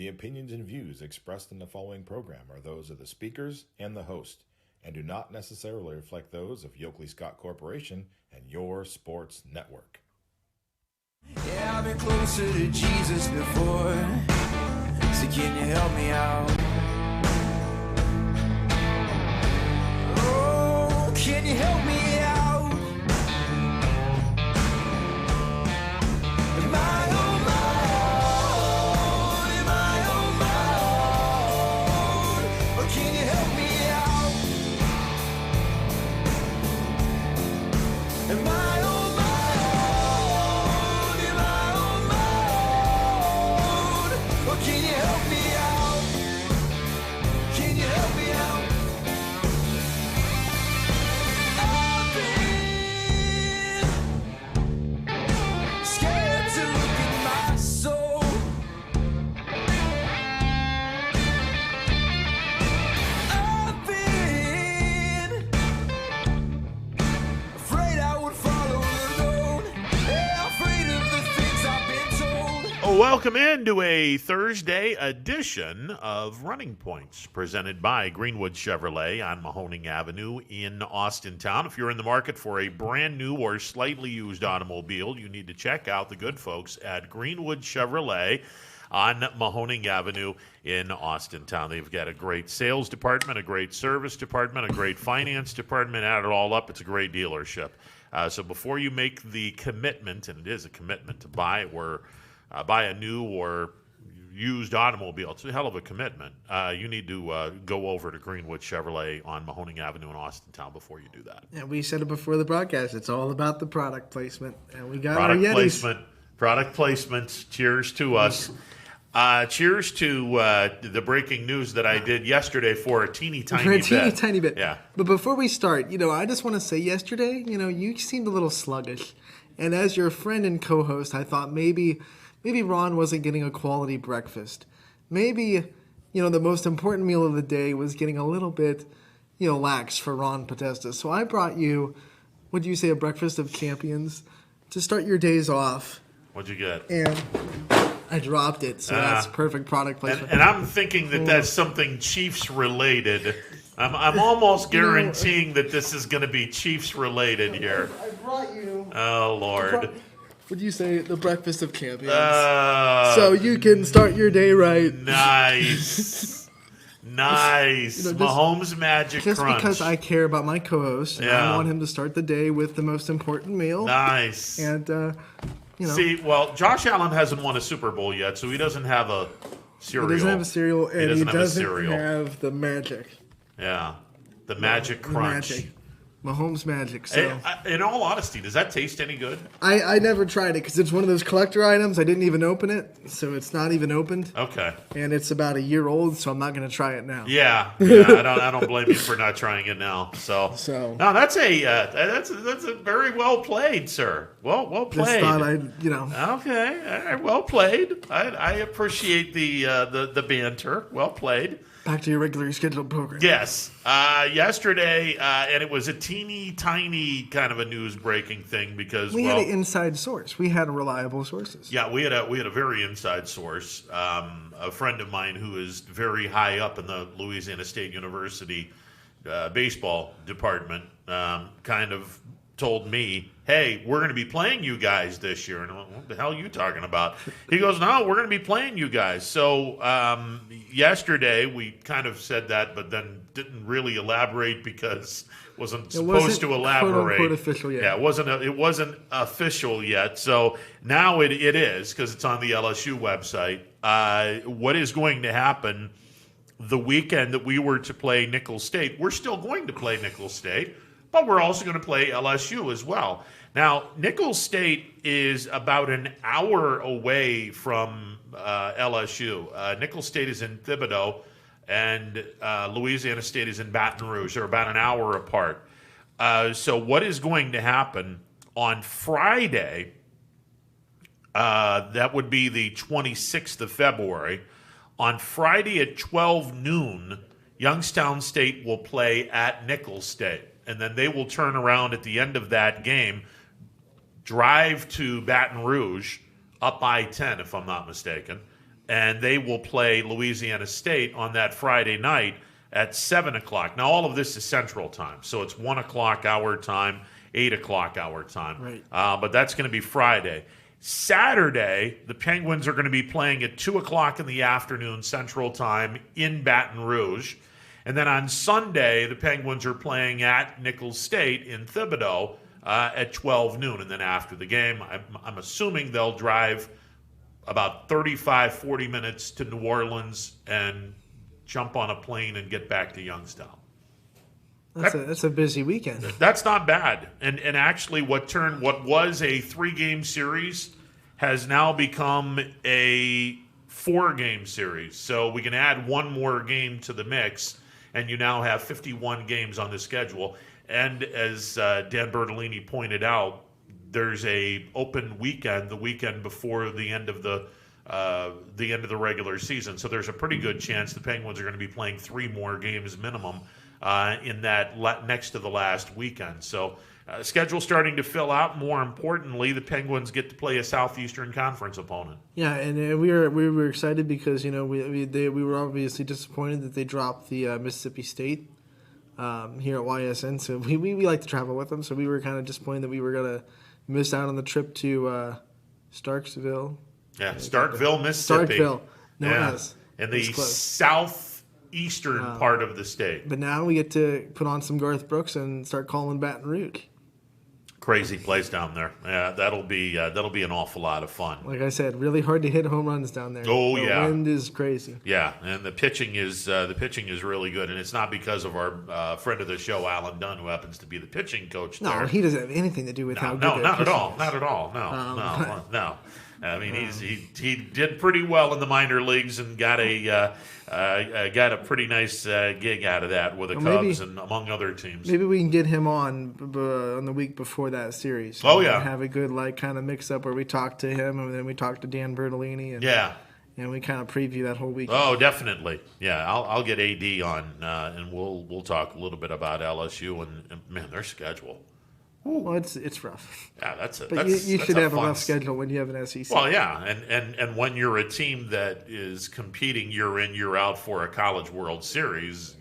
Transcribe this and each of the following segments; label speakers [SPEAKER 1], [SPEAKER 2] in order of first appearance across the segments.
[SPEAKER 1] The opinions and views expressed in the following program are those of the speakers and the host, and do not necessarily reflect those of Yoakley Scott Corporation and your sports network.
[SPEAKER 2] Yeah, I've been closer to Jesus before, so can you help me out? Oh, can you help me out? Am I on my own? Am I on my own? Or can you help me out? Am I on my own? Am I on my own? Or can you help me out? Can you help me out? I've been scared to look at my soul. I've been afraid I would follow alone. Yeah, afraid of the things I've been told.
[SPEAKER 3] Welcome into a Thursday edition of Running Points, presented by Greenwood Chevrolet on Mahoning Avenue in Austintown. If you're in the market for a brand new or slightly used automobile, you need to check out the good folks at Greenwood Chevrolet on Mahoning Avenue in Austintown. They've got a great sales department, a great service department, a great finance department. Add it all up, it's a great dealership. So before you make the commitment, and it is a commitment to buy a new or used automobile, it's a hell of a commitment. You need to go over to Greenwood Chevrolet on Mahoning Avenue in Austintown before you do that.
[SPEAKER 4] And we said it before the broadcast. It's all about the product placement. And we got
[SPEAKER 3] Product
[SPEAKER 4] our Yetis.
[SPEAKER 3] Product placements. Cheers to us. Cheers to the breaking news that I did yesterday for a teeny tiny bit. Yeah.
[SPEAKER 4] But before we start, I just want to say yesterday, you seemed a little sluggish. And as your friend and co-host, I thought maybe Ron wasn't getting a quality breakfast. Maybe, the most important meal of the day was getting a little bit, lax for Ron Podesta. So I brought you, would you say, a breakfast of champions to start your days off.
[SPEAKER 3] What'd you get?
[SPEAKER 4] And I dropped it, so that's perfect product placement.
[SPEAKER 3] And I'm thinking that that's something Chiefs related. I'm almost guaranteeing that this is going to be Chiefs related here.
[SPEAKER 4] I brought you.
[SPEAKER 3] Oh Lord.
[SPEAKER 4] Would you say the breakfast of champions? So you can start your day right.
[SPEAKER 3] Nice. Mahomes Magic
[SPEAKER 4] Just
[SPEAKER 3] Crunch.
[SPEAKER 4] because I care about my co-host, and I want him to start the day with the most important meal.
[SPEAKER 3] Nice.
[SPEAKER 4] And,
[SPEAKER 3] See, well, Josh Allen hasn't won a Super Bowl yet, so he doesn't have a cereal.
[SPEAKER 4] He doesn't have a cereal, and he doesn't
[SPEAKER 3] cereal.
[SPEAKER 4] have the magic.
[SPEAKER 3] Yeah. The Magic Crunch.
[SPEAKER 4] The magic. Mahomes Magic. So.
[SPEAKER 3] In all honesty, does that taste any good?
[SPEAKER 4] I never tried it because it's one of those collector items. I didn't even open it, so it's not even opened.
[SPEAKER 3] Okay.
[SPEAKER 4] And it's about a year old, so I'm not going to try it now.
[SPEAKER 3] Yeah. I don't blame you for not trying it now. So no, that's a very well played, sir. Well played.
[SPEAKER 4] Just thought
[SPEAKER 3] Okay. All right, well played. I appreciate the banter. Well played.
[SPEAKER 4] Back to your regularly scheduled program.
[SPEAKER 3] Yes. Yesterday, and it was a teeny tiny kind of a news breaking thing because
[SPEAKER 4] we had an inside source. We had reliable sources.
[SPEAKER 3] Yeah, we had a very inside source. A friend of mine who is very high up in the Louisiana State University baseball department kind of told me, hey, we're going to be playing you guys this year. And I'm like, what the hell are you talking about? He goes, no, we're going to be playing you guys. So yesterday we kind of said that, but then didn't really elaborate because wasn't supposed to elaborate.
[SPEAKER 4] Quote, unquote, official yet.
[SPEAKER 3] Yeah, it wasn't official yet. So now it is because it's on the LSU website. What is going to happen the weekend that we were to play Nicholls State? We're still going to play Nicholls State, but we're also going to play LSU as well. Now, Nicholls State is about an hour away from LSU. Nicholls State is in Thibodaux, and Louisiana State is in Baton Rouge. They're about an hour apart. So what is going to happen on Friday, that would be the 26th of February, on Friday at 12 noon, Youngstown State will play at Nicholls State. And then they will turn around at the end of that game, drive to Baton Rouge, up I-10 if I'm not mistaken, and they will play Louisiana State on that Friday night at 7 o'clock. Now, all of this is Central Time, so it's 1 o'clock our time, 8 o'clock our time.
[SPEAKER 4] Right.
[SPEAKER 3] But that's going to be Friday. Saturday, the Penguins are going to be playing at 2 o'clock in the afternoon Central Time in Baton Rouge. And then on Sunday, the Penguins are playing at Nicholls State in Thibodaux at 12 noon. And then after the game, I'm assuming they'll drive about 35, 40 minutes to New Orleans and jump on a plane and get back to Youngstown.
[SPEAKER 4] That's a busy weekend.
[SPEAKER 3] That's not bad. And actually what was a 3-game series has now become a 4-game series. So we can add one more game to the mix, and you now have 51 games on the schedule. And as Dan Bertolini pointed out, there's a open weekend, the weekend before the end of the regular season. So there's a pretty good chance the Penguins are going to be playing 3 more games minimum in that next to the last weekend. So schedule starting to fill out. More importantly, the Penguins get to play a Southeastern Conference opponent.
[SPEAKER 4] Yeah, and we were excited because we were obviously disappointed that they dropped the Mississippi State here at YSN. So we like to travel with them. So we were kind of disappointed that we were gonna miss out on the trip to Starksville.
[SPEAKER 3] Yeah, Starkville, Mississippi.
[SPEAKER 4] Starkville,
[SPEAKER 3] in the southeastern part of the state.
[SPEAKER 4] But now we get to put on some Garth Brooks and start calling Baton Rouge.
[SPEAKER 3] Crazy place down there. Yeah, that'll be an awful lot of fun.
[SPEAKER 4] Like I said, really hard to hit home runs down there.
[SPEAKER 3] Oh,
[SPEAKER 4] the
[SPEAKER 3] yeah.
[SPEAKER 4] wind is crazy.
[SPEAKER 3] Yeah, and the pitching is really good, and it's not because of our friend of the show, Alan Dunn, who happens to be the pitching coach there.
[SPEAKER 4] No, he doesn't have anything to do with how good
[SPEAKER 3] No,
[SPEAKER 4] that
[SPEAKER 3] not at
[SPEAKER 4] pitching
[SPEAKER 3] all.
[SPEAKER 4] is.
[SPEAKER 3] Not at all. No. I mean, he did pretty well in the minor leagues and got a pretty nice gig out of that with the Cubs and among other teams.
[SPEAKER 4] Maybe we can get him on the week before that series.
[SPEAKER 3] Oh, yeah.
[SPEAKER 4] Have a good kind of mix up where we talk to him and then we talk to Dan Bertolini and we kind of preview that whole week.
[SPEAKER 3] Oh, definitely. Yeah, I'll get AD on and we'll talk a little bit about LSU and man, their schedule.
[SPEAKER 4] Well, it's rough.
[SPEAKER 3] Yeah, that's
[SPEAKER 4] you should have a rough
[SPEAKER 3] schedule.
[SPEAKER 4] schedule when you have an SEC.
[SPEAKER 3] Well, yeah, and when you're a team that is competing year in, year out for a College World Series,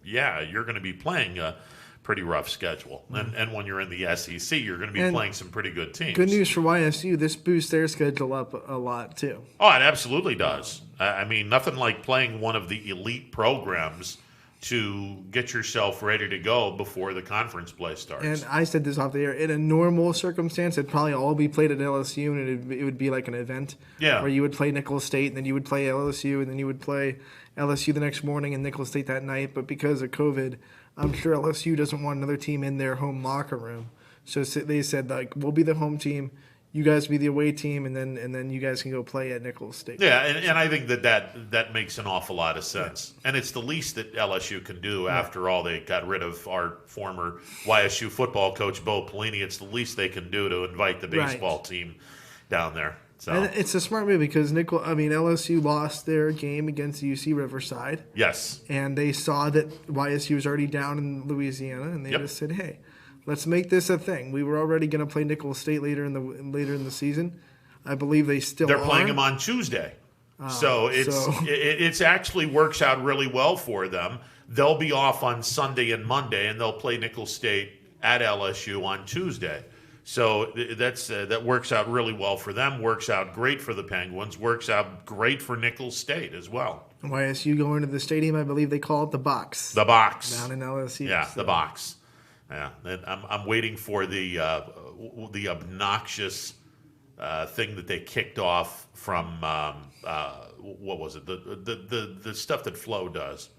[SPEAKER 3] yeah, you're going to be playing a pretty rough schedule. And when you're in the SEC, you're going to be playing some pretty good teams.
[SPEAKER 4] Good news for YSU, this boosts their schedule up a lot, too.
[SPEAKER 3] Oh, it absolutely does. I mean, nothing like playing one of the elite programs to get yourself ready to go before the conference play starts.
[SPEAKER 4] And I said this off the air. In a normal circumstance, it'd probably all be played at LSU, and it would be like an event where you would play Nicholls State, and then you would play LSU, and then you would play LSU the next morning and Nicholls State that night. But because of COVID, I'm sure LSU doesn't want another team in their home locker room. So they said, we'll be the home team. You guys be the away team, and then you guys can go play at Nicholls State.
[SPEAKER 3] Yeah, and I think that makes an awful lot of sense. Yeah. And it's the least that LSU can do. After all, they got rid of our former YSU football coach, Bo Pelini. It's the least they can do to invite the baseball team down there. So.
[SPEAKER 4] And it's a smart move because LSU lost their game against UC Riverside.
[SPEAKER 3] Yes.
[SPEAKER 4] And they saw that YSU was already down in Louisiana, and they just said, hey, let's make this a thing. We were already going to play Nicholls State later in the season. I believe they're
[SPEAKER 3] playing them on Tuesday. So it's actually works out really well for them. They'll be off on Sunday and Monday, and they'll play Nicholls State at LSU on Tuesday. So that works out really well for them. Works out great for the Penguins. Works out great for Nicholls State as well.
[SPEAKER 4] YSU going to the stadium, I believe they call it the Box.
[SPEAKER 3] The Box
[SPEAKER 4] down in LSU.
[SPEAKER 3] Yeah, the Box. Yeah, I'm waiting for the obnoxious thing that they kicked off from what was it? The stuff that Flo does.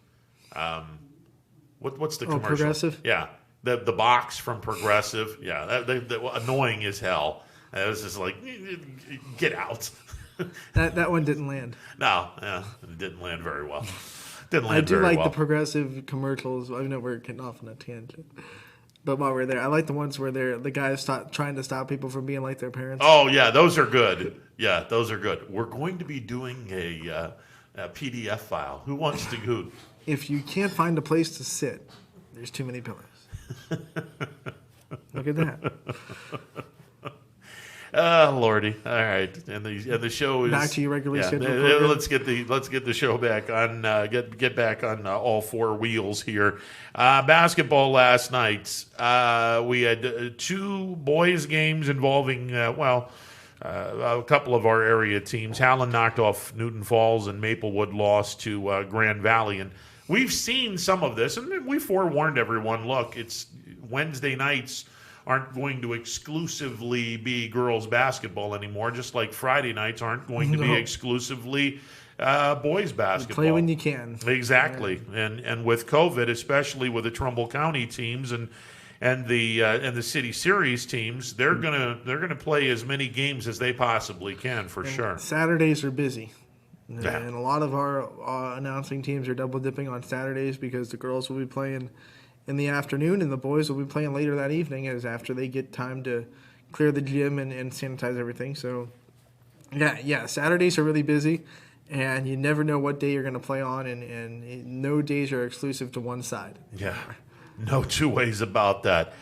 [SPEAKER 3] What's the commercial?
[SPEAKER 4] Progressive?
[SPEAKER 3] Yeah, the box from Progressive. Yeah, that annoying as hell. It was just like, get out.
[SPEAKER 4] that one didn't land.
[SPEAKER 3] No, it didn't land very well.
[SPEAKER 4] I do like the Progressive commercials. I know we're getting off on a tangent. But while we're there, I like the ones where the guys trying to stop people from being like their parents.
[SPEAKER 3] Oh, yeah, those are good. Yeah, those are good. We're going to be doing a PDF file. Who wants to go?
[SPEAKER 4] If you can't find a place to sit, there's too many pillows. Look at that.
[SPEAKER 3] Oh Lordy! All right, and the show is
[SPEAKER 4] Back to your regularly scheduled program.
[SPEAKER 3] Let's get the show back on get back on all four wheels here. Basketball last night. We had two boys games involving a couple of our area teams. Howland knocked off Newton Falls, and Maplewood lost to Grand Valley. And we've seen some of this, and we forewarned everyone. Look, it's Wednesday nights aren't going to exclusively be girls basketball anymore, just like Friday nights aren't going to be exclusively boys basketball.
[SPEAKER 4] Play when you can.
[SPEAKER 3] Exactly. Yeah. And with COVID, especially with the Trumbull County teams and the city series teams, they're gonna play as many games as they possibly can for sure.
[SPEAKER 4] Saturdays are busy.
[SPEAKER 3] Yeah.
[SPEAKER 4] And a lot of our announcing teams are double dipping on Saturdays because the girls will be playing in the afternoon, and the boys will be playing later that evening as after they get time to clear the gym and sanitize everything. So, yeah, Saturdays are really busy, and you never know what day you're going to play on, and no days are exclusive to one side.
[SPEAKER 3] Yeah, no two ways about that.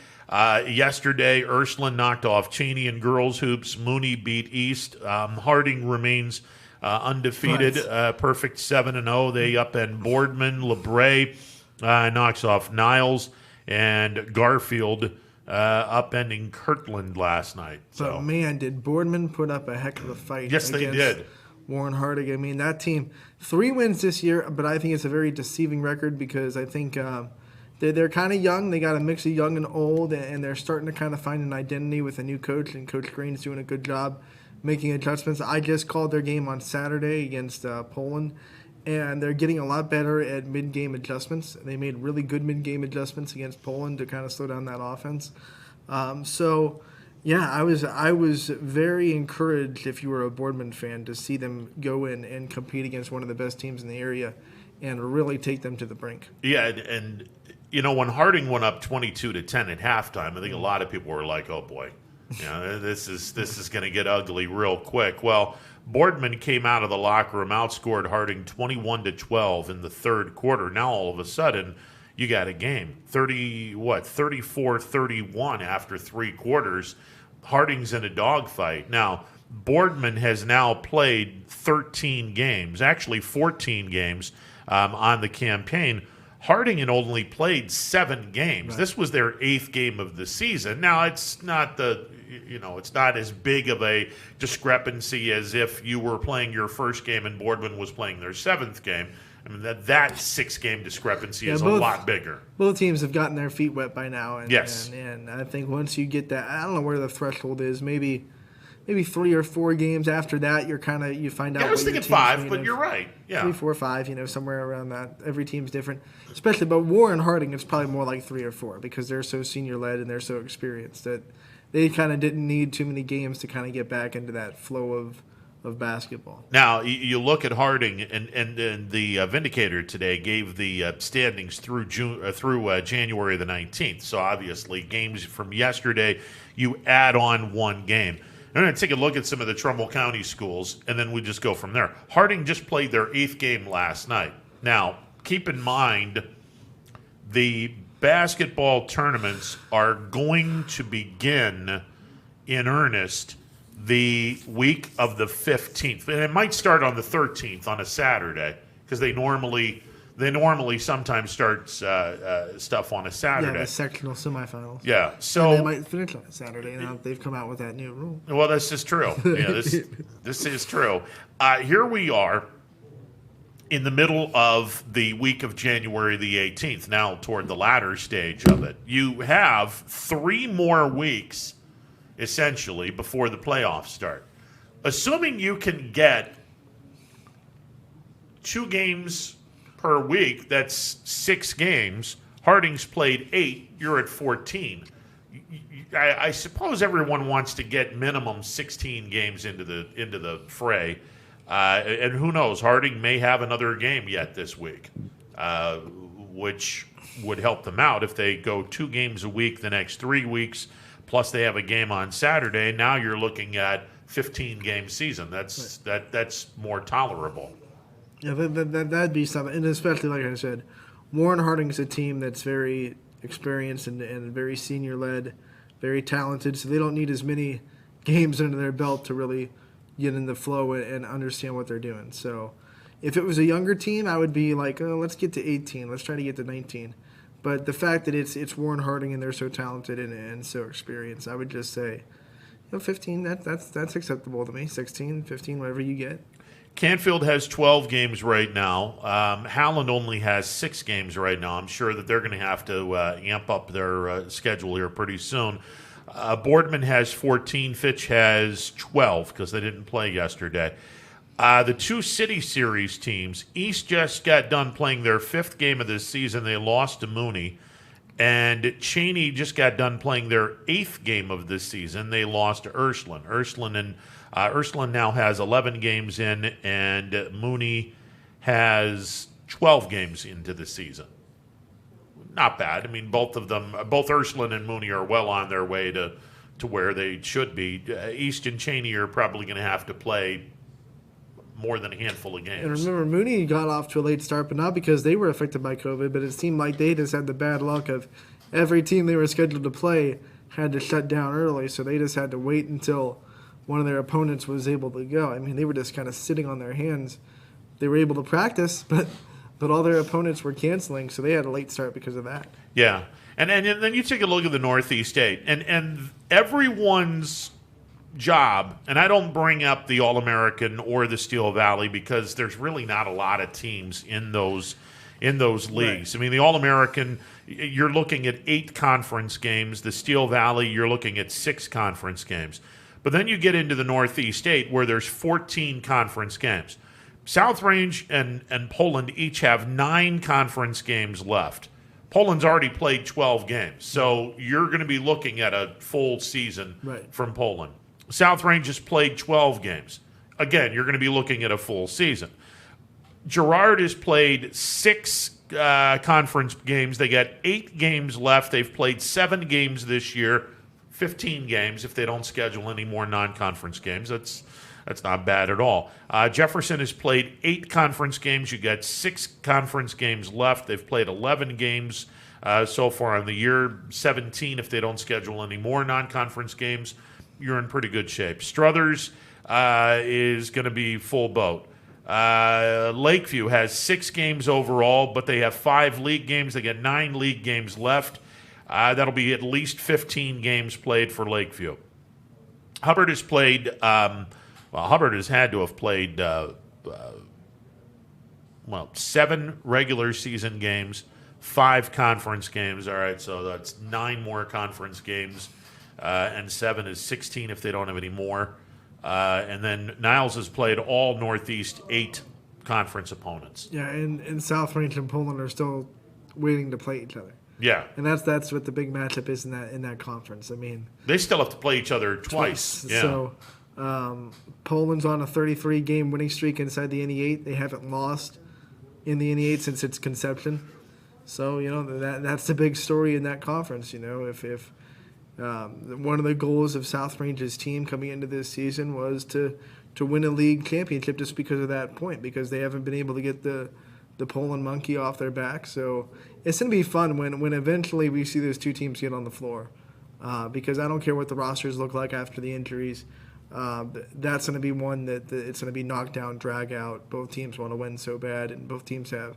[SPEAKER 3] Yesterday, Ursuline knocked off Cheney in girls hoops. Mooney beat East. Harding remains undefeated, perfect 7-0. They upend Boardman. LeBray knocks off Niles, and Garfield upending Kirtland last night.
[SPEAKER 4] But man, did Boardman put up a heck of a fight.
[SPEAKER 3] Yes, they did.
[SPEAKER 4] Warren Harding. I mean, that team, 3 wins this year, but I think it's a very deceiving record because I think they're kind of young. They got a mix of young and old, and they're starting to kind of find an identity with a new coach, and Coach Green's doing a good job making adjustments. I just called their game on Saturday against Poland, and they're getting a lot better at mid-game adjustments. They made really good mid-game adjustments against Poland to kind of slow down that offense. Yeah, I was very encouraged, if you were a Boardman fan, to see them go in and compete against one of the best teams in the area and really take them to the brink.
[SPEAKER 3] Yeah, and when Harding went up 22-10 at halftime, I think a lot of people were like, "Oh boy, this is going to get ugly real quick." Well, Boardman came out of the locker room, outscored Harding 21-12 in the third quarter. Now all of a sudden, you got a game, 34-31 after 3 quarters. Harding's in a dogfight. Now, Boardman has now played 13 games, actually 14 games on the campaign. Harding had only played 7 games. Right. This was their 8th game of the season. Now, it's not it's not as big of a discrepancy as if you were playing your first game and Boardman was playing their 7th game. I mean, that 6-game discrepancy is a lot bigger.
[SPEAKER 4] Both teams have gotten their feet wet by now.
[SPEAKER 3] Yes.
[SPEAKER 4] And I think once you get that, I don't know where the threshold is, maybe 3 or 4 games after that, you find out.
[SPEAKER 3] Yeah, I was thinking 5, but you're right. Yeah.
[SPEAKER 4] 3, 4, 5, somewhere around that. Every team's different. Especially, but Warren Harding, it's probably more like 3 or 4 because they're so senior-led and they're so experienced that they kind of didn't need too many games to kind of get back into that flow of basketball.
[SPEAKER 3] Now, you look at Harding, and the Vindicator today gave the standings through January the 19th. So, obviously, games from yesterday, you add on 1 game. I'm going to take a look at some of the Trumbull County schools, and then we just go from there. Harding just played their 8th game last night. Now, keep in mind, the basketball tournaments are going to begin in earnest the week of the 15th. And it might start on the 13th on a Saturday because they normally sometimes start stuff on a Saturday.
[SPEAKER 4] Yeah, the sectional semifinals.
[SPEAKER 3] Yeah, so
[SPEAKER 4] and they might finish on a Saturday. Now they've come out with that new rule.
[SPEAKER 3] Well, this is true. Yeah, this is true. Here we are in the middle of the week of January the 18th. Now toward the latter stage of it, you have 3 more weeks essentially before the playoffs start. Assuming you can get 2 games per week, that's 6 games. Harding's played 8. You're at 14. I suppose everyone wants to get minimum 16 games into the fray, and who knows? Harding may have another game yet this week, which would help them out if they go 2 games a week the next 3 weeks. Plus, they have a game on Saturday. Now you're looking at 15-game season. That's more tolerable.
[SPEAKER 4] Yeah, that'd be something, and especially like I said, Warren Harding's a team that's very experienced and very senior-led, very talented. So they don't need as many games under their belt to really get in the flow and understand what they're doing. So if it was a younger team, I would be like, oh, let's get to 18. Let's try to get to 19. But the fact that it's Warren Harding and they're so talented and so experienced, I would just say, 15, that's acceptable to me. 16, 15, whatever you get.
[SPEAKER 3] Canfield has 12 games right now. Howland only has 6 games right now. I'm sure that they're going to have to amp up their schedule here pretty soon. Boardman has 14. Fitch has 12 because they didn't play yesterday. The 2 City Series teams, East just got done playing their 5th game of this season. They lost to Mooney. And Cheney just got done playing their 8th game of this season. They lost to Ursuline. Ursuline now has 11 games in, and Mooney has 12 games into the season. Not bad. I mean, both Ursuline and Mooney are well on their way to where they should be. East and Cheney are probably going to have to play more than a handful of games.
[SPEAKER 4] And remember, Mooney got off to a late start, but not because they were affected by COVID, but it seemed like they just had the bad luck of every team they were scheduled to play had to shut down early, so they just had to wait until one of their opponents was able to go. I mean, they were just kind of sitting on their hands. They were able to practice, but all their opponents were canceling, so they had a late start because of that.
[SPEAKER 3] Yeah, and then you take a look at the Northeast 8, and everyone's job, and I don't bring up the All-American or the Steel Valley because there's really not a lot of teams in those leagues. Right. I mean, the All-American, you're looking at 8 conference games. The Steel Valley, you're looking at 6 conference games. But then you get into the Northeast 8 where there's 14 conference games. South Range and Poland each have 9 conference games left. Poland's already played 12 games, so you're going to be looking at a full season from Poland. South Range has played 12 games. Again, you're going to be looking at a full season. Girard has played 6 conference games. They got 8 games left. They've played 7 games this year, 15 games if they don't schedule any more non-conference games. That's not bad at all. Jefferson has played 8 conference games. You got 6 conference games left. They've played 11 games so far in the year, 17 if they don't schedule any more non-conference games. You're in pretty good shape. Struthers is going to be full boat. Lakeview has 6 games overall, but they have 5 league games. They get 9 league games left. That'll be at least 15 games played for Lakeview. Hubbard has played, Hubbard has had to have played, 7 regular season games, 5 conference games. All right, so that's 9 more conference games. And 7 is 16 if they don't have any more. And then Niles has played all Northeast 8 conference opponents.
[SPEAKER 4] Yeah, and South Range and Poland are still waiting to play each other.
[SPEAKER 3] Yeah,
[SPEAKER 4] and that's what the big matchup is in that conference. I mean,
[SPEAKER 3] they still have to play each other twice. Yeah.
[SPEAKER 4] So Poland's on a 33-game winning streak inside the NE8. They haven't lost in the NE8 since its conception. So that's the big story in that conference. If one of the goals of South Range's team coming into this season was to win a league championship just because of that point, because they haven't been able to get the Poland monkey off their back. So it's going to be fun when eventually we see those 2 teams get on the floor, because I don't care what the rosters look like after the injuries. That's going to be one that it's going to be knockdown, drag out. Both teams want to win so bad, and both teams have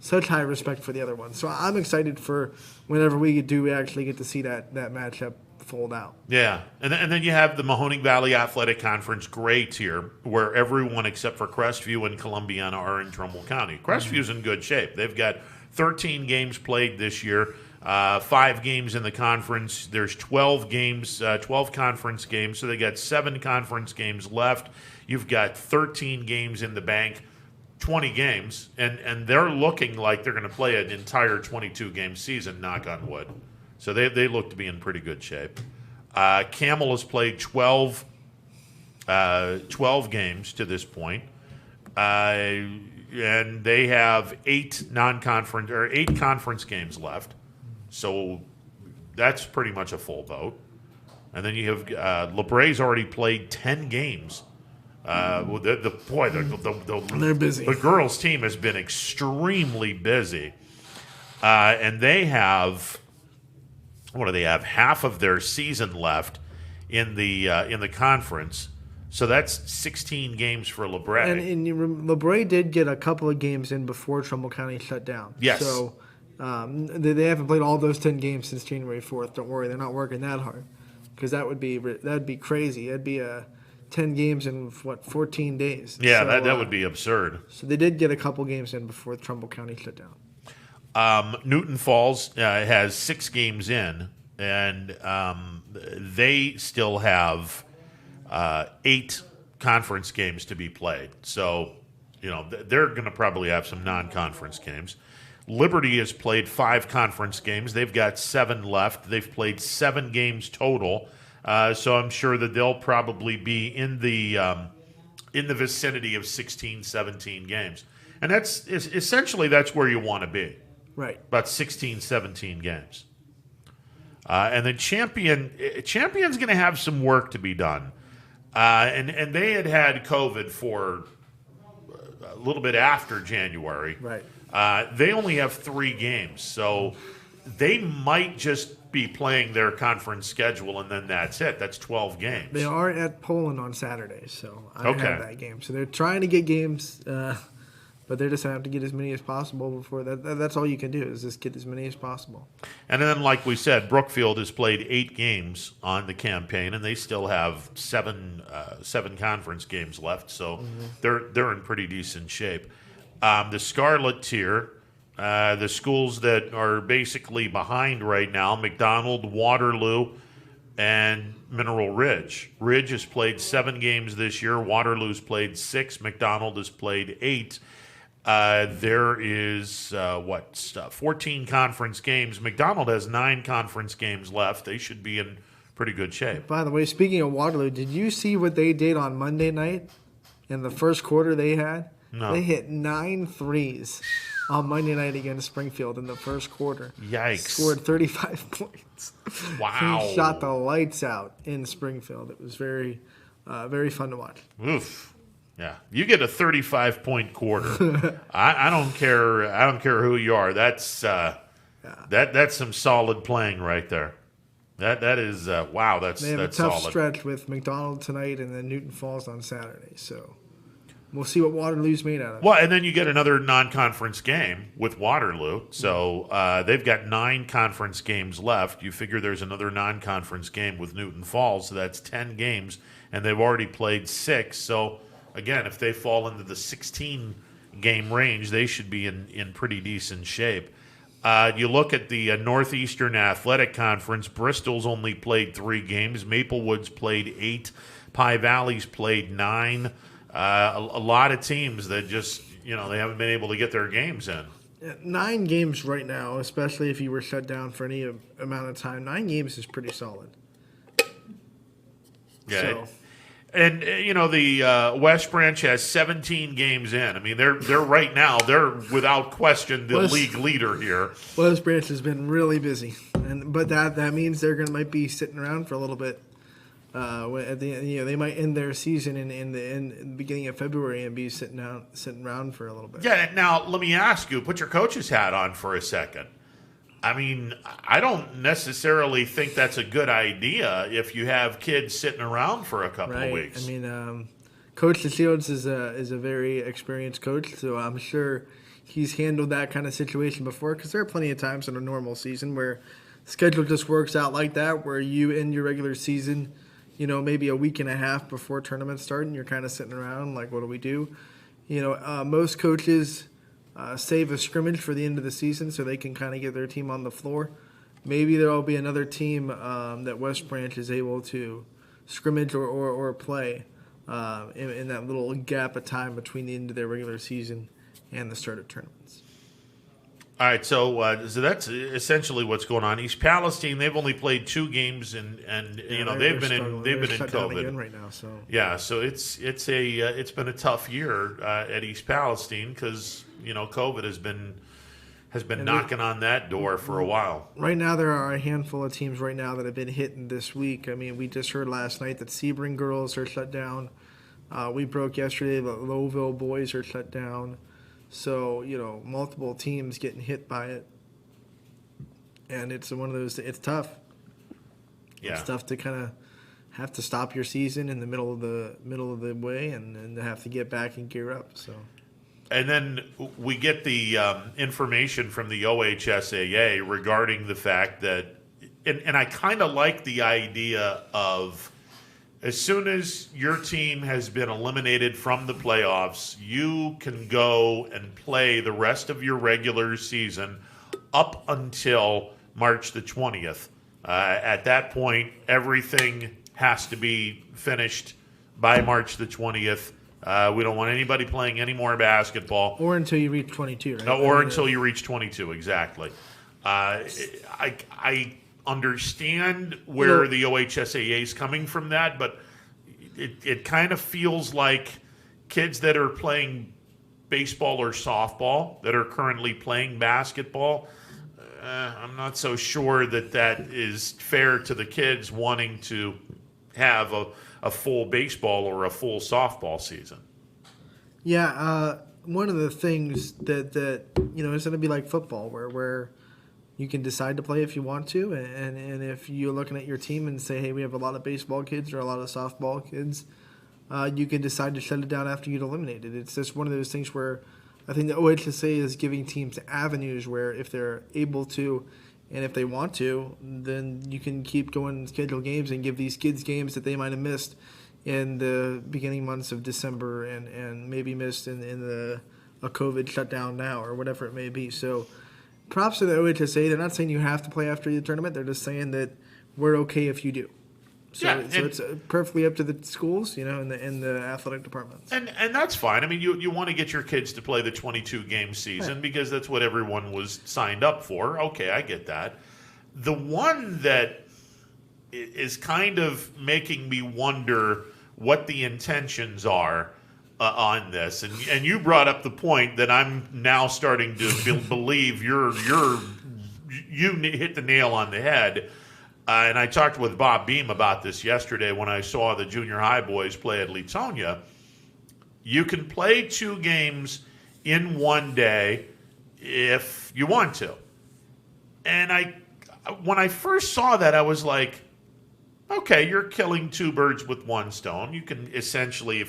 [SPEAKER 4] such high respect for the other one. So I'm excited for whenever we actually get to see that matchup fold out.
[SPEAKER 3] Yeah, and then you have the Mahoning Valley Athletic Conference Gray tier, where everyone except for Crestview and Columbiana are in Trumbull County. Crestview's in good shape. They've got 13 games played this year, 5 games in the conference. There's 12 games, 12 conference games, so they got 7 conference games left. You've got 13 games in the bank. 20 games, and they're looking like they're going to play an entire 22-game season, knock on wood. So they look to be in pretty good shape. Camel has played 12 games to this point, and they have 8 conference games left. So that's pretty much a full boat. And then you have LeBray's already played 10 games. They're
[SPEAKER 4] busy.
[SPEAKER 3] The girls' team has been extremely busy, and they have, what do they have? Half of their season left in the conference. So that's 16 games for LeBray.
[SPEAKER 4] And LeBray did get a couple of games in before Trumbull County shut down.
[SPEAKER 3] Yes.
[SPEAKER 4] So they haven't played all those 10 games since January 4th. Don't worry, they're not working that hard, because that'd be crazy. That'd be 10 games in 14 days.
[SPEAKER 3] Yeah,
[SPEAKER 4] so,
[SPEAKER 3] that would be absurd.
[SPEAKER 4] So they did get a couple games in before Trumbull County shut down.
[SPEAKER 3] Newton Falls has 6 games in, and they still have 8 conference games to be played. So, they're going to probably have some non-conference games. Liberty has played 5 conference games. They've got 7 left. They've played 7 games total. So I'm sure that they'll probably be in the vicinity of 16, 17 games. And that's where you want to be.
[SPEAKER 4] Right.
[SPEAKER 3] About 16, 17 games. And then Champion's going to have some work to be done. And they had COVID for a little bit after January.
[SPEAKER 4] Right.
[SPEAKER 3] They only have 3 games, so they might just be playing their conference schedule, and then that's it. That's 12 games.
[SPEAKER 4] They are at Poland on Saturday, so I
[SPEAKER 3] Okay.
[SPEAKER 4] have that game. So they're trying to get games, but they just have to get as many as possible before that. That's all you can do, is just get as many as possible.
[SPEAKER 3] And then, like we said, Brookfield has played 8 games on the campaign, and they still have 7 conference games left, so they're in pretty decent shape. The Scarlet tier, the schools that are basically behind right now, McDonald, Waterloo, and Mineral Ridge. Ridge has played 7 games this year. Waterloo's played 6. McDonald has played 8. There is 14 conference games. McDonald has 9 conference games left. They should be in pretty good shape.
[SPEAKER 4] By the way, speaking of Waterloo, did you see what they did on Monday night in the first quarter they had?
[SPEAKER 3] No.
[SPEAKER 4] They hit 9 threes on Monday night against Springfield in the first quarter.
[SPEAKER 3] Yikes.
[SPEAKER 4] Scored 35 points.
[SPEAKER 3] Wow.
[SPEAKER 4] He shot the lights out in Springfield. It was very fun to watch.
[SPEAKER 3] Oof. Yeah, you get a 35-point quarter. I don't care. I don't care who you are. That's that's some solid playing right there. That is wow. That's
[SPEAKER 4] They have
[SPEAKER 3] that's
[SPEAKER 4] a tough
[SPEAKER 3] solid.
[SPEAKER 4] stretch with McDonald tonight and then Newton Falls on Saturday. So we'll see what Waterloo's made out of.
[SPEAKER 3] Well, and then you get another non-conference game with Waterloo. So they've got 9 conference games left. You figure there's another non-conference game with Newton Falls, so that's 10 games, and they've already played 6. So again, if they fall into the 16-game range, they should be in pretty decent shape. You look at the Northeastern Athletic Conference, Bristol's only played 3 games. Maplewood's played 8. Pie Valley's played 9. A lot of teams that just, they haven't been able to get their games in.
[SPEAKER 4] 9 games right now, especially if you were shut down for any amount of time. 9 games is pretty solid.
[SPEAKER 3] Yeah.
[SPEAKER 4] So.
[SPEAKER 3] And the West Branch has 17 games in. I mean, they're right now they're without question the league leader here.
[SPEAKER 4] West Branch has been really busy, but that means might be sitting around for a little bit. At the they might end their season in the beginning of February and be sitting around for a little bit.
[SPEAKER 3] Yeah. Now let me ask you, put your coach's hat on for a second. I mean, I don't necessarily think that's a good idea if you have kids sitting around for a couple of weeks.
[SPEAKER 4] I mean, Coach DeShields is a very experienced coach, so I'm sure he's handled that kind of situation before, because there are plenty of times in a normal season where the schedule just works out like that, where you end your regular season, maybe a week and a half before tournaments start, and you're kind of sitting around like, what do we do? Most coaches save a scrimmage for the end of the season so they can kind of get their team on the floor. Maybe there will be another team that West Branch is able to scrimmage or play in that little gap of time between the end of their regular season and the start of tournaments.
[SPEAKER 3] All right, so that's essentially what's going on. East Palestine, they've only played 2 games, and they've been in COVID
[SPEAKER 4] again right now. So
[SPEAKER 3] yeah, so it's been a tough year at East Palestine because COVID has been knocking on that door for a while.
[SPEAKER 4] Right now, there are a handful of teams right now that have been hitting this week. I mean, we just heard last night that Sebring girls are shut down. We broke yesterday that Lowville boys are shut down. So, multiple teams getting hit by it. And it's one of those, it's tough.
[SPEAKER 3] Yeah.
[SPEAKER 4] It's tough to kind of have to stop your season in the middle of the way and have to get back and gear up. So.
[SPEAKER 3] And then we get the information from the OHSAA regarding the fact that, and I kind of like the idea of, as soon as your team has been eliminated from the playoffs, you can go and play the rest of your regular season up until March the 20th. At that point, everything has to be finished by March the 20th. We don't want anybody playing any more basketball.
[SPEAKER 4] Or until you reach 22, right?
[SPEAKER 3] Or until you reach 22, exactly. I understand where the OHSAA is coming from that, but it kind of feels like kids that are playing baseball or softball that are currently playing basketball, I'm not so sure that is fair to the kids wanting to have a full baseball or a full softball season.
[SPEAKER 4] Yeah, one of the things that is going to be like football, where you can decide to play if you want to, and if you're looking at your team and say, hey, we have a lot of baseball kids or a lot of softball kids, you can decide to shut it down after you'd eliminated. It's just one of those things where I think the OHSA is giving teams avenues where if they're able to and if they want to, then you can keep going and schedule games and give these kids games that they might have missed in the beginning months of December and maybe missed in a COVID shutdown now or whatever it may be. So props to the OHSA. They're not saying you have to play after the tournament. They're just saying that we're okay if you do. So it's perfectly up to the schools, in the athletic departments.
[SPEAKER 3] And that's fine. I mean, you want to get your kids to play the 22-game season because that's what everyone was signed up for. Okay, I get that. The one that is kind of making me wonder what the intentions are on this, and you brought up the point that I'm now starting to believe you hit the nail on the head. And I talked with Bob Beam about this yesterday when I saw the junior high boys play at Leetonia. You can play 2 games in one day if you want to. And when I first saw that, I was like, okay, you're killing 2 birds with one stone. You can essentially,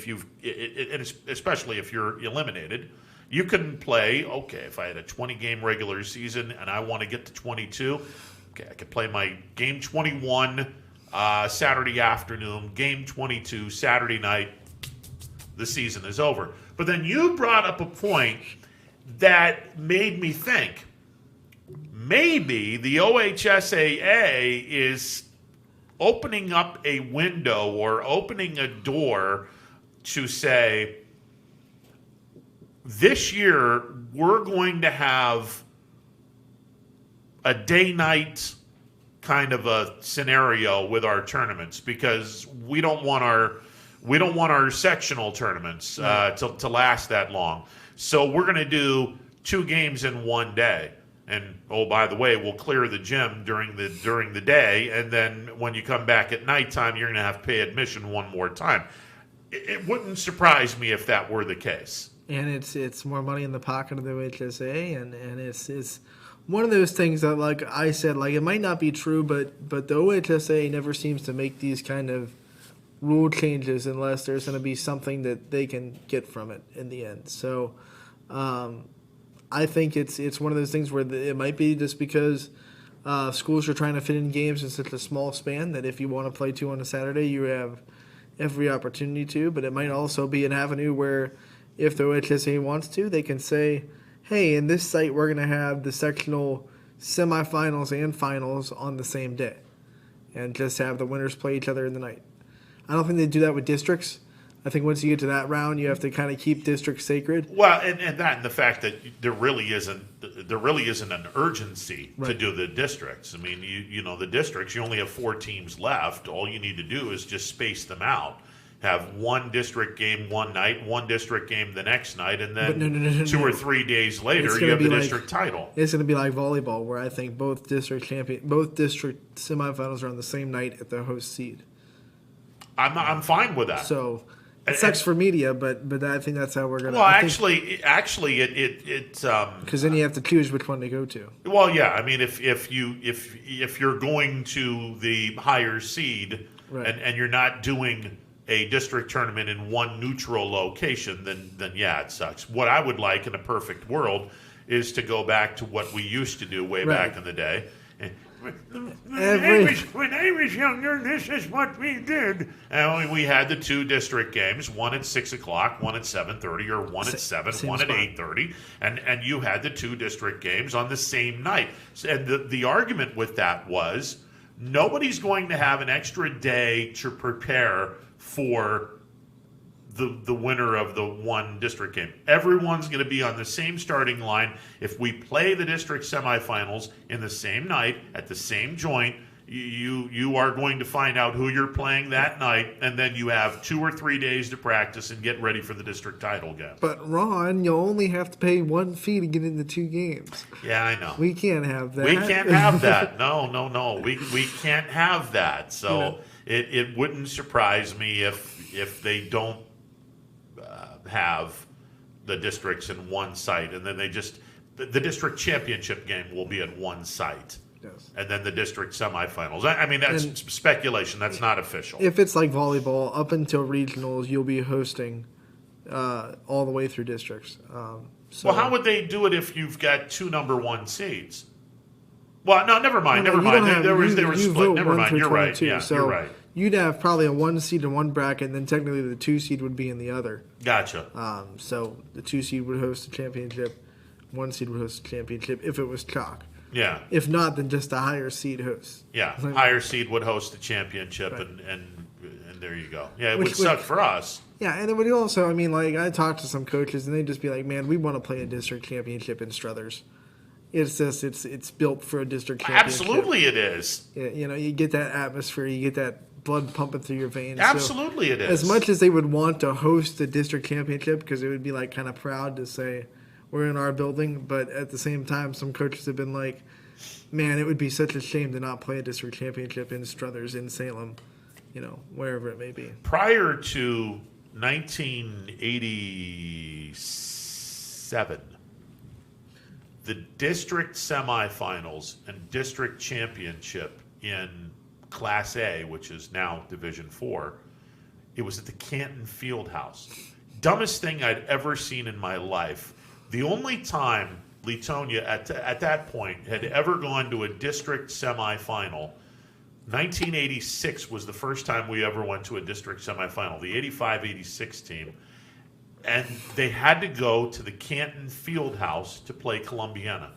[SPEAKER 3] especially if you're eliminated, you can play, okay, if I had a 20-game regular season and I want to get to 22, okay, I could play my game 21 Saturday afternoon, game 22 Saturday night. The season is over. But then you brought up a point that made me think maybe the OHSAA is opening up a window or opening a door to say, this year we're going to have a day-night kind of a scenario with our tournaments because we don't want our sectional tournaments to last that long. So we're going to do 2 games in one day. And oh, by the way, we'll clear the gym during the day, and then when you come back at nighttime, you're going to have to pay admission one more time. It wouldn't surprise me if that were the case.
[SPEAKER 4] And it's more money in the pocket of the OHSA, and it's one of those things that, like I said, like it might not be true, but the OHSA never seems to make these kind of rule changes unless there's going to be something that they can get from it in the end. So I think it's one of those things where it might be just because schools are trying to fit in games in such a small span that if you want to play 2 on a Saturday, you have every opportunity to. But it might also be an avenue where if the OHSA wants to, they can say, hey, in this site, we're going to have the sectional semifinals and finals on the same day and just have the winners play each other in the night. I don't think they do that with districts. I think once you get to that round, you have to kind of keep districts sacred.
[SPEAKER 3] Well, and the fact that there really isn't an urgency to do the districts. I mean, the districts, you only have 4 teams left. All you need to do is just space them out. Have one district game one night, one district game the next night, and then 2 or 3 days later, you have the district title.
[SPEAKER 4] It's going to be like volleyball, where I think both district semifinals are on the same night at the host seed.
[SPEAKER 3] I'm fine with that.
[SPEAKER 4] So it sucks for media, but I think that's how we're going to.
[SPEAKER 3] Well, actually, it
[SPEAKER 4] because then you have to choose which one to go to.
[SPEAKER 3] Well, yeah, I mean, if you're going to the higher seed.
[SPEAKER 4] Right.
[SPEAKER 3] and you're not doing a district tournament in one neutral location, then yeah, it sucks. What I would like in a perfect world is to go back to what we used to do way back in the day. When I was younger, this is what we did. And we had the 2 district games, one at 6 o'clock, one at 7:30, or one at 7, one at 8:30, and you had the 2 district games on the same night. And the argument with that was nobody's going to have an extra day to prepare for the winner of the one district game. Everyone's going to be on the same starting line. If we play the district semifinals in the same night at the same joint, you are going to find out who you're playing that night, and then you have 2 or 3 days to practice and get ready for the district title game.
[SPEAKER 4] But Ron, you'll only have to pay 1 fee to get into 2 games.
[SPEAKER 3] Yeah, I know.
[SPEAKER 4] We can't have that.
[SPEAKER 3] We can't have that. No. We can't have that. So it wouldn't surprise me if they don't have the districts in one site, and then they just the district championship game will be at one site.
[SPEAKER 4] Yes.
[SPEAKER 3] And then the district semifinals. I mean, that's speculation. That's not official.
[SPEAKER 4] If it's like volleyball, up until regionals, you'll be hosting all the way through districts.
[SPEAKER 3] Well, how would they do it if you've got 2 number 1 seeds? Well, no, never mind.
[SPEAKER 4] Well,
[SPEAKER 3] Never mind. They were
[SPEAKER 4] you
[SPEAKER 3] split.
[SPEAKER 4] vote
[SPEAKER 3] Never
[SPEAKER 4] 1
[SPEAKER 3] mind.
[SPEAKER 4] through
[SPEAKER 3] You're right.
[SPEAKER 4] 22,
[SPEAKER 3] Yeah,
[SPEAKER 4] so
[SPEAKER 3] you're right.
[SPEAKER 4] You'd have probably a 1 seed in one bracket, and then technically the 2 seed would be in the other.
[SPEAKER 3] Gotcha.
[SPEAKER 4] So the 2 seed would host the championship, 1 seed would host the championship if it was chalk.
[SPEAKER 3] Yeah.
[SPEAKER 4] If not, then just a higher seed hosts.
[SPEAKER 3] Yeah. Higher seed would host the championship,
[SPEAKER 4] Right.
[SPEAKER 3] and there you go. Yeah, it
[SPEAKER 4] Which
[SPEAKER 3] would suck for us.
[SPEAKER 4] Yeah, and it would also, I mean, like, I talked to some coaches, and they'd just be like, man, we want to play a district championship in Struthers. It's just, it's built for a district championship.
[SPEAKER 3] Absolutely it is.
[SPEAKER 4] Yeah, you know, you get that atmosphere, you get that blood pumping through your veins.
[SPEAKER 3] Absolutely it is.
[SPEAKER 4] As much as they would want to host the district championship, because it would be, like, kind of proud to say, we're in our building, but at the same time, some coaches have been like, man, it would be such a shame to not play a district championship in Struthers, in Salem, you know, wherever it may be.
[SPEAKER 3] Prior to 1987, the district semifinals and district championship in Class A, which is now Division IV, it was at the Canton Fieldhouse. Dumbest thing I'd ever seen in my life. The only time Leetonia at that point had ever gone to a district semifinal, 1986 was the first time we ever went to a district semifinal, the 85-86 team. And they had to go to the Canton Fieldhouse to play Columbiana.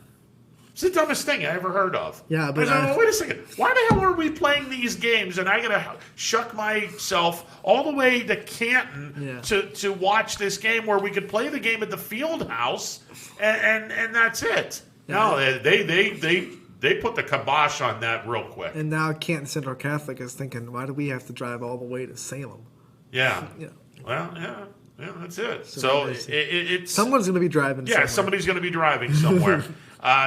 [SPEAKER 3] It's the dumbest thing I ever heard of.
[SPEAKER 4] Yeah, but
[SPEAKER 3] I said, wait a second. Why the hell are we playing these games? And I got to shuck myself all the way to Canton to watch this game where we could play the game at the Fieldhouse, and that's it.
[SPEAKER 4] Yeah.
[SPEAKER 3] No, they put the kibosh on that real quick.
[SPEAKER 4] And now Canton Central Catholic is thinking, why do we have to drive all the way to Salem?
[SPEAKER 3] Yeah.
[SPEAKER 4] Yeah.
[SPEAKER 3] Well, yeah, that's it. So it's
[SPEAKER 4] someone's going to be driving.
[SPEAKER 3] Yeah, somebody's going to be driving somewhere.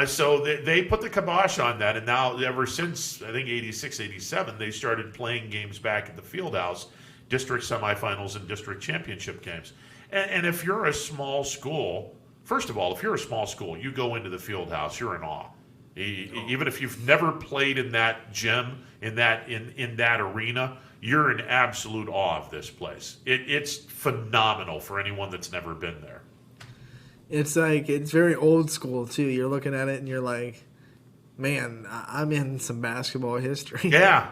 [SPEAKER 3] So they put the kibosh on that, and now ever since, I think, 86, 87, they started playing games back at the Fieldhouse, district semifinals and district championship games. And if you're a small school, first of all, if you're a small school, you go into the Fieldhouse, you're in awe. Even if you've never played in that gym, in that arena, you're in absolute awe of this place. It's phenomenal for anyone that's never been there.
[SPEAKER 4] It's like, it's very old school, too. You're looking at it and you're like, man, I'm in some basketball history.
[SPEAKER 3] Yeah.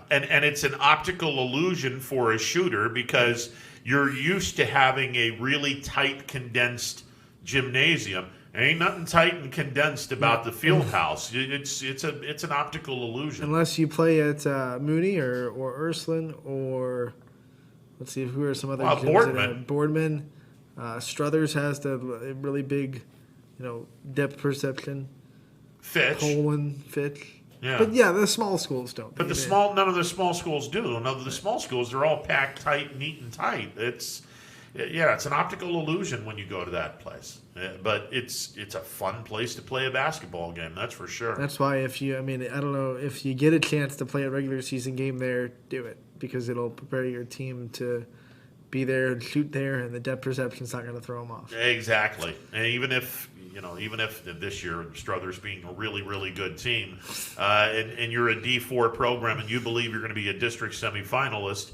[SPEAKER 3] And it's an optical illusion for a shooter because you're used to having a really tight, condensed gymnasium. There ain't nothing tight and condensed about the Fieldhouse. It's an optical illusion.
[SPEAKER 4] Unless you play at Mooney or Ursuline or, let's see, who are some other gyms?
[SPEAKER 3] Boardman.
[SPEAKER 4] Boardman. Struthers has the really big, depth perception.
[SPEAKER 3] Fitch.
[SPEAKER 4] Poland, Fitch.
[SPEAKER 3] Yeah.
[SPEAKER 4] But yeah, the small schools don't.
[SPEAKER 3] But none of the small schools do. None of the small schools, they're all packed tight, neat and tight. It's an optical illusion when you go to that place. But it's a fun place to play a basketball game, that's for sure.
[SPEAKER 4] That's why I don't know, if you get a chance to play a regular season game there, do it. Because it'll prepare your team to be there and shoot there, and the depth perception's not going to throw them off.
[SPEAKER 3] Exactly. And even if even if this year Struthers being a really, really good team, and you're a D4 program and you believe you're going to be a district semifinalist,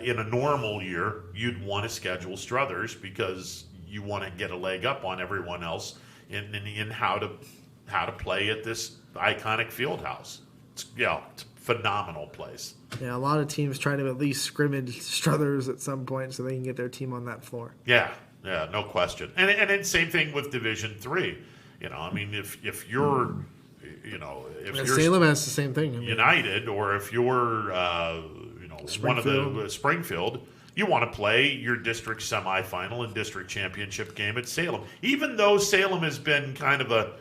[SPEAKER 3] in a normal year, you'd want to schedule Struthers because you want to get a leg up on everyone else in how to play at this iconic field house. It's a phenomenal place.
[SPEAKER 4] Yeah, a lot of teams try to at least scrimmage Struthers at some point so they can get their team on that floor.
[SPEAKER 3] Yeah, no question. And then same thing with Division III. If you're, if you're
[SPEAKER 4] Salem has the same thing.
[SPEAKER 3] United, or if you're, one of the Springfield, you want to play your district semifinal and district championship game at Salem. Even though Salem has been kind of a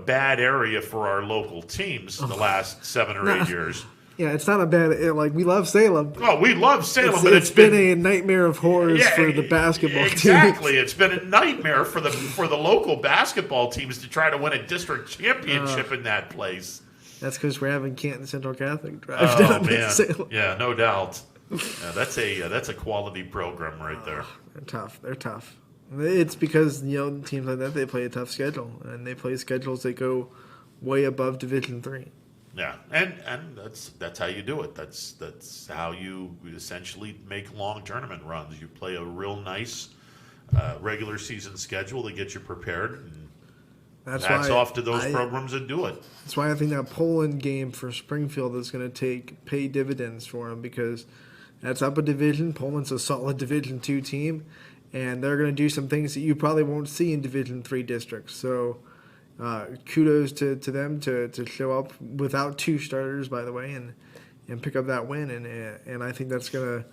[SPEAKER 3] bad area for our local teams the last 7 or 8 years.
[SPEAKER 4] Yeah, it's not a bad. We love Salem.
[SPEAKER 3] Oh, we love Salem, but
[SPEAKER 4] it's been a nightmare of horrors for the basketball team.
[SPEAKER 3] Exactly, it's been a nightmare for the local basketball teams to try to win a district championship in that place.
[SPEAKER 4] That's because we're having Canton Central Catholic drive down to Salem.
[SPEAKER 3] Yeah, no doubt. Yeah, that's a quality program right there.
[SPEAKER 4] They're tough. It's because teams like that, they play a tough schedule, and they play schedules that go way above Division III.
[SPEAKER 3] Yeah, and that's how you do it. That's how you essentially make long tournament runs. You play a real nice regular season schedule that gets you prepared, and that's off to those programs that do it.
[SPEAKER 4] That's why I think that Poland game for Springfield is going to pay dividends for them, because that's up a division. Poland's a solid Division II team, and they're going to do some things that you probably won't see in Division III districts. So kudos to them to show up without 2 starters, by the way, and pick up that win. And I think that's going to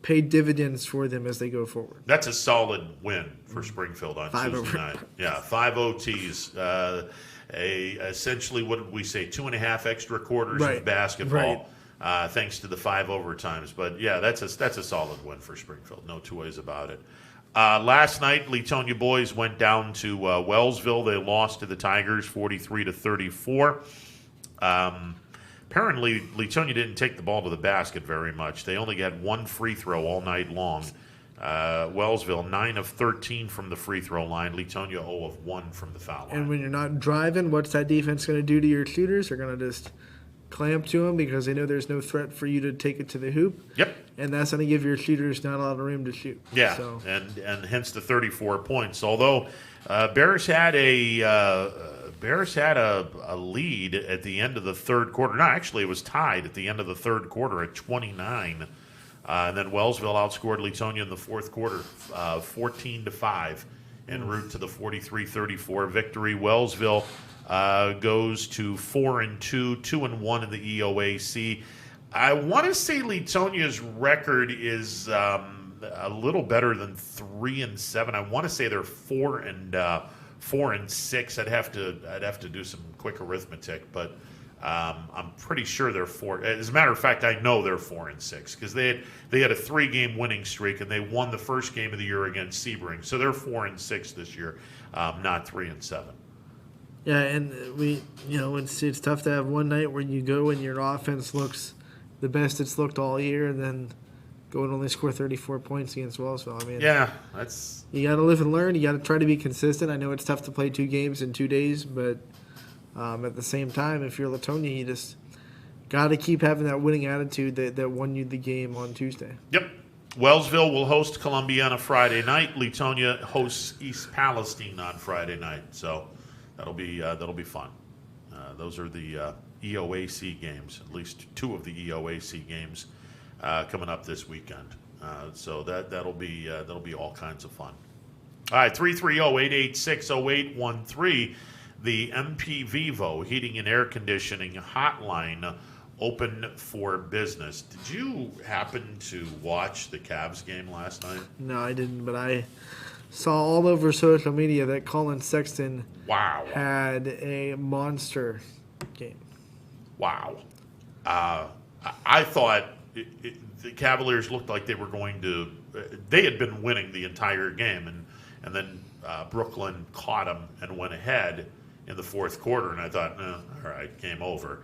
[SPEAKER 4] pay dividends for them as they go forward.
[SPEAKER 3] That's a solid win for Springfield on Tuesday night. Yeah, 5 OTs. Essentially, what did we say, 2.5 extra quarters of basketball.
[SPEAKER 4] Right.
[SPEAKER 3] Thanks to the 5 overtimes. But yeah, that's a solid win for Springfield. No two ways about it. Last night, Leetonia boys went down to Wellsville. They lost to the Tigers 43-34. Apparently, Leetonia didn't take the ball to the basket very much. They only got 1 free throw all night long. Wellsville, 9 of 13 from the free throw line. Leetonia, 0 of 1 from the foul line.
[SPEAKER 4] And when you're not driving, what's that defense going to do to your shooters? They're going to just clamp to them because they know there's no threat for you to take it to the hoop.
[SPEAKER 3] Yep.
[SPEAKER 4] And that's going to give your shooters not a lot of room to shoot.
[SPEAKER 3] Yeah, so. and hence the 34 points. Although Bears had a lead at the end of the third quarter. No, actually, it was tied at the end of the third quarter at 29. And then Wellsville outscored Leetonia in the fourth quarter 14-5 en route to the 43-34 victory. Wellsville goes to 4-2, 2-1 in the EOAC. I want to say Leetonia's record is a little better than 3-7. I want to say they're 4-6. I'd have to do some quick arithmetic, but I'm pretty sure they're 4. As a matter of fact, I know they're 4-6 because they had a 3-game winning streak and they won the first game of the year against Sebring. So they're 4-6 this year, not 3-7.
[SPEAKER 4] Yeah, and it's tough to have one night where you go and your offense looks the best it's looked all year, and then go and only score 34 points against Wellsville. I mean,
[SPEAKER 3] yeah,
[SPEAKER 4] you got to live and learn. You got to try to be consistent. I know it's tough to play 2 games in 2 days, but at the same time, if you're Leetonia, you just got to keep having that winning attitude that won you the game on Tuesday.
[SPEAKER 3] Yep. Wellsville will host Columbia on a Friday night. Leetonia hosts East Palestine on Friday night, so that'll be fun. Those are the EOAC games, at least 2 of the EOAC games coming up this weekend. So that'll be all kinds of fun. All right, 330-886-0813, the MP Vivo Heating and Air Conditioning hotline open for business. Did you happen to watch the Cavs game last night?
[SPEAKER 4] No, I didn't, but I saw all over social media that Colin Sexton had a monster game.
[SPEAKER 3] Wow. I thought the Cavaliers looked like they were going to – they had been winning the entire game, and then Brooklyn caught them and went ahead in the fourth quarter, and I thought, all right, game over.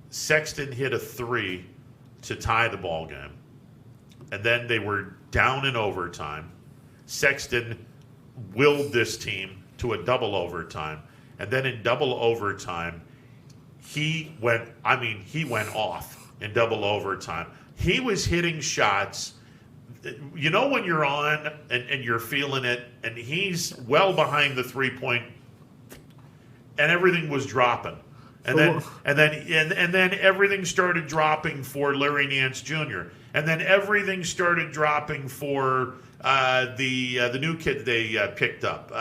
[SPEAKER 3] Sexton hit a 3 to tie the ball game, and then they were down in overtime. Sexton willed this team to a double overtime. And then in double overtime, he went off in double overtime. He was hitting shots. You know when you're on and you're feeling it, and he's well behind the 3-point, and everything was dropping. And then everything started dropping for Larry Nance Jr. And then everything started dropping for the new kid they picked up,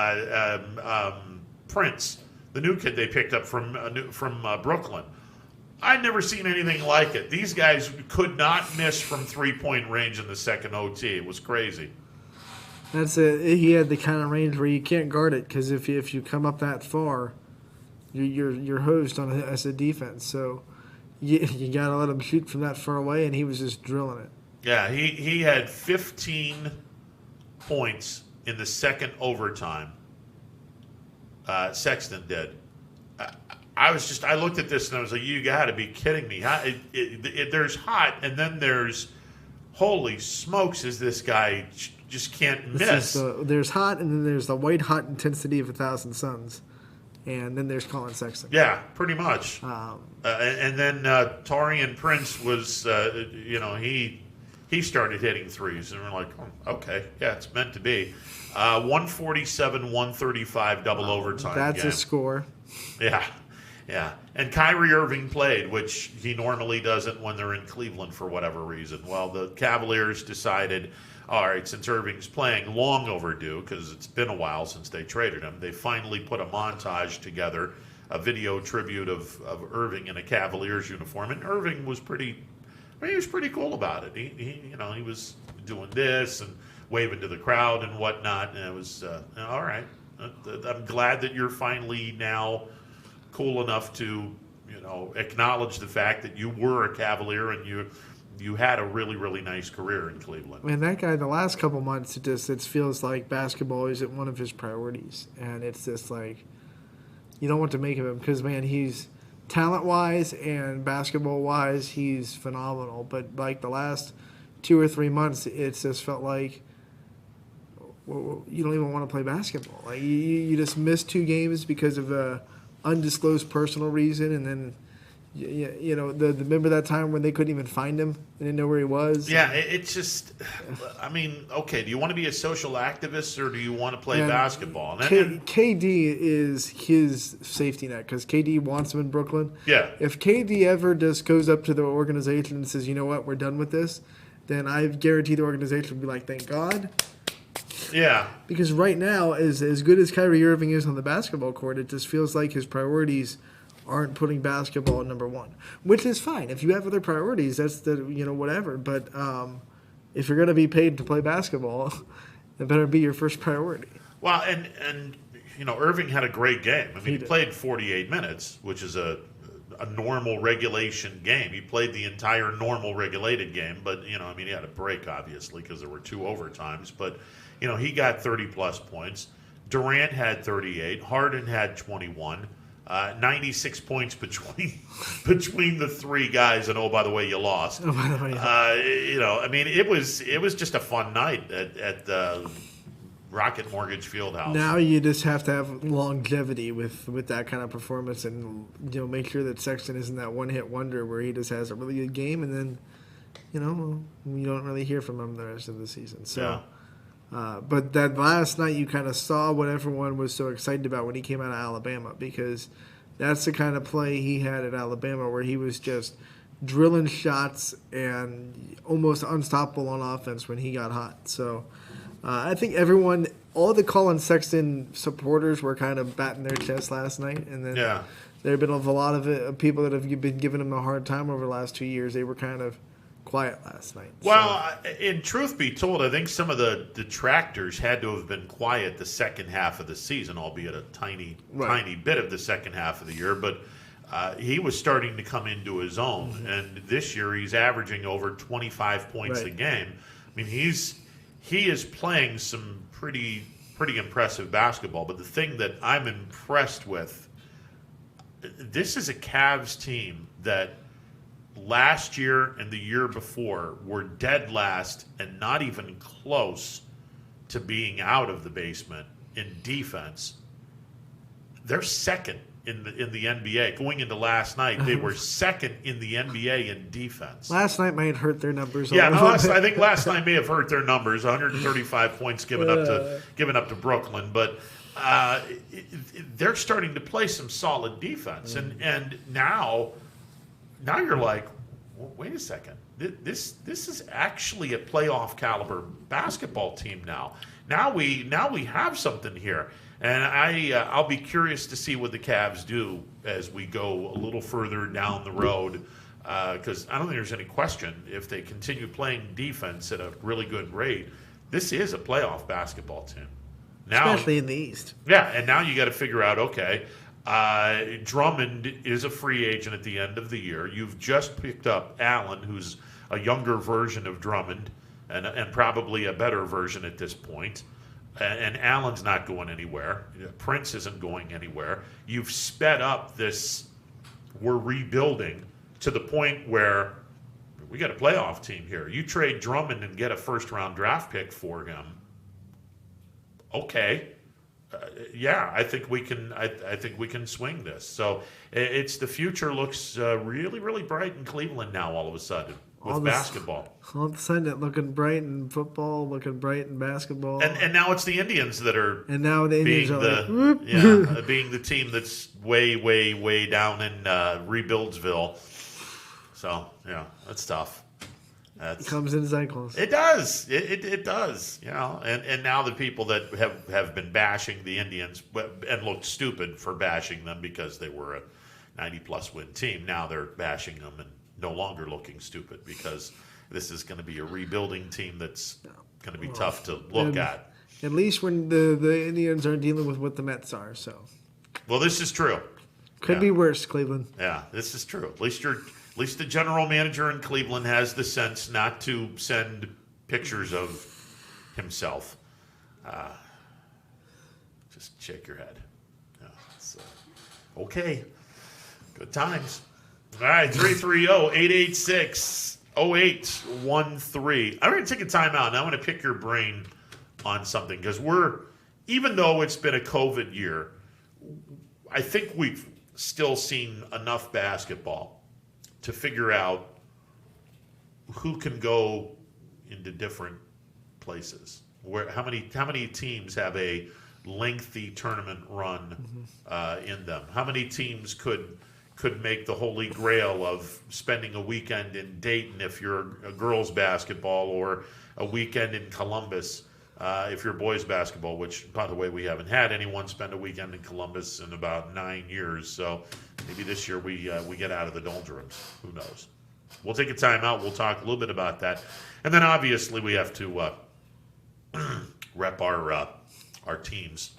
[SPEAKER 3] Prince, the new kid they picked up from Brooklyn. I'd never seen anything like it. These guys could not miss from 3-point range in the second OT. It was crazy.
[SPEAKER 4] That's it. He had the kind of range where you can't guard it, because if you come up that far, you're hosed as a defense. So you got to let him shoot from that far away, and he was just drilling it.
[SPEAKER 3] Yeah, he had 15 points in the second overtime. Sexton did. I looked at this and I was like, you got to be kidding me. There's hot, and then there's, holy smokes, is this guy just can't miss.
[SPEAKER 4] There's hot, and then there's the white hot intensity of 1,000 suns. And then there's Colin Sexton.
[SPEAKER 3] Yeah, pretty much. And then Taurean Prince was, he started hitting threes. And we're like, oh, okay, yeah, it's meant to be. 147-135 double overtime
[SPEAKER 4] That's
[SPEAKER 3] game.
[SPEAKER 4] A score.
[SPEAKER 3] Yeah. And Kyrie Irving played, which he normally doesn't when they're in Cleveland for whatever reason. Well, the Cavaliers decided, all right, since Irving's playing, long overdue, because it's been a while since they traded him, they finally put a montage together, a video tribute of Irving in a Cavaliers uniform. And Irving was pretty cool about it. He was doing this and waving to the crowd and whatnot. And it was, all right. I'm glad that you're finally now cool enough to, acknowledge the fact that you were a Cavalier and you had a really, really nice career in Cleveland.
[SPEAKER 4] Man, that guy, the last couple months, it feels like basketball isn't one of his priorities. And it's just like, you don't want to make of him because, man, he's talent-wise and basketball-wise, he's phenomenal. But, like, the last 2 or 3 months, it's just felt like you don't even want to play basketball. Like, you just missed 2 games because of a undisclosed personal reason, and then remember that time when they couldn't even find him? They didn't know where he was?
[SPEAKER 3] Yeah, it's just, okay, do you want to be a social activist or do you want to play basketball?
[SPEAKER 4] KD is his safety net because KD wants him in Brooklyn.
[SPEAKER 3] Yeah.
[SPEAKER 4] If KD ever just goes up to the organization and says, you know what, we're done with this, then I guarantee the organization will be like, thank God.
[SPEAKER 3] Yeah.
[SPEAKER 4] Because right now, as good as Kyrie Irving is on the basketball court, it just feels like his priorities aren't putting basketball at number one, which is fine. If you have other priorities, that's whatever. But if you're going to be paid to play basketball, it better be your first priority.
[SPEAKER 3] Well, and Irving had a great game. I mean, he played 48 minutes, which is a normal regulation game. He played the entire normal regulated game, but he had a break obviously because there were 2 overtimes. But he got 30+ points. Durant had 38. Harden had 21. 96 points between the 3 guys, and by the way, you lost.
[SPEAKER 4] Oh, by the way,
[SPEAKER 3] it was just a fun night at the Rocket Mortgage Fieldhouse.
[SPEAKER 4] Now you just have to have longevity with that kind of performance, and make sure that Sexton isn't that one-hit wonder where he just has a really good game, and then you don't really hear from him the rest of the season. So.
[SPEAKER 3] Yeah.
[SPEAKER 4] But that last night you kind of saw what everyone was so excited about when he came out of Alabama, because that's the kind of play he had at Alabama where he was just drilling shots and almost unstoppable on offense when he got hot. So I think all the Colin Sexton supporters were kind of batting their chest last night. And then there have been a lot of people that have been giving him a hard time over the last 2 years. They were kind of quiet last night.
[SPEAKER 3] Well, in truth be told, I think some of the detractors had to have been quiet the second half of the season, albeit a tiny bit of the second half of the year. But he was starting to come into his own, and this year he's averaging over 25 points a game. I mean, he is playing some pretty impressive basketball. But the thing that I'm impressed with, this is a Cavs team that last year and the year before were dead last and not even close to being out of the basement in defense. they're second in the NBA. Going into last night, they were second in the NBA in defense.
[SPEAKER 4] Last night might hurt their numbers.
[SPEAKER 3] Yeah, I think last night may have hurt their numbers. 135 points given up to Brooklyn, but they're starting to play some solid defense, and now you're like, well, wait a second, this is actually a playoff caliber basketball team now. Now we have something here. And I'll be curious to see what the Cavs do as we go a little further down the road, because I don't think there's any question if they continue playing defense at a really good rate, this is a playoff basketball team. Now,
[SPEAKER 4] especially in the East.
[SPEAKER 3] Yeah, and now you got to figure out, okay, Drummond is a free agent at the end of the year. You've just picked up Allen, who's a younger version of Drummond and probably a better version at this point. And Allen's not going anywhere. Prince isn't going anywhere. You've sped up this, we're rebuilding to the point where we got a playoff team here. You trade Drummond and get a first-round draft pick for him. Okay. Yeah, I think we can. I think we can swing this. So it's the future looks really, really bright in Cleveland now. All of a sudden, with basketball,
[SPEAKER 4] all of a sudden it looking bright in football, looking bright in basketball,
[SPEAKER 3] and now it's the Indians that are.
[SPEAKER 4] And now the Indians
[SPEAKER 3] are being the team that's way, way, way down in Rebuildsville. So yeah, that's tough.
[SPEAKER 4] It comes in cycles.
[SPEAKER 3] It does. It does. You know, and now the people that have been bashing the Indians and looked stupid for bashing them because they were a 90-plus win team, now they're bashing them and no longer looking stupid because this is going to be a rebuilding team that's going to be tough to look at.
[SPEAKER 4] At least when the Indians aren't dealing with what the Mets are. So.
[SPEAKER 3] Well, this is true.
[SPEAKER 4] Could be worse, Cleveland.
[SPEAKER 3] Yeah, this is true. At least the general manager in Cleveland has the sense not to send pictures of himself. Just shake your head. Yeah, okay. Good times. All right, 330-886-0813. I'm going to take a timeout, and I want to pick your brain on something because even though it's been a COVID year, I think we've still seen enough basketball to figure out who can go into different places. How many teams have a lengthy tournament run in them? How many teams could make the holy grail of spending a weekend in Dayton if you're a girls basketball, or a weekend in Columbus if you're boys basketball? Which, by the way, we haven't had anyone spend a weekend in Columbus in about 9 years. So maybe this year we get out of the doldrums. Who knows? We'll take a timeout. We'll talk a little bit about that, and then obviously we have to rep our teams.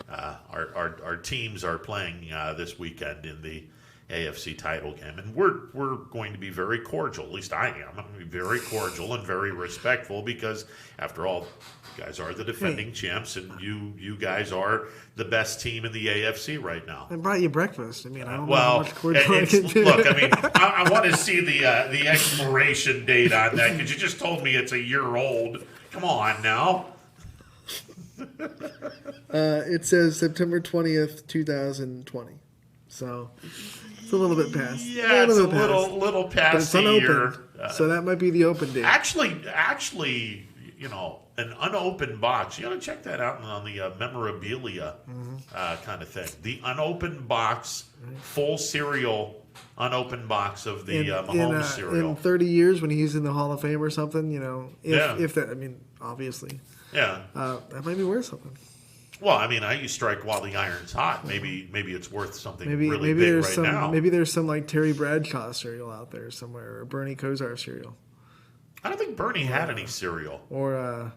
[SPEAKER 3] Our teams are playing this weekend in the AFC title game, and we're going to be very cordial. At least I am. I'm going to be very cordial and very respectful because, after all, you guys are the defending champs, and you guys are the best team in the AFC right now.
[SPEAKER 4] I brought you breakfast. I mean, I don't know how much cordial I can do.
[SPEAKER 3] Look, I mean, I want to see the expiration date on that because you just told me it's a year old. Come on now.
[SPEAKER 4] It says September 20th, 2020. So it's a little bit past.
[SPEAKER 3] Yeah, it's a little past
[SPEAKER 4] but it's
[SPEAKER 3] the
[SPEAKER 4] unopened,
[SPEAKER 3] year.
[SPEAKER 4] So that might be the open date.
[SPEAKER 3] Actually, you know, an unopened box. You got to check that out on the memorabilia kind of thing. The unopened box, full cereal, unopened box of the Mahomes cereal.
[SPEAKER 4] In 30 years, when he's in the Hall of Fame or something, you know, if that, I mean, obviously.
[SPEAKER 3] Yeah.
[SPEAKER 4] That might be worth something.
[SPEAKER 3] Well, I mean, you strike while the iron's hot. Maybe it's worth something really big
[SPEAKER 4] there's
[SPEAKER 3] right now.
[SPEAKER 4] Maybe there's some like Terry Bradshaw cereal out there somewhere, or Bernie Kosar cereal.
[SPEAKER 3] I don't think Bernie had any cereal.
[SPEAKER 4] Or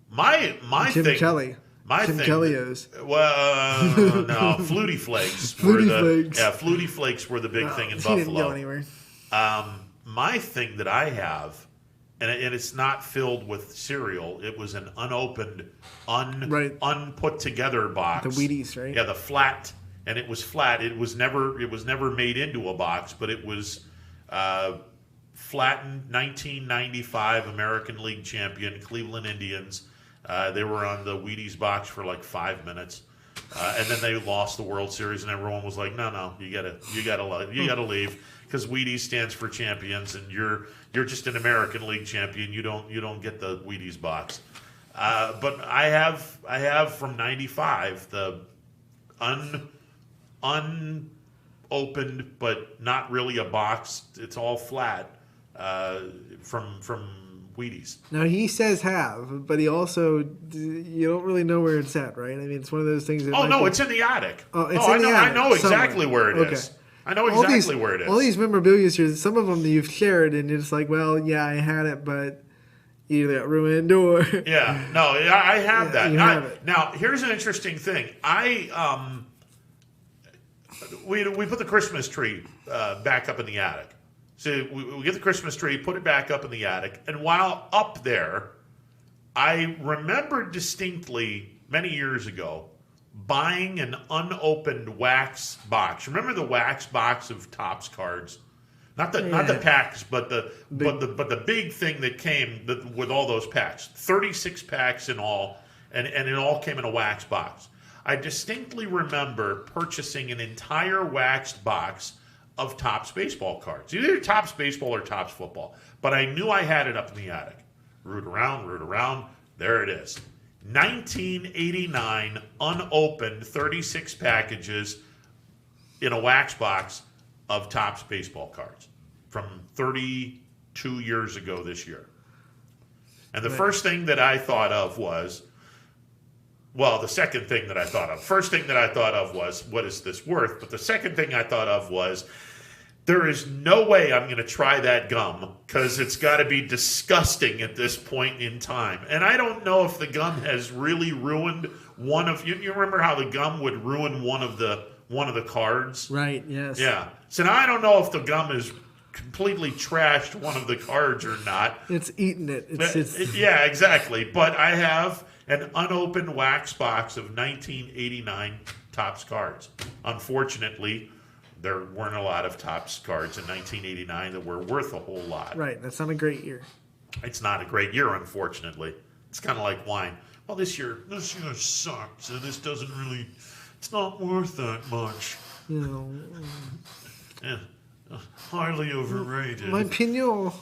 [SPEAKER 3] my
[SPEAKER 4] Jim
[SPEAKER 3] thing.
[SPEAKER 4] Kelly. Jim Kelly's.
[SPEAKER 3] Well, no, Flutie Flakes. Flutie Flakes were the big thing in Buffalo.
[SPEAKER 4] He didn't go anywhere.
[SPEAKER 3] My thing that I have, and it's not filled with cereal. It was an unopened, unput together box.
[SPEAKER 4] The Wheaties, right?
[SPEAKER 3] Yeah, the flat, and it was flat. It was never made into a box, but it was flattened. 1995 American League champion Cleveland Indians. They were on the Wheaties box for like 5 minutes. And then they lost the World Series, and everyone was like, "No, you gotta leave because Wheaties stands for champions, and you're just an American League champion. You don't get the Wheaties box." But I have from '95 the unopened but not really a box. It's all flat from Wheaties.
[SPEAKER 4] Now he says have, but he also you don't really know where it's at, right? I mean, it's one of those things.
[SPEAKER 3] It's in the attic.
[SPEAKER 4] Oh, it's in the attic.
[SPEAKER 3] I know exactly
[SPEAKER 4] somewhere.
[SPEAKER 3] where it is. I know exactly where it is.
[SPEAKER 4] All these memorabilia here, some of them that you've shared, and you're just like, well, yeah, I had it, but either got ruined or
[SPEAKER 3] yeah, no, I have that.
[SPEAKER 4] You have it.
[SPEAKER 3] Now, here's an interesting thing. We put the Christmas tree back up in the attic. So we get the Christmas tree, put it back up in the attic, and while up there, I remember distinctly many years ago buying an unopened wax box. Remember the wax box of Topps cards? Not the packs, but the big thing that came with all those packs. 36 packs in all, and it all came in a wax box. I distinctly remember purchasing an entire waxed box of Topps baseball cards, either Topps baseball or Topps football. But I knew I had it up in the attic. Root around, there it is. 1989 unopened 36 packages in a wax box of Topps baseball cards from 32 years ago this year. And the first thing that I thought of was, the second thing that I thought of. First thing that I thought of was, what is this worth? But the second thing I thought of was, there is no way I'm going to try that gum because it's got to be disgusting at this point in time. And I don't know if the gum has really ruined one of you. You remember how the gum would ruin one of the cards?
[SPEAKER 4] Right. Yes.
[SPEAKER 3] Yeah. So now I don't know if the gum has completely trashed one of the cards or not.
[SPEAKER 4] It's eaten it.
[SPEAKER 3] Yeah, exactly. But I have an unopened wax box of 1989 Topps cards. Unfortunately, there weren't a lot of Topps cards in 1989 that were worth a whole lot.
[SPEAKER 4] Right. That's not a great year.
[SPEAKER 3] It's not a great year, unfortunately. It's kind of like wine. Well, this year sucked, so this doesn't really, it's not worth that much. Yeah, highly overrated.
[SPEAKER 4] My Pinot.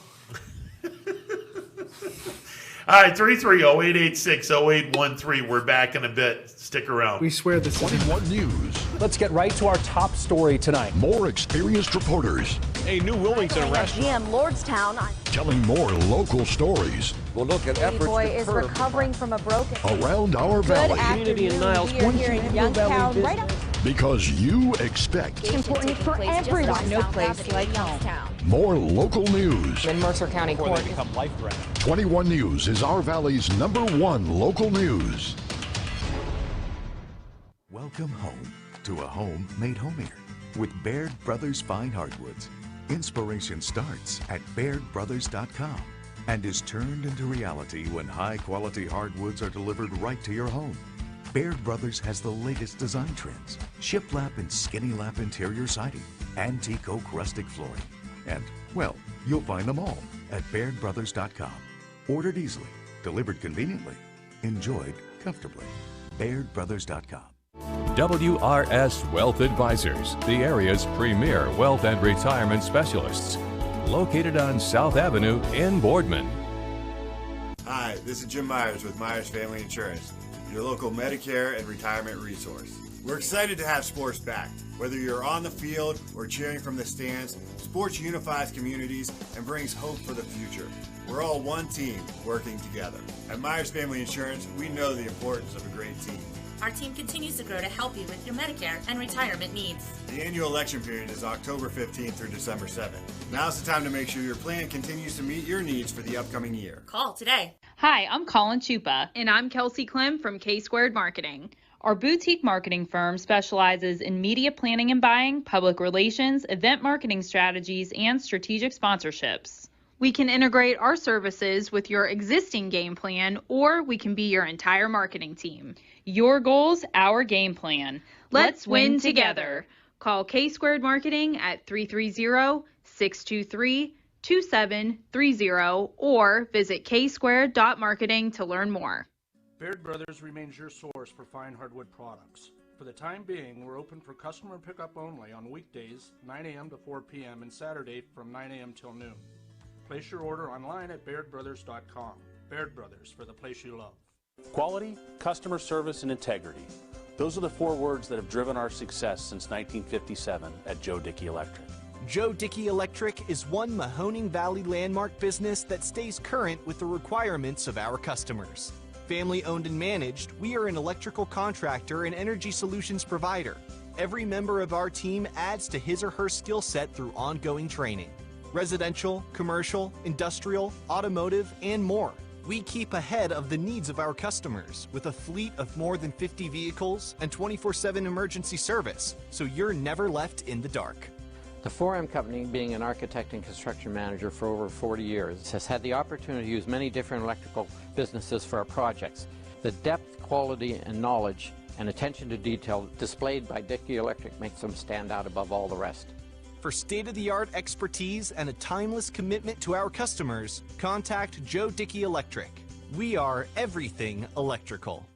[SPEAKER 3] All right, 330-886-0813. We're back in a bit. Stick around.
[SPEAKER 4] We swear this is
[SPEAKER 5] 21 News.
[SPEAKER 6] Let's get right to our top story tonight.
[SPEAKER 5] More experienced reporters.
[SPEAKER 6] A new Wilmington restaurant.
[SPEAKER 7] GM Lordstown.
[SPEAKER 5] Telling more local stories.
[SPEAKER 6] We'll look at efforts
[SPEAKER 7] Boy
[SPEAKER 6] to
[SPEAKER 7] is
[SPEAKER 6] curb
[SPEAKER 7] recovering from a broken.
[SPEAKER 5] Around our
[SPEAKER 7] Good
[SPEAKER 5] valley.
[SPEAKER 7] afternoon.
[SPEAKER 6] in Niles
[SPEAKER 7] We are here in Youngstown, right up.
[SPEAKER 5] Because you expect
[SPEAKER 7] It's important for everyone. No place like home.
[SPEAKER 5] more local news.
[SPEAKER 8] In Mercer County
[SPEAKER 6] before
[SPEAKER 8] Court.
[SPEAKER 6] they become life threatening.
[SPEAKER 5] 21 News is our valley's #1 local news.
[SPEAKER 9] Welcome home to a home made homier with Baird Brothers Fine Hardwoods. Inspiration starts at BairdBrothers.com and is turned into reality when high-quality hardwoods are delivered right to your home. Baird Brothers has the latest design trends, shiplap and skinny lap interior siding, antique oak rustic flooring, and, well, you'll find them all at BairdBrothers.com. Ordered easily, delivered conveniently, enjoyed comfortably. BairdBrothers.com.
[SPEAKER 10] WRS Wealth Advisors, the area's premier wealth and retirement specialists. Located on South Avenue in Boardman.
[SPEAKER 11] Hi, this is Jim Myers with Myers Family Insurance, your local Medicare and retirement resource. We're excited to have sports back. Whether you're on the field or cheering from the stands, sports unifies communities and brings hope for the future. We're all one team working together. At Myers Family Insurance, we know the importance of a great team.
[SPEAKER 12] Our team continues to grow to help you with your Medicare and retirement needs.
[SPEAKER 11] The annual election period is October 15th through December 7th. Now's the time to make sure your plan continues to meet your needs for the upcoming year.
[SPEAKER 12] Call today.
[SPEAKER 13] Hi, I'm Colin Chupa. And I'm Kelsey Clem from K-Squared Marketing. Our boutique marketing firm specializes in media planning and buying, public relations, event marketing strategies, and strategic sponsorships. We can integrate our services with your existing game plan, or we can be your entire marketing team. Your goals, our game plan. Let's win together. Call K-Squared Marketing at 330-623-2730 or visit ksquared.marketing to learn more.
[SPEAKER 14] Baird Brothers remains your source for fine hardwood products.
[SPEAKER 8] For the time being, we're open for customer pickup only on weekdays, 9 a.m. to 4 p.m., and Saturday from 9 a.m. till noon. Place your order online at BairdBrothers.com. Baird Brothers, for the place you love.
[SPEAKER 6] Quality, customer service, and integrity. Those are the 4 words that have driven our success since 1957 at Joe Dickey Electric.
[SPEAKER 14] Joe Dickey Electric is one Mahoning Valley landmark business that stays current with the requirements of our customers. Family owned and managed, we are an electrical contractor and energy solutions provider. Every member of our team adds to his or her skill set through ongoing training. Residential, commercial, industrial, automotive, and more. We keep ahead of the needs of our customers with a fleet of more than 50 vehicles and 24/7 emergency service, so you're never left in the dark.
[SPEAKER 15] The 4M Company, being an architect and construction manager for over 40 years, has had the opportunity to use many different electrical businesses for our projects. The depth, quality, and knowledge and attention to detail displayed by Dickey Electric makes them stand out above all the rest.
[SPEAKER 14] For state-of-the-art expertise and a timeless commitment to our customers, contact Joe Dickey Electric. We are everything electrical.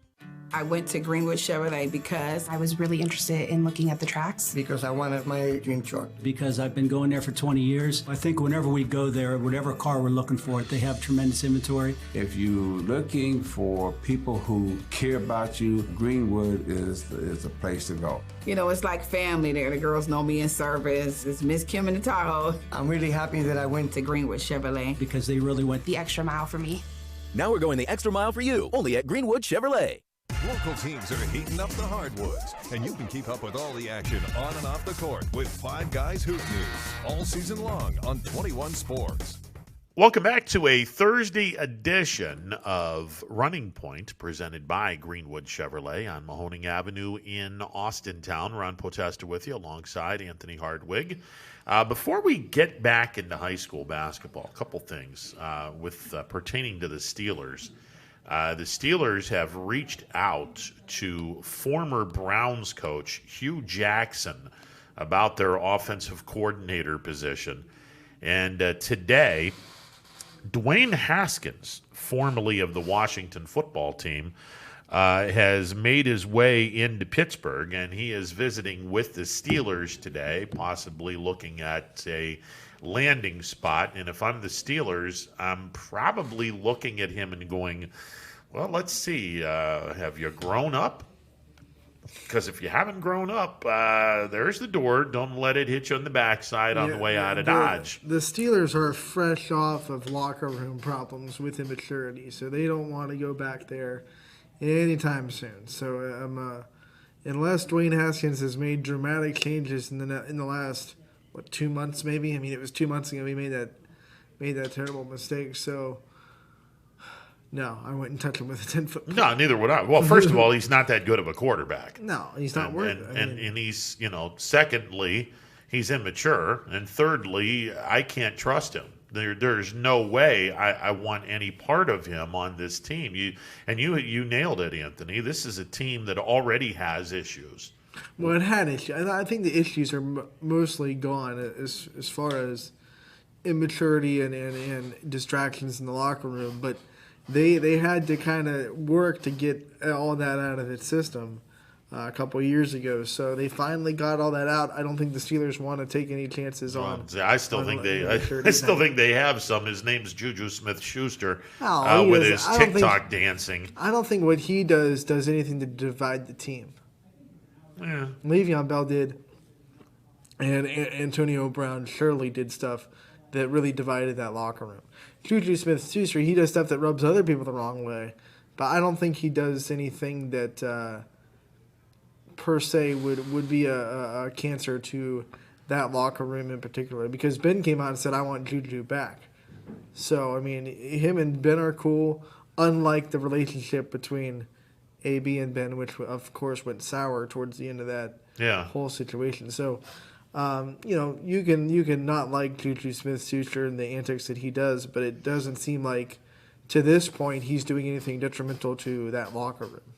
[SPEAKER 16] I went to Greenwood Chevrolet because I was really interested in looking at the tracks.
[SPEAKER 17] Because I wanted my dream truck.
[SPEAKER 18] Because I've been going there for 20 years. I think whenever we go there, whatever car we're looking for, they have tremendous inventory.
[SPEAKER 19] If you're looking for people who care about you, Greenwood is the place to go.
[SPEAKER 16] You know, it's like family there. The girls know me in service. It's Miss Kim in the Tahoe.
[SPEAKER 17] I'm really happy that I went
[SPEAKER 16] to Greenwood Chevrolet.
[SPEAKER 18] Because they really went
[SPEAKER 16] the extra mile for me.
[SPEAKER 20] Now we're going the extra mile for you, only at Greenwood Chevrolet.
[SPEAKER 21] Local teams are heating up the hardwoods, and you can keep up with all the action on and off the court with Five Guys Hoop News all season long on 21 Sports.
[SPEAKER 3] Welcome back to a Thursday edition of Running Point presented by Greenwood Chevrolet on Mahoning Avenue in Austintown. Ron Potesta with you alongside Anthony Hardwig. Before we get back into high school basketball, a couple things pertaining to the Steelers. The Steelers have reached out to former Browns coach Hugh Jackson about their offensive coordinator position. And today, Dwayne Haskins, formerly of the Washington football team, has made his way into Pittsburgh, and he is visiting with the Steelers today, possibly looking at a landing spot. And if I'm the Steelers, I'm probably looking at him and going, well, let's see, have you grown up? Because if you haven't grown up, there's the door. Don't let it hit you on the backside on the way out of Dodge.
[SPEAKER 4] The Steelers are fresh off of locker room problems with immaturity, so they don't want to go back there anytime soon. So unless Dwayne Haskins has made dramatic changes in the last 2 months maybe. I mean, it was 2 months ago he made that terrible mistake. So no, I wouldn't touch him with a 10-foot.
[SPEAKER 3] No, neither would I. Well, first of all, he's not that good of a quarterback.
[SPEAKER 4] No, he's not worth it.
[SPEAKER 3] And he's, secondly, he's immature, and thirdly, I can't trust him. There's no way I want any part of him on this team. You nailed it, Anthony. This is a team that already has issues.
[SPEAKER 4] Well, it had issues. I think the issues are mostly gone as far as immaturity and distractions in the locker room. But they had to kind of work to get all that out of its system a couple of years ago. So they finally got all that out. I don't think the Steelers want to take any chances on.
[SPEAKER 3] I still think they have some. His name's Juju Smith-Schuster with his TikTok dancing.
[SPEAKER 4] I don't think what he does anything to divide the team.
[SPEAKER 3] Yeah.
[SPEAKER 4] Le'Veon Bell did, and Antonio Brown surely did stuff that really divided that locker room. Juju Smith-Schuster, he does stuff that rubs other people the wrong way, but I don't think he does anything that per se would be a cancer to that locker room in particular, because Ben came out and said, I want Juju back. So, I mean, him and Ben are cool, unlike the relationship between AB and Ben, which, of course, went sour towards the end of that whole situation. So, you can not like Juju Smith-Schuster and the antics that he does, but it doesn't seem like, to this point, he's doing anything detrimental to that locker room.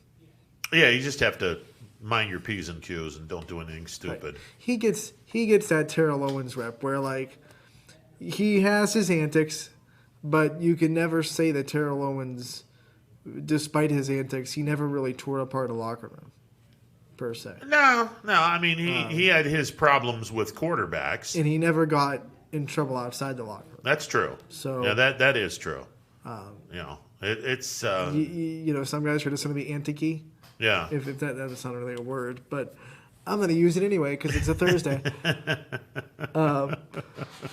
[SPEAKER 3] Yeah, you just have to mind your P's and Q's and don't do anything stupid.
[SPEAKER 4] Right. He gets that Terrell Owens rep where, like, he has his antics, but you can never say that Terrell Owens, despite his antics, he never really tore apart a locker room, per se.
[SPEAKER 3] No. I mean, he had his problems with quarterbacks.
[SPEAKER 4] And he never got in trouble outside the locker room.
[SPEAKER 3] That's true.
[SPEAKER 4] So
[SPEAKER 3] yeah, that is true. It's
[SPEAKER 4] some guys are just going to be anticky.
[SPEAKER 3] Yeah.
[SPEAKER 4] If that's not really a word, but I'm going to use it anyway because it's a Thursday. But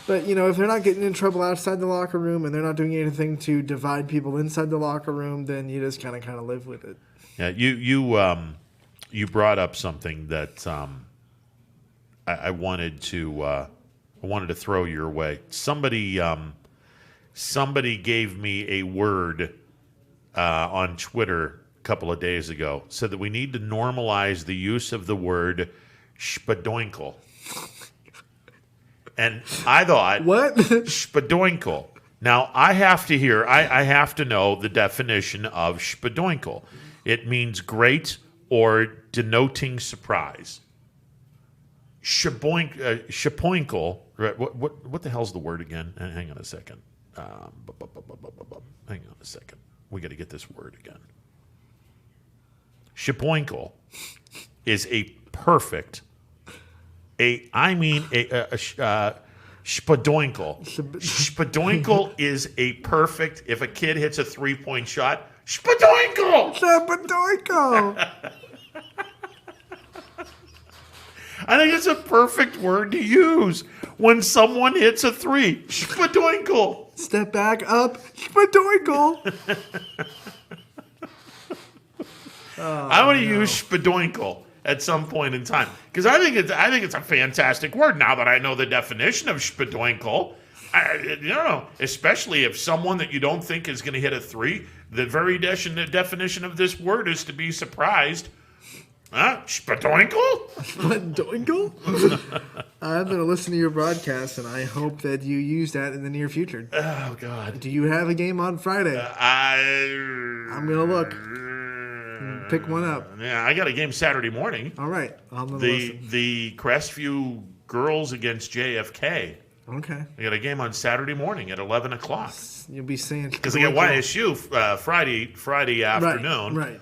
[SPEAKER 4] if they're not getting in trouble outside the locker room and they're not doing anything to divide people inside the locker room, then you just kind of live with it.
[SPEAKER 3] Yeah. You brought up something that I wanted to throw your way. Somebody gave me a word on Twitter a couple of days ago. Said that we need to normalize the use of the word spadoinkle. And I thought,
[SPEAKER 4] what?
[SPEAKER 3] Spadoinkle. Now I have to know the definition of spadoinkle. It means great or denoting surprise. Shapoinkle. What the hell's the word again? Hang on a second. Hang on a second. We got to get this word again. Shapoinkle is a perfect. Spadoinkle. Spadoinkle is a perfect. If a kid hits a 3-point shot, spadoinkle.
[SPEAKER 4] Spadoinkle.
[SPEAKER 3] I think it's a perfect word to use when someone hits a 3. Spadoinkle.
[SPEAKER 4] Step back up. Spadoinkle.
[SPEAKER 3] I want to use spadoinkle at some point in time because I think it's a fantastic word. Now that I know the definition of spadoinkle, especially if someone that you don't think is going to hit a 3, the very definition of this word is to be surprised. Huh? Spadoinkle?
[SPEAKER 4] Spadoinkle? I'm going to listen to your broadcast, and I hope that you use that in the near future.
[SPEAKER 3] Oh, God.
[SPEAKER 4] Do you have a game on Friday? I'm going to look. Pick one up.
[SPEAKER 3] Yeah, I got a game Saturday morning.
[SPEAKER 4] All right.
[SPEAKER 3] The Crestview girls against JFK.
[SPEAKER 4] Okay.
[SPEAKER 3] I got a game on Saturday morning at 11 o'clock.
[SPEAKER 4] You'll be saying...
[SPEAKER 3] Because I got YSU Friday afternoon.
[SPEAKER 4] Right.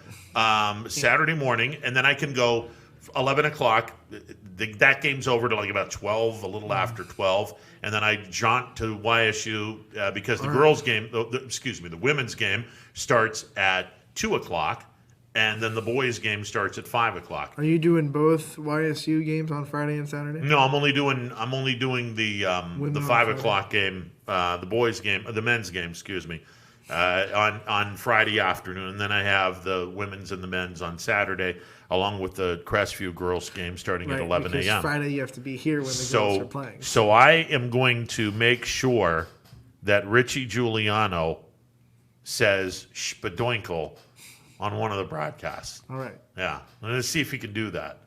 [SPEAKER 3] Saturday morning, and then I can go 11 o'clock. That game's over to like about 12, a little after 12, and then I jaunt to YSU because the girls' game, the women's game starts at 2 o'clock, and then the boys' game starts at 5 o'clock.
[SPEAKER 4] Are you doing both YSU games on Friday and Saturday?
[SPEAKER 3] No, I'm only doing the 5 o'clock game, the boys' game, the men's game, on Friday afternoon, and then I have the women's and the men's on Saturday, along with the Crestview girls game starting at 11 a.m.
[SPEAKER 4] Because Friday you have to be here when the girls are playing.
[SPEAKER 3] So I am going to make sure that Richie Giuliano says spadoinkle on one of the broadcasts.
[SPEAKER 4] All right.
[SPEAKER 3] Yeah. Let's see if he can do that.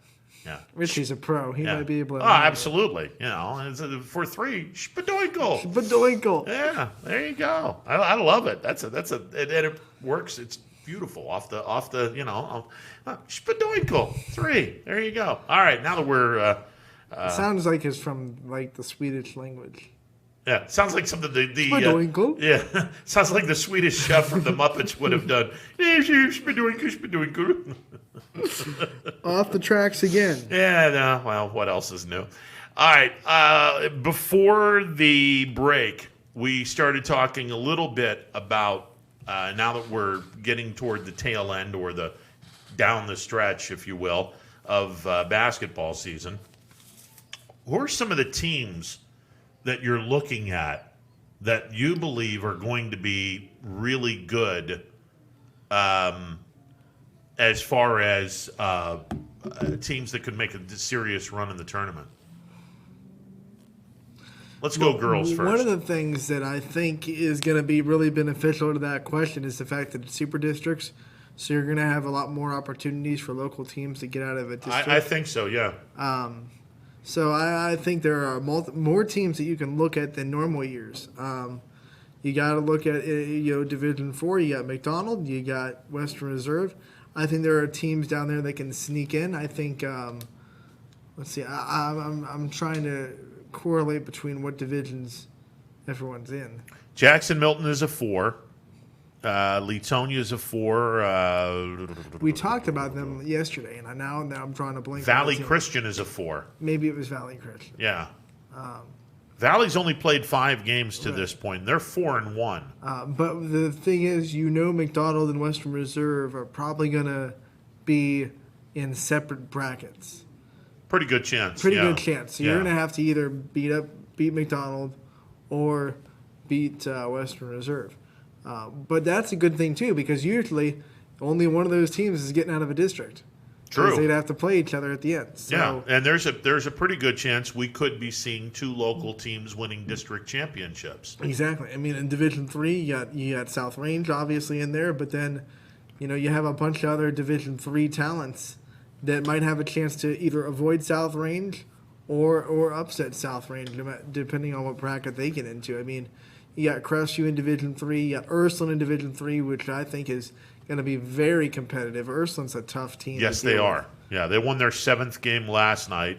[SPEAKER 3] Yeah.
[SPEAKER 4] Richie's a pro. He might be able to.
[SPEAKER 3] Oh, absolutely. For 3, spadoinkle.
[SPEAKER 4] Spadoinkle.
[SPEAKER 3] Yeah, there you go. I love it. It works. It's beautiful off the spadoinkle 3. There you go. All right, now that we're.
[SPEAKER 4] Sounds like it's from the Swedish language.
[SPEAKER 3] Yeah, sounds like something
[SPEAKER 4] spadoinkle.
[SPEAKER 3] Sounds like the Swedish chef from the Muppets would have done. Spadoinkle.
[SPEAKER 4] Off the tracks again.
[SPEAKER 3] Yeah, no. Well, what else is new? All right. Before the break, we started talking a little bit about now that we're getting toward the tail end or down the stretch, if you will, of basketball season. Who are some of the teams that you're looking at that you believe are going to be really good as far as teams that could make a serious run in the tournament? Let's go girls first.
[SPEAKER 4] One of the things that I think is going to be really beneficial to that question is the fact that it's super districts. So you're going to have a lot more opportunities for local teams to get out of a district.
[SPEAKER 3] I think so, yeah.
[SPEAKER 4] So I think there are more teams that you can look at than normal years. You got to look at Division 4. You got McDonald. You got Western Reserve. I think there are teams down there that can sneak in. I think. Let's see. I'm trying to correlate between what divisions everyone's in.
[SPEAKER 3] Jackson Milton is a 4. Leetonia's a 4.
[SPEAKER 4] We talked about them yesterday, and now I'm drawing a blank.
[SPEAKER 3] Valley Christian is a 4.
[SPEAKER 4] Maybe it was Valley Christian.
[SPEAKER 3] Yeah. Valley's only played 5 games to this point. They're 4-1.
[SPEAKER 4] But the thing is, McDonald and Western Reserve are probably going to be in separate brackets.
[SPEAKER 3] Pretty good chance.
[SPEAKER 4] Good chance. So you're going to have to either beat McDonald or beat Western Reserve. But that's a good thing, too, because usually only one of those teams is getting out of a district.
[SPEAKER 3] True.
[SPEAKER 4] Because they'd have to play each other at the end. So.
[SPEAKER 3] Yeah, and there's a pretty good chance we could be seeing 2 local teams winning district championships.
[SPEAKER 4] Exactly. I mean, in Division III, you got South Range obviously in there, but then, you have a bunch of other Division III talents that might have a chance to either avoid South Range or upset South Range, depending on what bracket they get into. I mean, you got Crestview in Division III, you got Ursuline in Division III, which I think is going to be very competitive. Ursuline's a tough team.
[SPEAKER 3] Yes, they are. Yeah, they won their 7th game last night.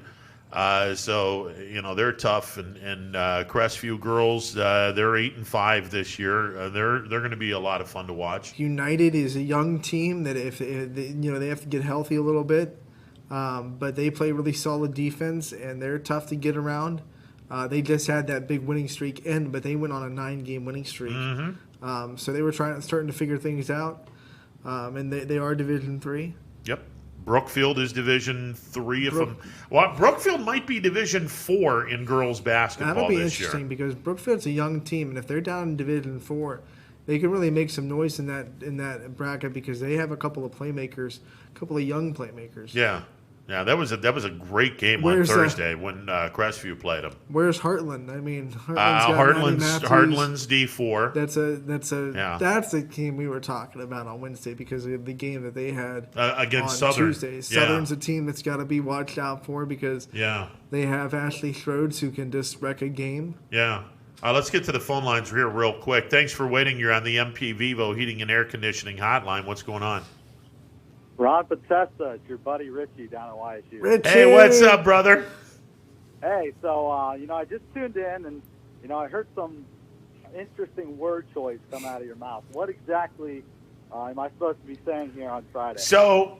[SPEAKER 3] So they're tough, and Crestview girls, they're 8-5 this year. They're going to be a lot of fun to watch.
[SPEAKER 4] United is a young team that if they have to get healthy a little bit, but they play really solid defense and they're tough to get around. They just had that big winning streak end, but they went on a 9-game winning streak.
[SPEAKER 3] Mm-hmm.
[SPEAKER 4] So they were starting to figure things out, and they are Division III.
[SPEAKER 3] Yep. Brookfield is Division III. Brookfield might be Division IV in girls basketball
[SPEAKER 4] That'll be
[SPEAKER 3] this
[SPEAKER 4] interesting
[SPEAKER 3] year.
[SPEAKER 4] Because Brookfield's a young team, and if they're down in Division IV, they can really make some noise in that bracket because they have a couple of playmakers, a couple of young playmakers.
[SPEAKER 3] Yeah. Yeah, that was a great game on Thursday when Crestview played them.
[SPEAKER 4] Where's Heartland? I mean,
[SPEAKER 3] Heartland's D4.
[SPEAKER 4] That's the game we were talking about on Wednesday because of the game that they had
[SPEAKER 3] against
[SPEAKER 4] on
[SPEAKER 3] Southern.
[SPEAKER 4] Tuesday. Southern's a team that's got to be watched out for because they have Ashley Schroeds who can just wreck a game.
[SPEAKER 3] Yeah. Let's get to the phone lines here real quick. Thanks for waiting. You're on the MP Vivo Heating and Air Conditioning Hotline. What's going on?
[SPEAKER 1] Ron Potesta, it's your buddy Richie down at YSU.
[SPEAKER 4] Richie!
[SPEAKER 3] Hey, what's up, brother?
[SPEAKER 1] Hey, so, I just tuned in and, I heard some interesting word choice come out of your mouth. What exactly am I supposed to be saying here on Friday?
[SPEAKER 3] So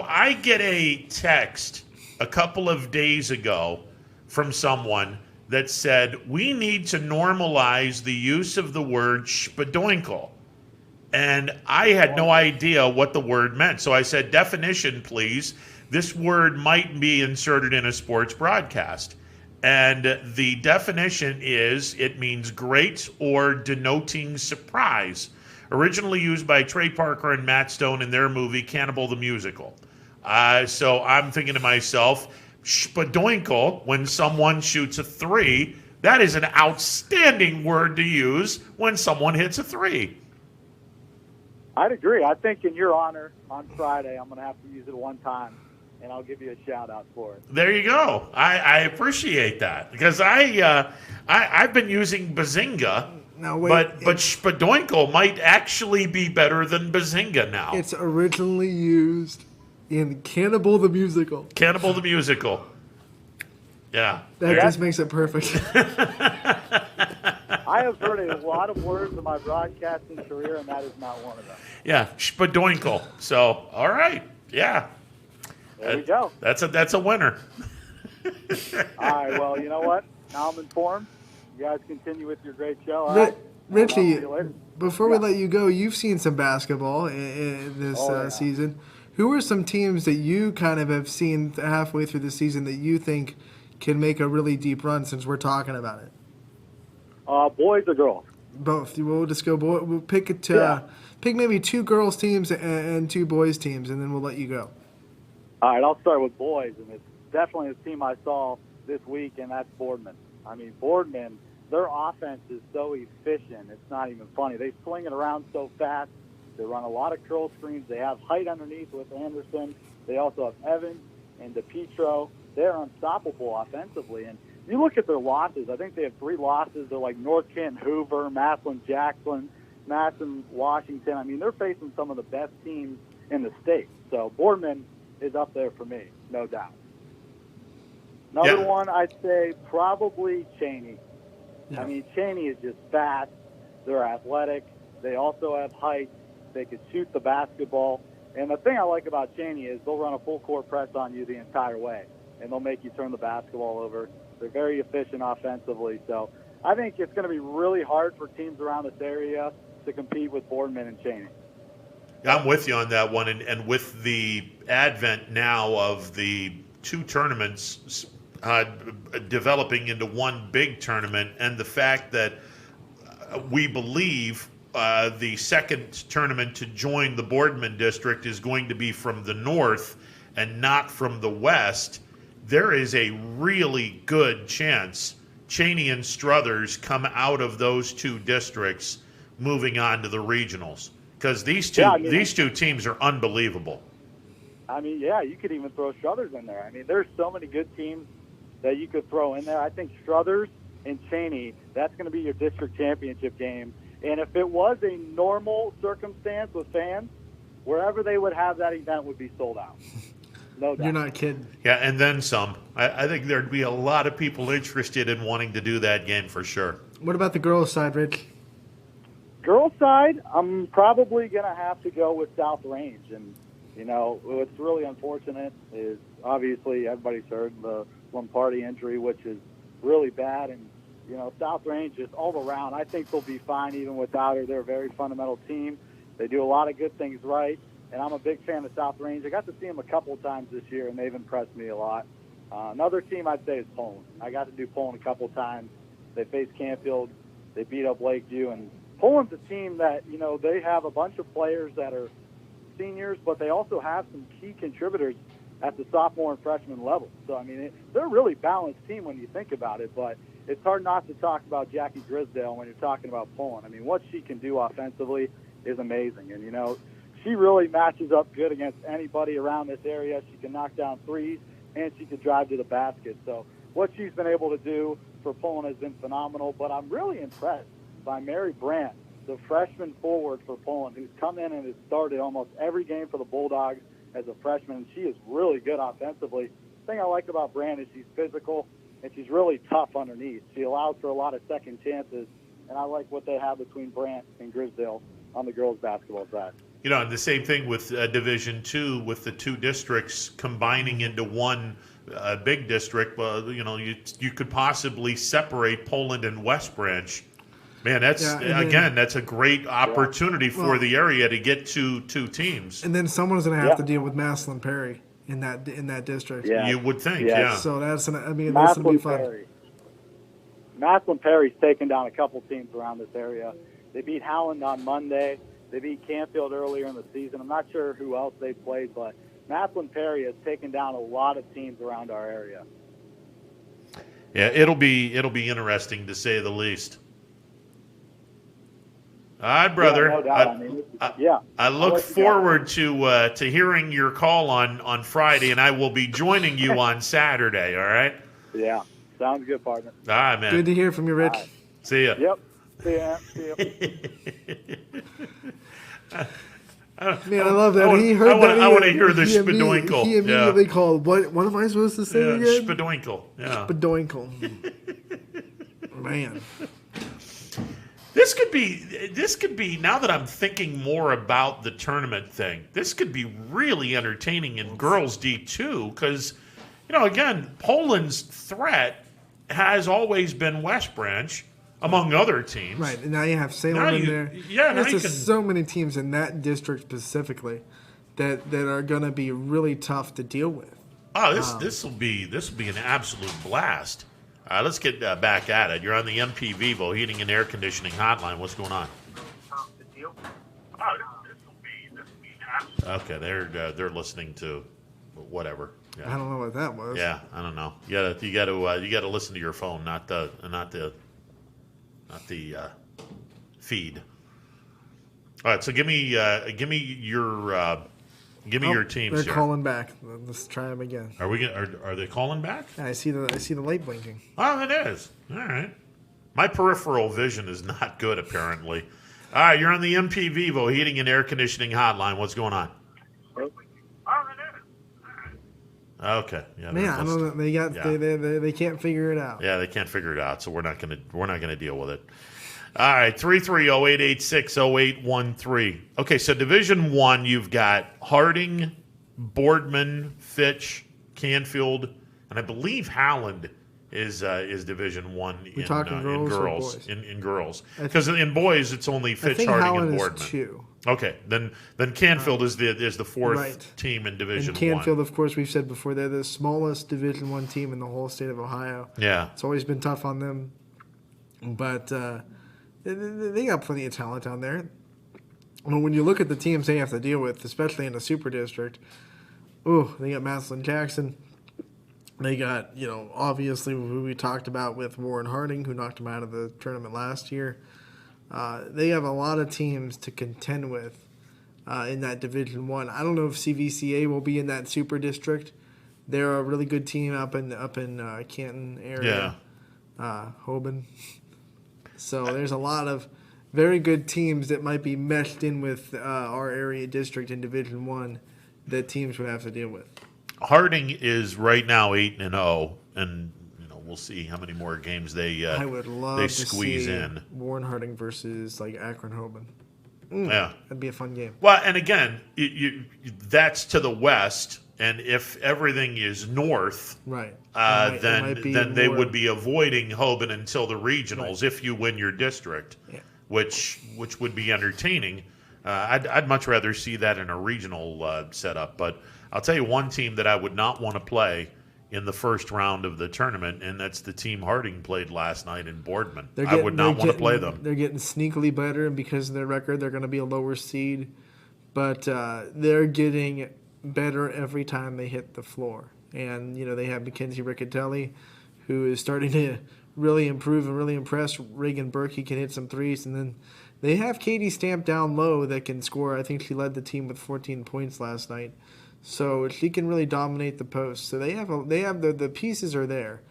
[SPEAKER 3] I get a text a couple of days ago from someone that said, we need to normalize the use of the word spadoinkle. And I had no idea what the word meant. So I said, definition, please. This word might be inserted in a sports broadcast. And the definition is it means great or denoting surprise. Originally used by Trey Parker and Matt Stone in their movie Cannibal the Musical. So I'm thinking to myself, spadoinkle, when someone shoots a 3, that is an outstanding word to use when someone hits a 3.
[SPEAKER 1] I'd agree. I think in your honor on Friday, I'm going to have to use it one time, and I'll give you a shout-out for it.
[SPEAKER 3] There you go. I appreciate that because I've been using Bazinga, but spadoinkle might actually be better than Bazinga now.
[SPEAKER 4] It's originally used in Cannibal the Musical.
[SPEAKER 3] Cannibal the Musical. Yeah.
[SPEAKER 4] That just makes it perfect.
[SPEAKER 1] I have heard a lot of words in my broadcasting career, and that is not one of them.
[SPEAKER 3] Yeah, spadoinkle. So, all right. Yeah.
[SPEAKER 1] There we go.
[SPEAKER 3] That's a winner.
[SPEAKER 1] All right, well, you know what? Now I'm informed. You guys continue with your great show. All right.
[SPEAKER 4] Richie, before we let you go, you've seen some basketball in this season. Who are some teams that you kind of have seen halfway through the season that you think can make a really deep run since we're talking about it?
[SPEAKER 1] Boys or girls?
[SPEAKER 4] Both. We'll just go boy. We'll pick pick maybe 2 girls teams and 2 boys teams, and then we'll let you go.
[SPEAKER 1] All right, I'll start with boys, and it's definitely the team I saw this week, and that's Boardman. I mean, Boardman, their offense is so efficient. It's not even funny. They sling it around so fast. They run a lot of curl screens. They have height underneath with Anderson. They also have Evans and DePietro. They're unstoppable offensively, and you look at their losses. I think they have 3 losses. They're like North Kent, Hoover, Massillon, Jackson, Madison, Washington. I mean, they're facing some of the best teams in the state. So Boardman is up there for me, no doubt. Another one, I'd say probably Cheney. I mean, Cheney is just fast. They're athletic. They also have height. They can shoot the basketball. And the thing I like about Cheney is they'll run a full court press on you the entire way, and they'll make you turn the basketball over. They're very efficient offensively. So I think it's going to be really hard for teams around this area to compete with Boardman and Cheney.
[SPEAKER 3] I'm with you on that one. And with the advent now of the two tournaments developing into one big tournament, and the fact that we believe the second tournament to join the Boardman district is going to be from the north and not from the west, there is a really good chance Cheney and Struthers come out of those two districts moving on to the regionals, because these two teams are unbelievable.
[SPEAKER 1] I mean, yeah, you could even throw Struthers in there. I mean, there's so many good teams that you could throw in there. I think Struthers and Cheney, that's going to be your district championship game. And if it was a normal circumstance with fans, wherever they would have that event would be sold out. No doubt.
[SPEAKER 4] You're not kidding.
[SPEAKER 3] Yeah, and then some. I think there'd be a lot of people interested in wanting to do that game for sure.
[SPEAKER 4] What about the girls' side, Rich?
[SPEAKER 1] Girls' side, I'm probably going to have to go with South Range. And, you know, what's really unfortunate is obviously everybody's heard the Lombardi injury, which is really bad. And, you know, South Range is all around. I think they'll be fine even without her. They're a very fundamental team. They do a lot of good things right. And I'm a big fan of South Range. I got to see them a couple of times this year, and they've impressed me a lot. Another team I'd say is Poland. I got to do Poland a couple of times. They faced Canfield. They beat up Lakeview. And Poland's a team that, you know, they have a bunch of players that are seniors, but they also have some key contributors at the sophomore and freshman level. So, I mean, they're a really balanced team when you think about it, but it's hard not to talk about Jackie Grisdale when you're talking about Poland. I mean, what she can do offensively is amazing. And, you know, she really matches up good against anybody around this area. She can knock down threes, and she can drive to the basket. So what she's been able to do for Poland has been phenomenal. But I'm really impressed by Mary Brandt, the freshman forward for Poland, who's come in and has started almost every game for the Bulldogs as a freshman. And she is really good offensively. The thing I like about Brandt is she's physical, and she's really tough underneath. She allows for a lot of second chances, and I like what they have between Brandt and Grisdale on the girls' basketball side.
[SPEAKER 3] You know, and the same thing with Division II, with the two districts combining into one big district. You know, you could possibly separate Poland and West Branch. Man, that's that's a great opportunity for the area to get to two teams.
[SPEAKER 4] And then someone's going to have to deal with Maslin Perry in that district.
[SPEAKER 3] Yeah. You would think, yeah.
[SPEAKER 4] So that's this will be fun.
[SPEAKER 1] Maslin Perry's taken down a couple teams around this area. They beat Howland on Monday. They beat Canfield earlier in the season. I'm not sure who else they played, but Maslin Perry has taken down a lot of teams around our area.
[SPEAKER 3] Yeah, it'll be interesting to say the least. All right, brother.
[SPEAKER 1] Yeah, no doubt.
[SPEAKER 3] I look forward to hearing your call on Friday, and I will be joining you on Saturday. All right.
[SPEAKER 1] Yeah, sounds good, partner.
[SPEAKER 3] All right, man.
[SPEAKER 4] Good to hear from you, Rich.
[SPEAKER 1] Right.
[SPEAKER 3] See ya.
[SPEAKER 1] Yep. See ya.
[SPEAKER 4] Man, I love that. I
[SPEAKER 3] want to hear the spadoinkle.
[SPEAKER 4] He immediately called. What am I supposed to say again?
[SPEAKER 3] Spadoinkle. Yeah.
[SPEAKER 4] Spadoinkle. Man.
[SPEAKER 3] This could be, now that I'm thinking more about the tournament thing, this could be really entertaining in girls D2 because, you know, again, Poland's threat has always been West Branch, among other teams.
[SPEAKER 4] Right, and now you have Salem in there.
[SPEAKER 3] Yeah,
[SPEAKER 4] there's just so many teams in that district specifically that are going to be really tough to deal with.
[SPEAKER 3] Oh, this will be an absolute blast. Let's get back at it. You're on the MP Vivo Heating and Air Conditioning Hotline. What's going on? Okay, they're listening to whatever. Yeah.
[SPEAKER 4] I don't know what that was.
[SPEAKER 3] Yeah, I don't know. You got to listen to your phone, not the feed. All right, so give me your teams.
[SPEAKER 4] They're
[SPEAKER 3] here.
[SPEAKER 4] calling back. Let's try them again.
[SPEAKER 3] Are they calling back?
[SPEAKER 4] Yeah, I see the light blinking.
[SPEAKER 3] Oh, it is. All right. My peripheral vision is not good, apparently. All right, you're on the MP Vivo Heating and Air Conditioning Hotline. What's going on? Okay. Yeah.
[SPEAKER 4] Man, I don't know. They can't figure it out.
[SPEAKER 3] Yeah, they can't figure it out, so we're not gonna deal with it. All right, 330-886-0813. Okay, so Division I, you've got Harding, Boardman, Fitch, Canfield, and I believe Howland is Division I in girls. In girls, because in boys it's only Fitch, Harding,
[SPEAKER 4] Howland
[SPEAKER 3] and Boardman.
[SPEAKER 4] Is 2.
[SPEAKER 3] Okay, then Canfield is the fourth team in Division
[SPEAKER 4] I. And Canfield, of course, we've said before, they're the smallest Division I team in the whole state of Ohio.
[SPEAKER 3] Yeah,
[SPEAKER 4] it's always been tough on them, but they got plenty of talent down there. Well, when you look at the teams they have to deal with, especially in the Super District, they got Massillon Jackson. They got, obviously who we talked about with Warren Harding, who knocked them out of the tournament last year. They have a lot of teams to contend with in that Division I. I don't know if CVCA will be in that Super District. They're a really good team up in Canton area. Yeah. Hoban. So there's a lot of very good teams that might be meshed in with our area district in Division I that teams would have to deal with.
[SPEAKER 3] Harding is right now 8-0, and we'll see how many more games they
[SPEAKER 4] I would love
[SPEAKER 3] they
[SPEAKER 4] to
[SPEAKER 3] squeeze
[SPEAKER 4] see
[SPEAKER 3] in.
[SPEAKER 4] Warren Harding versus Akron Hoban.
[SPEAKER 3] Yeah,
[SPEAKER 4] that'd be a fun game.
[SPEAKER 3] Well, and again, that's to the west, and if everything is north,
[SPEAKER 4] right,
[SPEAKER 3] then they would be avoiding Hoban until the regionals if you win your district, which would be entertaining. I'd much rather see that in a regional setup, but I'll tell you one team that I would not want to play in the first round of the tournament, and that's the team Harding played last night in Boardman. I would not want to play them.
[SPEAKER 4] They're getting sneakily better, and because of their record, they're going to be a lower seed. But they're getting better every time they hit the floor. And, they have Mackenzie Riccatelli, who is starting to really improve and really impress. Reagan Berkey can hit some threes, and then they have Katie Stamp down low that can score. I think she led the team with 14 points last night. So she can really dominate the post. So they have the pieces are there,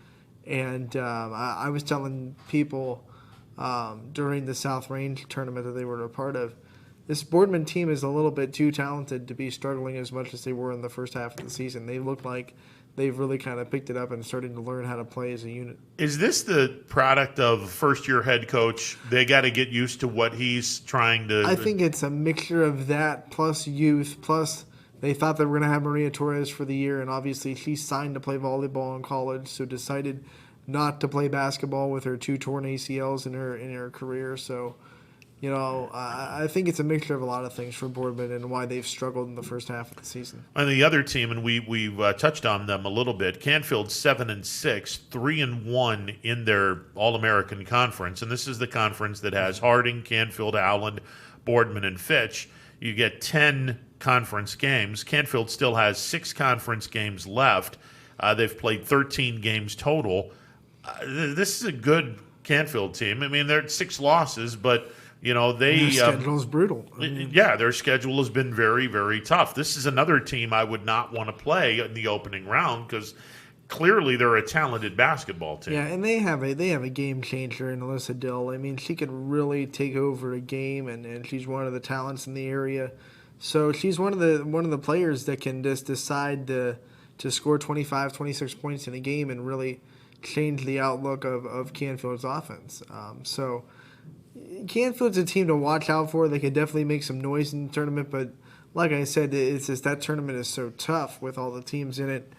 [SPEAKER 4] and I was telling people during the South Range tournament that they were a part of, this Boardman team is a little bit too talented to be struggling as much as they were in the first half of the season. They look like they've really kind of picked it up and starting to learn how to play as a unit.
[SPEAKER 3] Is this the product of first-year head coach? They got to get used to what he's trying to.
[SPEAKER 4] I think it's a mixture of that plus youth plus. They thought they were going to have Maria Torres for the year, and obviously she signed to play volleyball in college, so decided not to play basketball with her 2 torn ACLs in her career. So, I think it's a mixture of a lot of things for Boardman and why they've struggled in the first half of the season.
[SPEAKER 3] And the other team, and we've touched on them a little bit, Canfield 7-6, 3-1 in their All-American Conference, and this is the conference that has Harding, Canfield, Howland, Boardman, and Fitch. You get 10 conference games. Canfield still has 6 conference games left. They've played 13 games total. This is a good Canfield team. I mean, they're at 6 losses, but their
[SPEAKER 4] schedule is brutal.
[SPEAKER 3] Their schedule has been very, very tough. This is another team I would not want to play in the opening round because clearly they're a talented basketball team.
[SPEAKER 4] Yeah, and they have a game changer in Alyssa Dill. I mean, she could really take over a game, and she's one of the talents in the area. So she's one of the players that can just decide to score 25, 26 points in a game and really change the outlook of Canfield's offense. So Canfield's a team to watch out for. They could definitely make some noise in the tournament, but like I said, it's just that tournament is so tough with all the teams in it.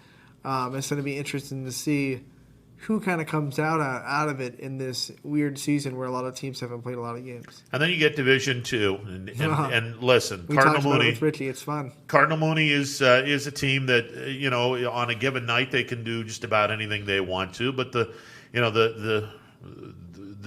[SPEAKER 4] It's going to be interesting to see who kind of comes out of it in this weird season where a lot of teams haven't played a lot of games.
[SPEAKER 3] And then you get Division II, and listen,
[SPEAKER 4] we
[SPEAKER 3] Cardinal
[SPEAKER 4] talked about
[SPEAKER 3] Mooney.
[SPEAKER 4] It with Richie, it's fun.
[SPEAKER 3] Cardinal Mooney is a team that on a given night they can do just about anything they want to. But the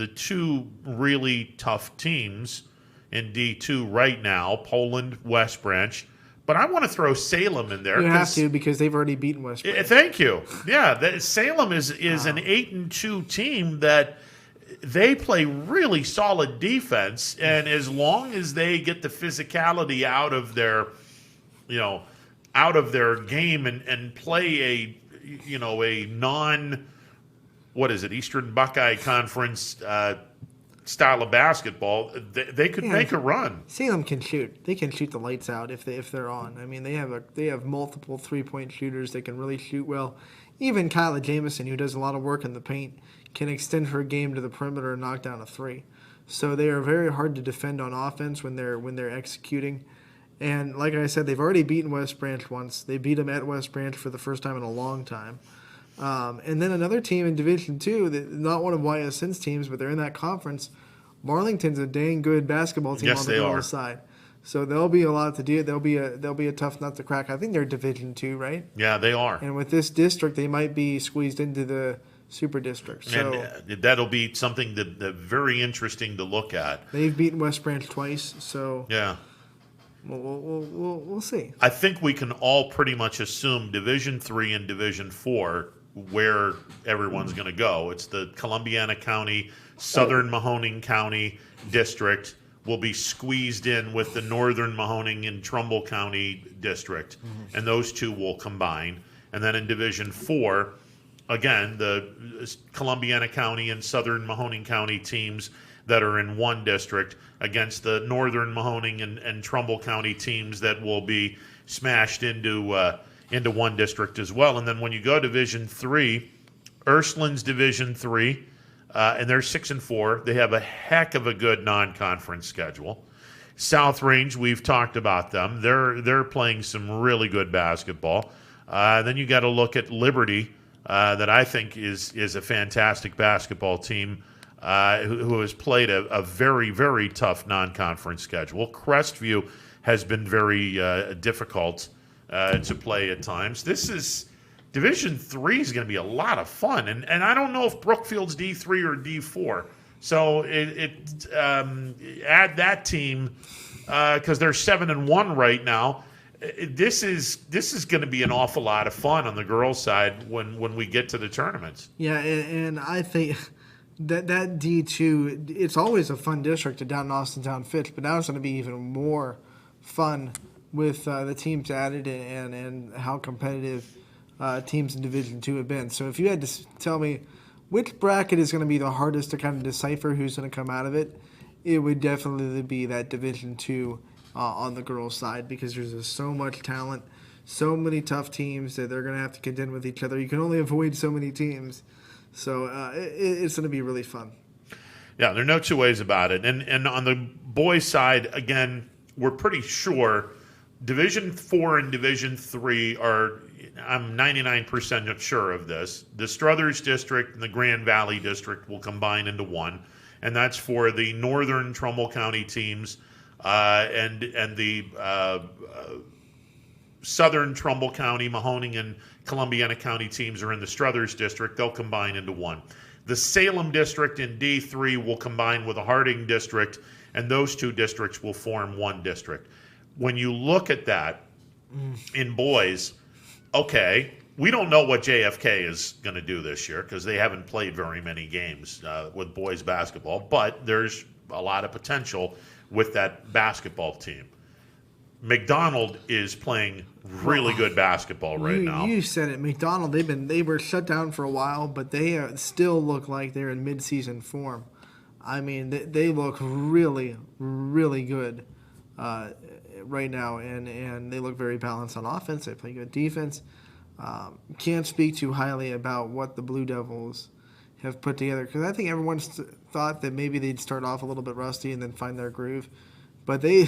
[SPEAKER 3] 2 really tough teams in D2 right now, Poland, West Branch. But I want to throw Salem in there.
[SPEAKER 4] You have to because they've already beaten West Branch.
[SPEAKER 3] Thank you. Yeah, Salem is an 8-2 team that they play really solid defense, and as long as they get the physicality out of their game and play a non Eastern Buckeye Conference style of basketball, they could make a run.
[SPEAKER 4] Salem can shoot. They can shoot the lights out if they're on. I mean, they have multiple 3-point shooters that can really shoot well. Even Kyla Jamison, who does a lot of work in the paint, can extend her game to the perimeter and knock down a 3. So they are very hard to defend on offense when they're executing. And like I said, they've already beaten West Branch once. They beat them at West Branch for the first time in a long time. And then another team in Division II, not one of YSN's teams, but they're in that conference. Marlington's a dang good basketball team on the girls' side. So there'll be a lot to do. There'll be a tough nut to crack. I think they're Division II, right?
[SPEAKER 3] Yeah, they are.
[SPEAKER 4] And with this district, they might be squeezed into the Super District. So
[SPEAKER 3] and that'll be something that very interesting to look at.
[SPEAKER 4] They've beaten West Branch twice, so
[SPEAKER 3] yeah.
[SPEAKER 4] We'll see.
[SPEAKER 3] I think we can all pretty much assume Division III and Division IV where everyone's going to go. It's the Columbiana County, Southern Mahoning County District will be squeezed in with the Northern Mahoning and Trumbull County District, and those two will combine. And then in Division IV, again, the Columbiana County and Southern Mahoning County teams that are in one district against the Northern Mahoning and Trumbull County teams that will be smashed into one district as well. And then when you go Division III, Ursuline's Division III, and they're 6-4. They have a heck of a good non-conference schedule. South Range, we've talked about them. They're playing some really good basketball. Then you got to look at Liberty, that I think is a fantastic basketball team, who has played a very, very tough non-conference schedule. Crestview has been very difficult to play at times. Division III is going to be a lot of fun, and I don't know if Brookfield's D3 or D4. So add that team because they're 7-1 right now. This is going to be an awful lot of fun on the girls' side when we get to the tournaments.
[SPEAKER 4] Yeah, and I think that D2, it's always a fun district to down in Austintown Fitch, but now it's going to be even more fun with the teams added and how competitive teams in Division II have been. So if you had to tell me which bracket is going to be the hardest to kind of decipher who's going to come out of it, it would definitely be that Division II on the girls' side, because there's just so much talent, so many tough teams that they're going to have to contend with each other. You can only avoid so many teams. So it's going to be really fun.
[SPEAKER 3] Yeah, there are no two ways about it. And on the boys' side, again, we're pretty sure Division IV and Division III are, I'm 99% sure of this. The Struthers District and the Grand Valley District will combine into one, and that's for the Northern Trumbull County teams and the Southern Trumbull County, Mahoning, and Columbiana County teams are in the Struthers District. They'll combine into one. The Salem District in D3 will combine with the Harding District, and those two districts will form one district. When you look at that in boys, okay, we don't know what JFK is going to do this year because they haven't played very many games with boys basketball, but there's a lot of potential with that basketball team. McDonald is playing really good basketball right now. You
[SPEAKER 4] said it. McDonald, they were shut down for a while, but they still look like they're in mid-season form. I mean, they look really, really good right now, and they look very balanced on offense. They play good defense. Can't speak too highly about what the Blue Devils have put together, because I think everyone's thought that maybe they'd start off a little bit rusty and then find their groove. But they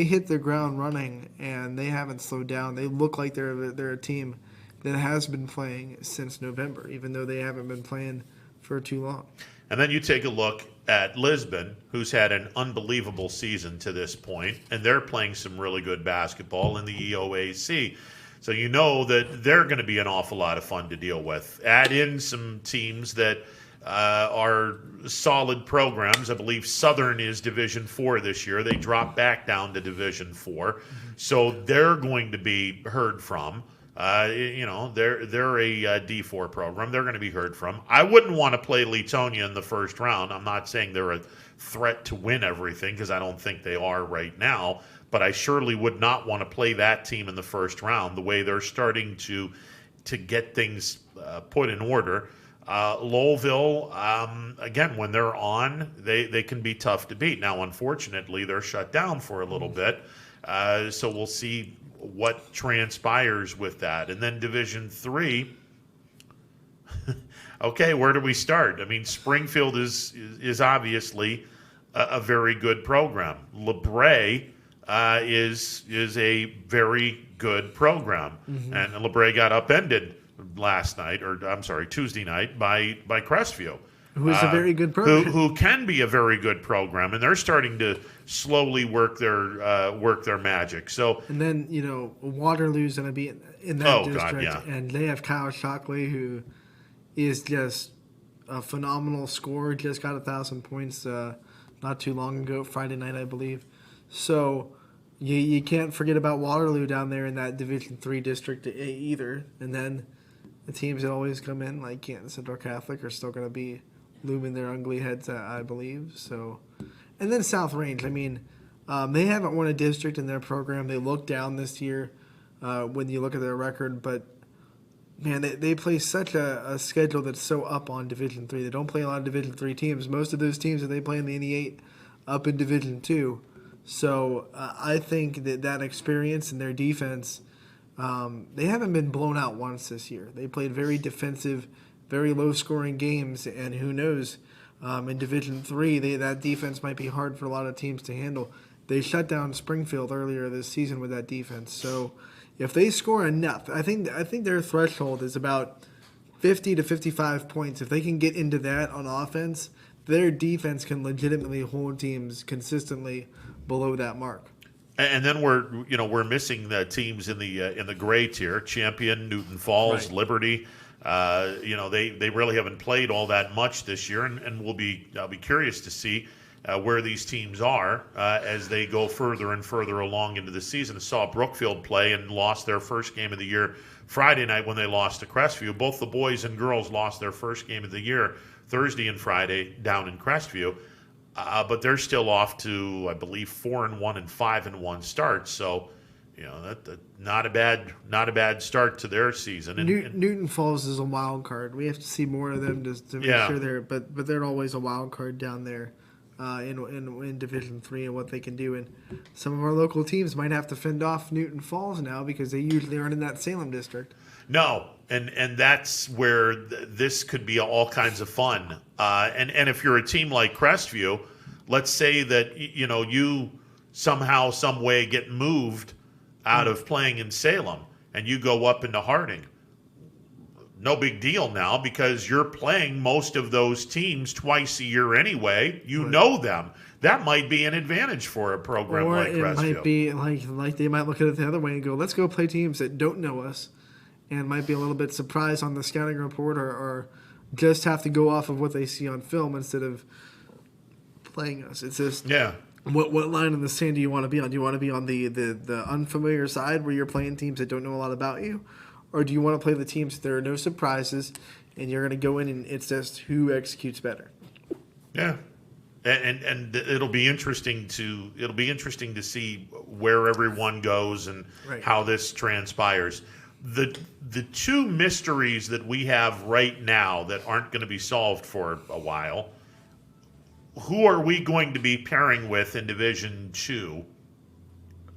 [SPEAKER 4] hit the ground running, and they haven't slowed down. They look like they're a team that has been playing since November, even though they haven't been playing for too long.
[SPEAKER 3] And then you take a look at Lisbon, who's had an unbelievable season to this point, and they're playing some really good basketball in the EOAC. So you know that they're going to be an awful lot of fun to deal with. Add in some teams that are solid programs. I believe Southern is Division IV this year. They dropped back down to Division IV. So they're going to be heard from. They're a D4 program. They're going to be heard from. I wouldn't want to play Leetonia in the first round. I'm not saying they're a threat to win everything, because I don't think they are right now. But I surely would not want to play that team in the first round, the way they're starting to get things put in order. Lowellville, again, when they're on, they can be tough to beat. Now, unfortunately, they're shut down for a little bit, so we'll see what transpires with that. And then Division III, okay, where do we start? I mean, Springfield is obviously a very good program. LeBray is a very good program, and LeBray got upended Tuesday night by Crestview.
[SPEAKER 4] Who is a very good program.
[SPEAKER 3] Who can be a very good program, and they're starting to slowly work their magic. So,
[SPEAKER 4] and then Waterloo's going to be in that district,
[SPEAKER 3] God, yeah.
[SPEAKER 4] and they have Kyle Shockley, who is just a phenomenal scorer. Just got 1,000 points not too long ago, Friday night, I believe. So you can't forget about Waterloo down there in that Division III district either. And then the teams that always come in, like Canton Central Catholic, are still going to be looming their ugly heads, I believe. So, and then South Range. I mean, they haven't won a district in their program. They look down this year when you look at their record, but man, they play such a schedule that's so up on Division III. They don't play a lot of Division III teams. Most of those teams that they play in the NE8 up in Division II. So I think that experience and their defense, they haven't been blown out once this year. They played very defensive, very low-scoring games, and who knows, in Division III, that defense might be hard for a lot of teams to handle. They shut down Springfield earlier this season with that defense. So if they score enough, I think their threshold is about 50 to 55 points. If they can get into that on offense, their defense can legitimately hold teams consistently below that mark.
[SPEAKER 3] And then we're missing the teams in the gray tier: Champion, Newton Falls, right. Liberty. They really haven't played all that much this year, and I'll be curious to see where these teams are as they go further and further along into the season. I saw Brookfield play and lost their first game of the year Friday night when they lost to Crestview. Both the boys and girls lost their first game of the year Thursday and Friday down in Crestview, but they're still off to, I believe, 4-1 and 5-1 starts. So, that not a bad start to their season.
[SPEAKER 4] Newton Falls is a wild card. We have to see more of them to make sure but they're always a wild card down there. In Division III and what they can do, and some of our local teams might have to fend off Newton Falls now because they usually aren't in that Salem district.
[SPEAKER 3] No, and that's where this could be all kinds of fun. And if you're a team like Crestview, let's say that you somehow, some way get moved out of playing in Salem and you go up into Harding. No big deal now because you're playing most of those teams twice a year anyway. You know them. That might be an advantage for a program like Crestview.
[SPEAKER 4] Or it might be like they might look at it the other way and go, let's go play teams that don't know us and might be a little bit surprised on the scouting report or just have to go off of what they see on film instead of playing us. It's just what line in the sand do you want to be on? Do you want to be on the unfamiliar side where you're playing teams that don't know a lot about you? Or do you want to play the teams that there are no surprises and you're going to go in and it's just who executes better?
[SPEAKER 3] Yeah. And it'll be interesting to see where everyone goes and how this transpires. The two mysteries that we have right now that aren't going to be solved for a while, who are we going to be pairing with in Division II?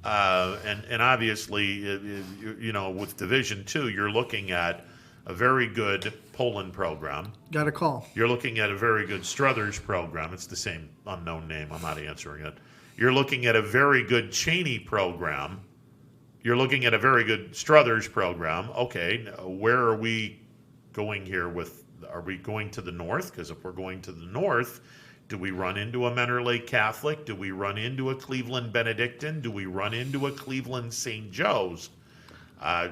[SPEAKER 3] And obviously, with Division II, you're looking at a very good Poland program.
[SPEAKER 4] Got a call.
[SPEAKER 3] You're looking at a very good Struthers program. It's the same unknown name. I'm not answering it. You're looking at a very good Cheney program. You're looking at a very good Struthers program. Okay, where are we going here are we going to the north? Because if we're going to the north, do we run into a Mentor Lake Catholic? Do we run into a Cleveland Benedictine? Do we run into a Cleveland St. Joe's?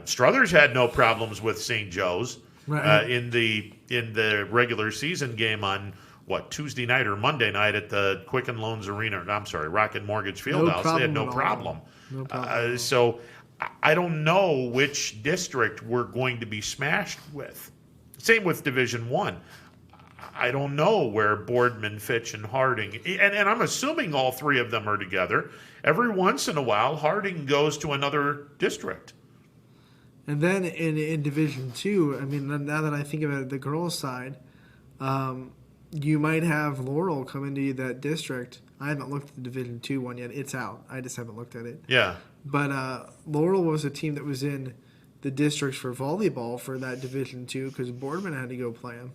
[SPEAKER 3] Struthers had no problems with St. Joe's in the regular season game on Tuesday night or Monday night at the Quicken Loans Arena. I'm sorry, Rocket Mortgage Fieldhouse. They had no problem. So I don't know which district we're going to be smashed with. Same with Division I. I don't know where Boardman, Fitch, and Harding, and I'm assuming all three of them are together. Every once in a while, Harding goes to another district.
[SPEAKER 4] And then in Division II, I mean, now that I think about it, the girls' side, you might have Laurel come into that district. I haven't looked at the Division II one yet. It's out. I just haven't looked at it.
[SPEAKER 3] Yeah.
[SPEAKER 4] But Laurel was a team that was in the districts for volleyball for that Division II because Boardman had to go play them.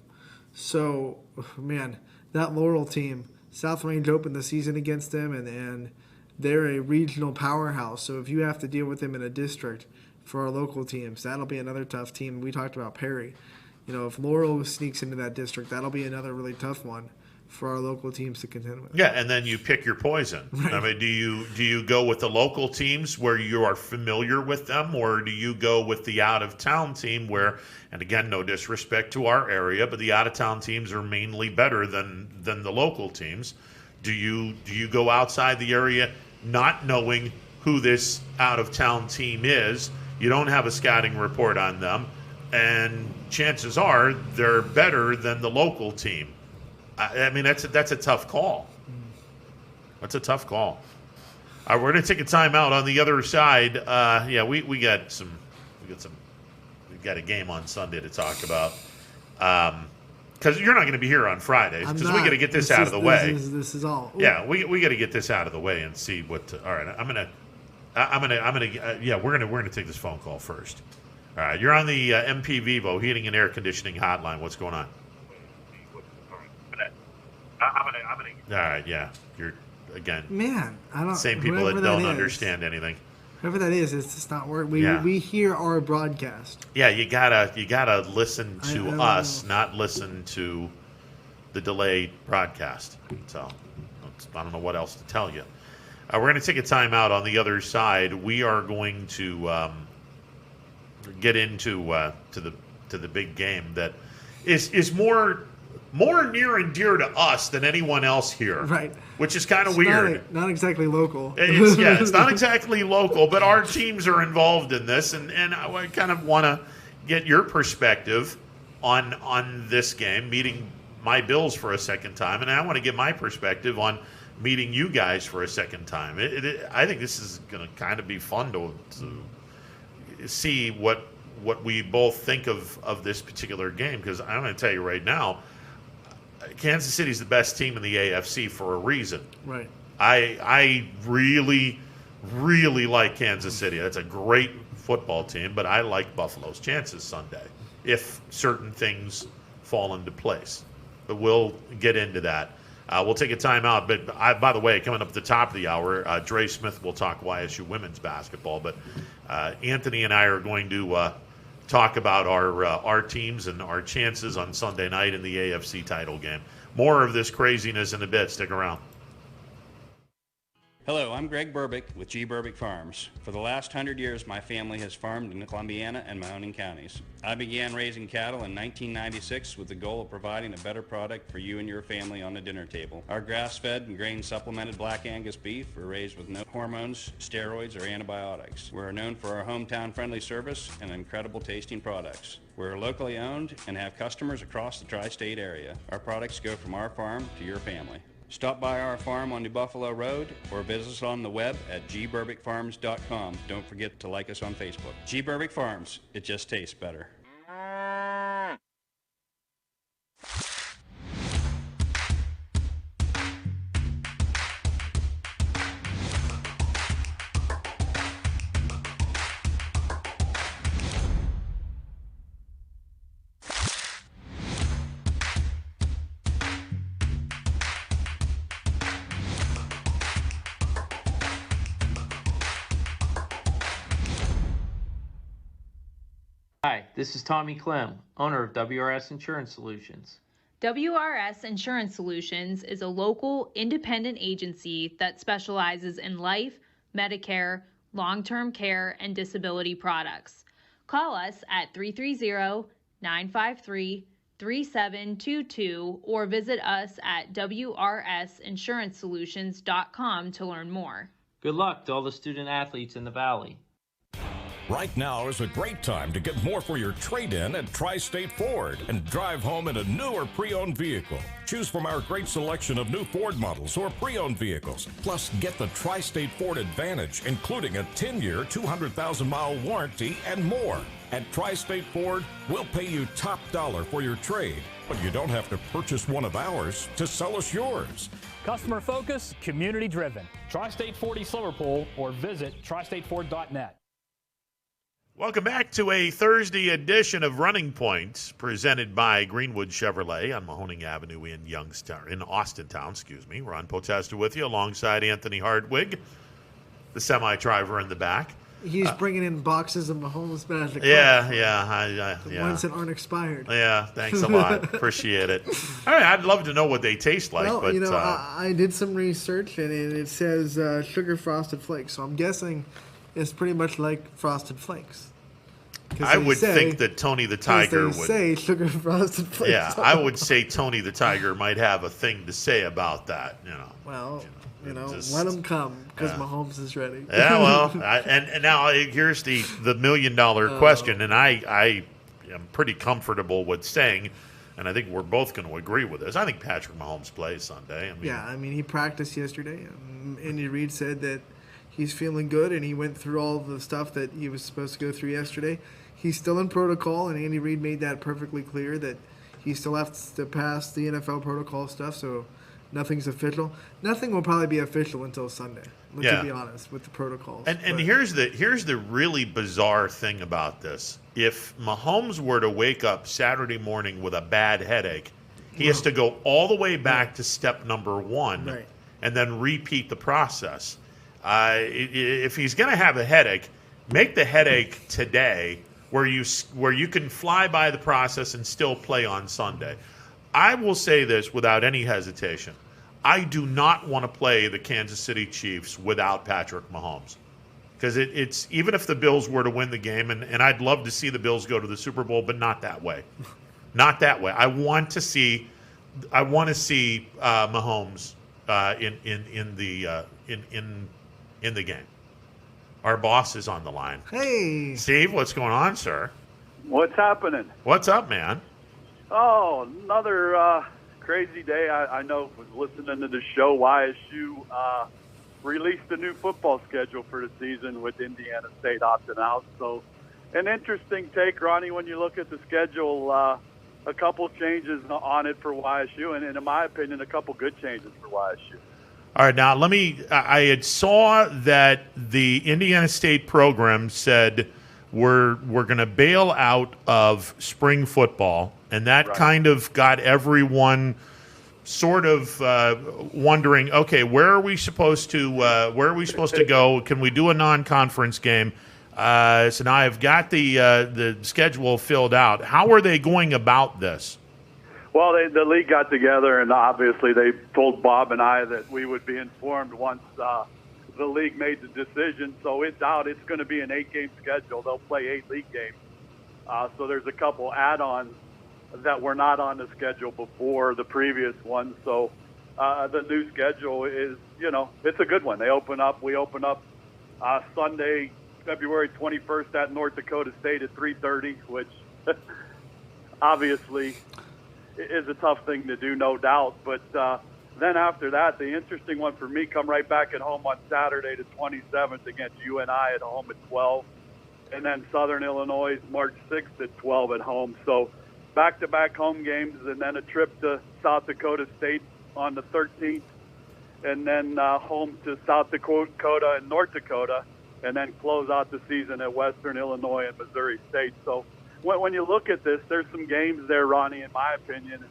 [SPEAKER 4] So, man, that Laurel team South Range opened the season against them, and they're a regional powerhouse. So if you have to deal with them in a district for our local teams, that'll be another tough team. We talked about Perry. If Laurel sneaks into that district, that'll be another really tough one for our local teams to contend with.
[SPEAKER 3] Yeah, and then you pick your poison. Right. I mean, do you go with the local teams where you are familiar with them, or do you go with the out-of-town team where, and again, no disrespect to our area, but the out-of-town teams are mainly better than the local teams? Do you go outside the area not knowing who this out-of-town team is? You don't have a scouting report on them, and chances are they're better than the local team. I mean, that's a tough call. That's a tough call. All right, we're going to take a timeout. On the other side, we got a game on Sunday to talk about. Because you're not going to be here on Fridays, because we got to get this out of the way.
[SPEAKER 4] This is all.
[SPEAKER 3] Yeah, we got to get this out of the way and see what. All right, we're gonna take this phone call first. All right, you're on the MP Vivo Heating and Air Conditioning Hotline. What's going on? All right, yeah, you're again.
[SPEAKER 4] Man, I don't.
[SPEAKER 3] Same people that don't understand anything.
[SPEAKER 4] Whoever that is, it's just not work. We hear our broadcast.
[SPEAKER 3] Yeah, you gotta listen to us, not listen to the delayed broadcast. So I don't know what else to tell you. We're going to take a timeout. On the other side, we are going to get into to the big game that is more near and dear to us than anyone else here.
[SPEAKER 4] Right.
[SPEAKER 3] Which is kind of weird.
[SPEAKER 4] Not exactly local.
[SPEAKER 3] It's not exactly local, but our teams are involved in this, and I kind of want to get your perspective on this game, meeting my Bills for a second time, and I want to get my perspective on meeting you guys for a second time. I think this is going to kind of be fun to see what we both think of this particular game, because I'm going to tell you right now, Kansas City's the best team in the AFC for a reason.
[SPEAKER 4] Right.
[SPEAKER 3] I really, really like Kansas City. That's a great football team, but I like Buffalo's chances Sunday if certain things fall into place. But we'll get into that. We'll take a timeout. But by the way, coming up at the top of the hour, Dre Smith will talk YSU women's basketball. But Anthony and I are going to talk about our teams and our chances on Sunday night in the AFC title game. More of this craziness in a bit. Stick around.
[SPEAKER 2] Hello, I'm Greg Burbick with G. Burbick Farms. For the last 100 years, my family has farmed in Columbiana and Mahoning counties. I began raising cattle in 1996 with the goal of providing a better product for you and your family on the dinner table. Our grass-fed and grain-supplemented Black Angus beef are raised with no hormones, steroids, or antibiotics. We're known for our hometown-friendly service and incredible tasting products. We're locally owned and have customers across the tri-state area. Our products go from our farm to your family. Stop by our farm on New Buffalo Road or visit us on the web at gburbickfarms.com. Don't forget to like us on Facebook. G. Burbick Farms, it just tastes better.
[SPEAKER 22] Hi, this is Tommy Clem, owner of WRS Insurance Solutions.
[SPEAKER 13] WRS Insurance Solutions is a local independent agency that specializes in life, Medicare, long-term care, and disability products. Call us at 330-953-3722 or visit us at wrsinsurancesolutions.com to learn more.
[SPEAKER 22] Good luck to all the student athletes in the Valley.
[SPEAKER 21] Right now is a great time to get more for your trade-in at Tri-State Ford and drive home in a new or pre-owned vehicle. Choose from our great selection of new Ford models or pre-owned vehicles. Plus, get the Tri-State Ford Advantage, including a 10-year, 200,000-mile warranty and more. At Tri-State Ford, we'll pay you top dollar for your trade, but you don't have to purchase one of ours to sell us yours.
[SPEAKER 23] Customer focus, community driven. Tri-State Ford East Liverpool or visit tristateford.net.
[SPEAKER 3] Welcome back to a Thursday edition of Running Points, presented by Greenwood Chevrolet on Mahoning Avenue in Austintown. Ron Potesta with you alongside Anthony Hardwig, the semi-driver in the back.
[SPEAKER 4] He's bringing in boxes of Mahomes Magic.
[SPEAKER 3] Yeah.
[SPEAKER 4] The ones that aren't expired.
[SPEAKER 3] Yeah, thanks a lot. Appreciate it. All right, I'd love to know what they taste like.
[SPEAKER 4] Well,
[SPEAKER 3] but
[SPEAKER 4] I did some research, and it says sugar frosted flakes. So I'm guessing it's pretty much like Frosted Flakes.
[SPEAKER 3] I would think that Tony the Tiger would
[SPEAKER 4] say sugar frosted flakes.
[SPEAKER 3] Yeah, I would say Tony the Tiger might have a thing to say about that.
[SPEAKER 4] Well, let him come because Mahomes is ready.
[SPEAKER 3] Yeah, well, and now here's the $1 million question, and I am pretty comfortable with saying, and I think we're both going to agree with this. I think Patrick Mahomes plays Sunday.
[SPEAKER 4] He practiced yesterday. Andy Reid said that he's feeling good, and he went through all the stuff that he was supposed to go through yesterday. He's still in protocol, and Andy Reid made that perfectly clear that he still has to pass the NFL protocol stuff, so nothing's official. Nothing will probably be official until Sunday, to be honest, with the protocols.
[SPEAKER 3] And here's the really bizarre thing about this. If Mahomes were to wake up Saturday morning with a bad headache, he has to go all the way back to step number 1 and then repeat the process. If he's going to have a headache, make the headache today where you can fly by the process and still play on Sunday. I will say this without any hesitation. I do not want to play the Kansas City Chiefs without Patrick Mahomes. Because it's even if the Bills were to win the game, and I'd love to see the Bills go to the Super Bowl, but not that way. Not that way. I want to see Mahomes in the game. Our boss is on the line.
[SPEAKER 4] Hey.
[SPEAKER 3] Steve, what's going on, sir?
[SPEAKER 5] What's happening?
[SPEAKER 3] What's up, man?
[SPEAKER 5] Oh, another crazy day. I know, was listening to the show. YSU released a new football schedule for the season with Indiana State opting out. So an interesting take, Ronnie, when you look at the schedule. A couple changes on it for YSU, and in my opinion, a couple good changes for YSU.
[SPEAKER 3] All right, now I had saw that the Indiana State program said we're going to bail out of spring football, and that kind of got everyone sort of wondering, okay, where are we supposed to go? Can we do a non-conference game? So now I've got the schedule filled out. How are they going about this?
[SPEAKER 5] Well, the league got together, and obviously they told Bob and I that we would be informed once the league made the decision. So it's out. It's going to be an 8-game schedule. They'll play 8 league games. So there's a couple add-ons that were not on the schedule before the previous one. So the new schedule is, it's a good one. We open up Sunday, February 21st at North Dakota State at 3:30, which obviously is a tough thing to do, no doubt. But then after that, the interesting one for me, come right back at home on Saturday the 27th against UNI at home at 12. And then Southern Illinois March 6th at 12 at home. So back-to-back home games, and then a trip to South Dakota on the 13th, and then home to South Dakota and North Dakota, and then close out the season at Western Illinois and Missouri State. So when you look at this, there's some games there, Ronnie, in my opinion,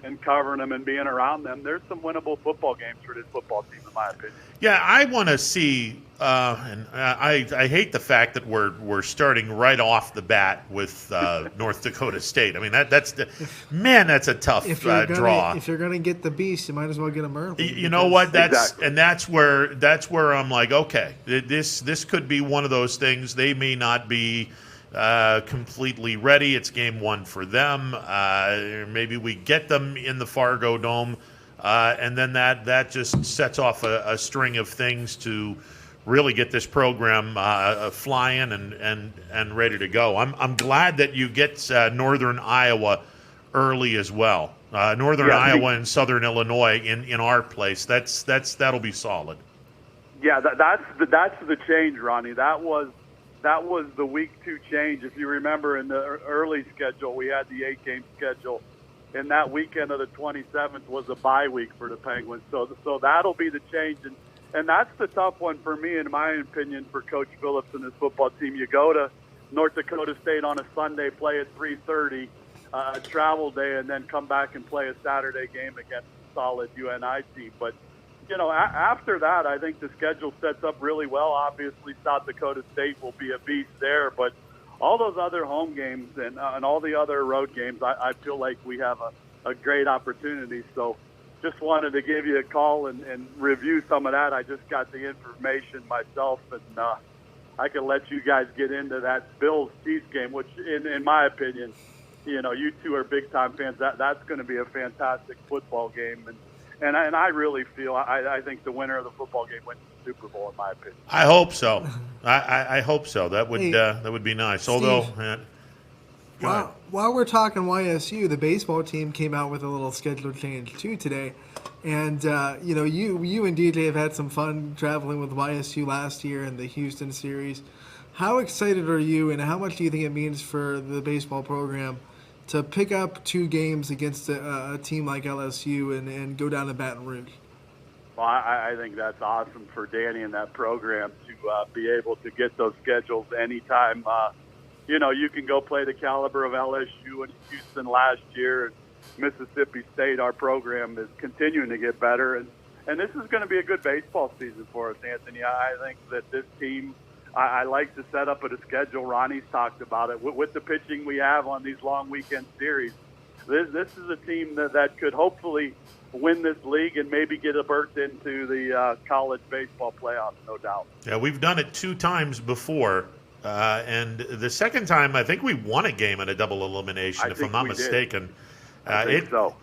[SPEAKER 5] and covering them and being around them, there's some winnable football games for this football team, in my opinion.
[SPEAKER 3] Yeah, I want to see, and I hate the fact that we're starting right off the bat with North Dakota State. I mean, that's a tough draw.
[SPEAKER 4] If you're gonna get the beast, you might as well get them early.
[SPEAKER 3] You know what? That's where I'm like, okay, this could be one of those things. They may not be completely ready. It's game 1 for them. Maybe we get them in the Fargo Dome, and then that just sets off a string of things to really get this program flying and ready to go. I'm glad that you get Northern Iowa early as well. Northern Iowa and Southern Illinois in our place. That'll be solid.
[SPEAKER 5] Yeah, that's the change, Ronnie. That was the week 2 change. If you remember, in the early schedule, we had the 8-game schedule, and that weekend of the 27th was a bye week for the Penguins. So that'll be the change, and that's the tough one for me, in my opinion, for Coach Phillips and his football team. You go to North Dakota State on a Sunday, play at 3:30, travel day, and then come back and play a Saturday game against a solid UNI team. But, after that, I think the schedule sets up really well. Obviously, South Dakota State will be a beast there, but all those other home games and all the other road games, I feel like we have a great opportunity. So just wanted to give you a call and review some of that. I just got the information myself, and I can let you guys get into that Bills-Chiefs game, which, in my opinion, you two are big-time fans. That's going to be a fantastic football game. And I really feel I think the winner of the football game wins the Super Bowl, in my opinion.
[SPEAKER 3] I hope so. I hope so. That would be nice.
[SPEAKER 4] Steve,
[SPEAKER 3] Although,
[SPEAKER 4] while we're talking YSU, the baseball team came out with a little schedule change too today, and you and DJ have had some fun traveling with YSU last year in the Houston series. How excited are you, and how much do you think it means for the baseball program to pick up 2 games against a team like LSU and go down to Baton Rouge?
[SPEAKER 5] Well, I think that's awesome for Danny and that program to be able to get those schedules anytime. You can go play the caliber of LSU and Houston last year. And Mississippi State, our program, is continuing to get better. And this is going to be a good baseball season for us, Anthony. I think that this team, I like to set up a schedule. Ronnie's talked about it. With the pitching we have on these long weekend series, this is a team that could hopefully win this league and maybe get a berth into the college baseball playoffs, no doubt.
[SPEAKER 3] Yeah, we've done it 2 times before. And the second time, I think we won a game in a double elimination, if I'm not mistaken.
[SPEAKER 5] I think so.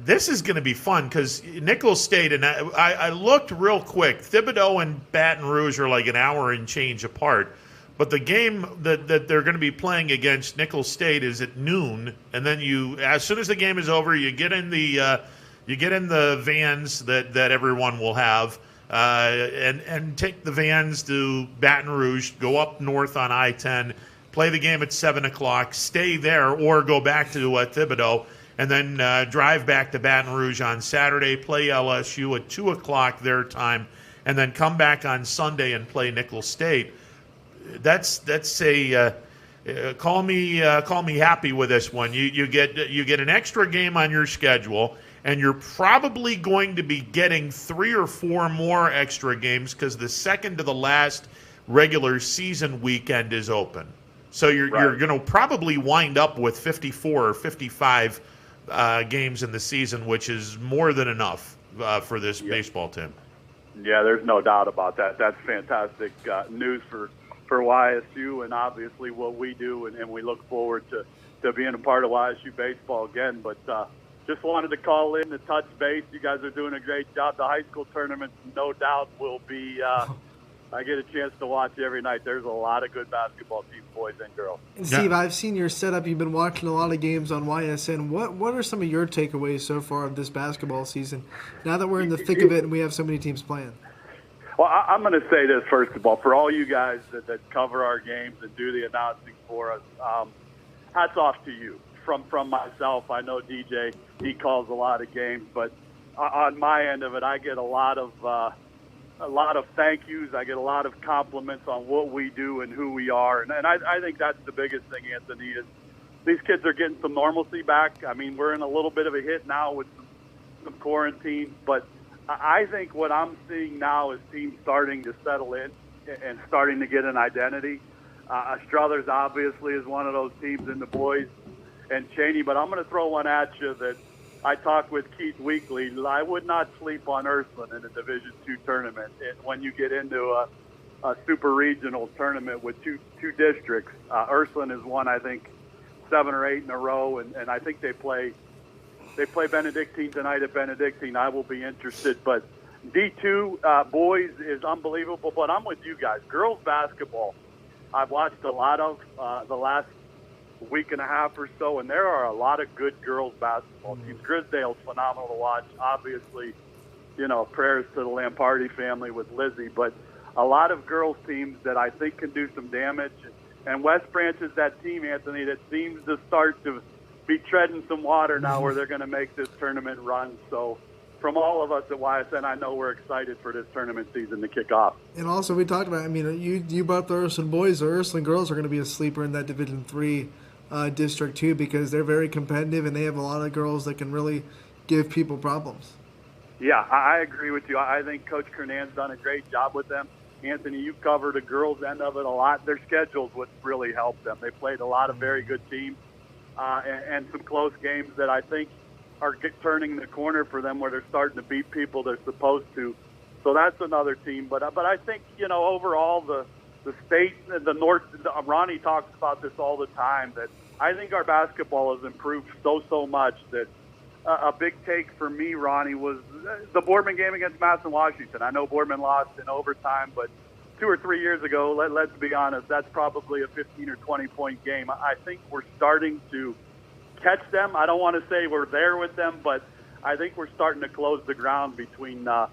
[SPEAKER 3] This is going to be fun because Nicholls State, and I looked real quick, Thibodaux and Baton Rouge are like an hour and change apart. But the game that they're going to be playing against Nicholls State is at noon, and then as soon as the game is over, you get in the vans that everyone will have, and take the vans to Baton Rouge, go up north on I-10, play the game at 7 o'clock, stay there, or go back to Thibodaux, and then drive back to Baton Rouge on Saturday, play LSU at 2 o'clock their time, and then come back on Sunday and play Nicholls State. That's call me happy with this one. You get an extra game on your schedule, and you're probably going to be getting 3 or 4 more extra games because the second to the last regular season weekend is open. So you're going to probably wind up with 54 or 55 games in the season, which is more than enough for this baseball team.
[SPEAKER 5] Yeah, there's no doubt about that. That's fantastic news for YSU, and obviously what we do, and we look forward to being a part of YSU baseball again. But just wanted to call in to touch base. You guys are doing a great job. The high school tournament, no doubt, will be I get a chance to watch every night. There's a lot of good basketball teams, boys and girls.
[SPEAKER 4] And Steve, I've seen your setup. You've been watching a lot of games on YSN. What are some of your takeaways so far of this basketball season, now that we're in the thick of it and we have so many teams playing?
[SPEAKER 5] Well, I'm going to say this, first of all, for all you guys that cover our games and do the announcing for us, hats off to you. From myself, I know DJ, he calls a lot of games, but on my end of it, I get a lot of thank yous. I get a lot of compliments on what we do and who we are, and I think that's the biggest thing, Anthony, is these kids are getting some normalcy back. I mean, we're in a little bit of a hit now with some quarantine, but I think what I'm seeing now is teams starting to settle in and starting to get an identity. Struthers obviously is one of those teams in the boys, and Cheney, but I'm going to throw one at you that I talked with Keith Weekly. I would not sleep on Ursuline in a Division II tournament. When you get into a super regional tournament with two districts, Ursuline has won, I think, 7 or 8 in a row, and I think they play Benedictine tonight at Benedictine. I will be interested. But D2 boys is unbelievable. But I'm with you guys. Girls basketball, I've watched a lot of the last week and a half or so, and there are a lot of good girls basketball teams. Grisdale's phenomenal to watch. Obviously, prayers to the Lamparty family with Lizzie. But a lot of girls teams that I think can do some damage. And West Branch is that team, Anthony, that seems to start to be treading some water now where they're going to make this tournament run. So from all of us at YSN, I know we're excited for this tournament season to kick off.
[SPEAKER 4] And also, we talked about, I mean, you brought the Ursuline boys. The Ursuline girls are going to be a sleeper in that Division III district, too, because they're very competitive and they have a lot of girls that can really give people problems.
[SPEAKER 5] Yeah, I agree with you. I think Coach Kernan's done a great job with them. Anthony, you've covered the girls' end of it a lot. Their schedules would really help them. They played a lot of very good teams and some close games that I think are turning the corner for them where they're starting to beat people they're supposed to. So that's another team. But I think, overall the state, the North, Ronnie talks about this all the time, that I think our basketball has improved so much that a big take for me, Ronnie, was the Boardman game against Madison Washington. I know Boardman lost in overtime, but 2 or 3 years ago, let's be honest, that's probably a 15 or 20-point game. I think we're starting to catch them. I don't want to say we're there with them, but I think we're starting to close the ground between the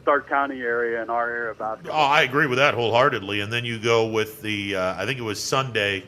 [SPEAKER 5] Stark County area and our area of basketball.
[SPEAKER 3] Oh, I agree with that wholeheartedly. And then you go with the, I think it was Sunday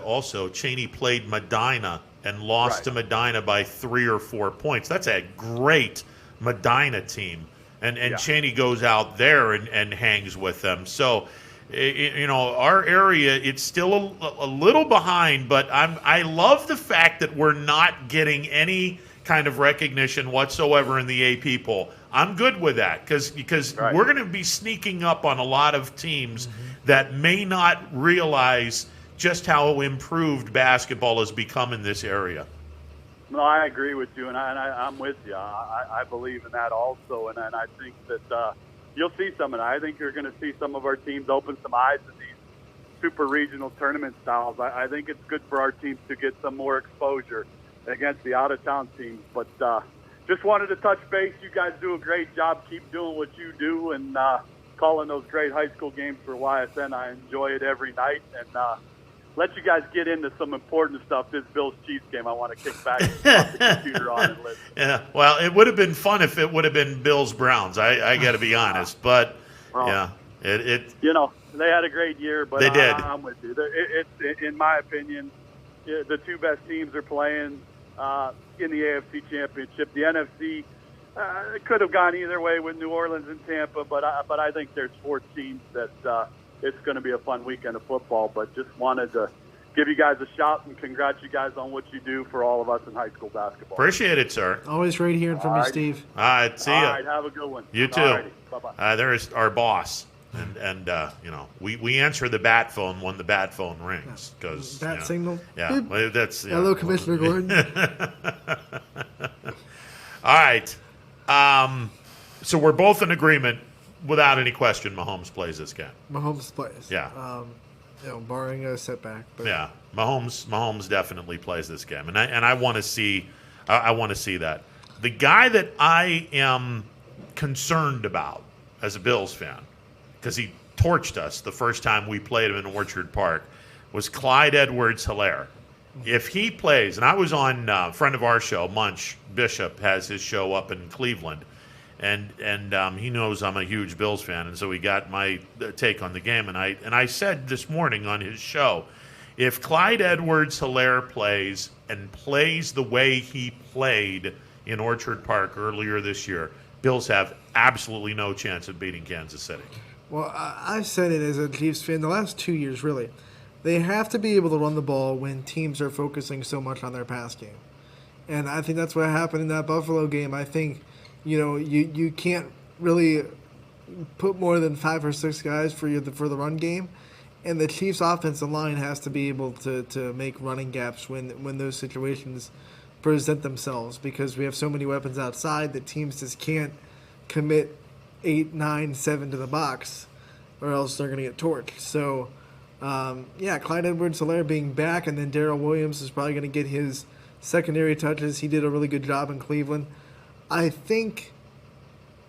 [SPEAKER 3] also, Cheney played Medina and lost to Medina by 3 or 4 points. That's a great Medina team. And Cheney goes out there and hangs with them. So, our area, it's still a little behind, but I love the fact that we're not getting any kind of recognition whatsoever in the AP poll. I'm good with that because we're going to be sneaking up on a lot of teams that may not realize just how improved basketball has become in this area.
[SPEAKER 5] No, I agree with you, and I'm with you. I believe in that also, and I think that you'll see some of that. I think you're going to see some of our teams open some eyes to these super regional tournament styles. I think it's good for our teams to get some more exposure against the out-of-town teams. But just wanted to touch base. You guys do a great job. Keep doing what you do and calling those great high school games for YSN. I enjoy it every night, and let you guys get into some important stuff. This Bills-Chiefs game, I want to kick back and pop the computer on and listen.
[SPEAKER 3] Yeah, well, it would have been fun if it would have been Bills-Browns. I got to be honest, but
[SPEAKER 5] they had a great year, but
[SPEAKER 3] they did.
[SPEAKER 5] I'm with you. It's in my opinion, the two best teams are playing in the AFC Championship. The NFC could have gone either way with New Orleans and Tampa, but I think there's 4 teams that. It's going to be a fun weekend of football, but just wanted to give you guys a shout and congrats you guys on what you do for all of us in high school basketball.
[SPEAKER 3] Appreciate it, sir.
[SPEAKER 4] Always great hearing from you, Steve.
[SPEAKER 3] All right, see ya.
[SPEAKER 5] All right, have a good one.
[SPEAKER 3] You too.
[SPEAKER 5] Bye-bye.
[SPEAKER 3] There's our boss, and we answer the bat phone when the bat phone rings because
[SPEAKER 4] bat signal.
[SPEAKER 3] Yeah, that's
[SPEAKER 4] hello, Commissioner Gordon.
[SPEAKER 3] All right, so we're both in agreement. Without any question, Mahomes plays this game.
[SPEAKER 4] Mahomes plays.
[SPEAKER 3] Yeah.
[SPEAKER 4] Barring a setback. But.
[SPEAKER 3] Yeah. Mahomes definitely plays this game, and I want to see. I want to see that. The guy that I am concerned about as a Bills fan, because he torched us the first time we played him in Orchard Park, was Clyde Edwards-Helaire. If he plays, and I was on a friend of our show, Munch Bishop, has his show up in Cleveland. And he knows I'm a huge Bills fan, and so he got my take on the game. And I said this morning on his show, if Clyde Edwards-Helaire plays and plays the way he played in Orchard Park earlier this year, Bills have absolutely no chance of beating Kansas City.
[SPEAKER 4] Well, I've said it as a Chiefs fan the last 2 years, really. They have to be able to run the ball when teams are focusing so much on their pass game. And I think that's what happened in that Buffalo game. I think... you can't really put more than 5 or 6 guys for the run game, and the Chiefs' offensive line has to be able to make running gaps when those situations present themselves, because we have so many weapons outside that teams just can't commit 8, 9, 7 to the box, or else they're going to get torched. So, Clyde Edwards-Helaire being back, and then Darrell Williams is probably going to get his secondary touches. He did a really good job in Cleveland. I think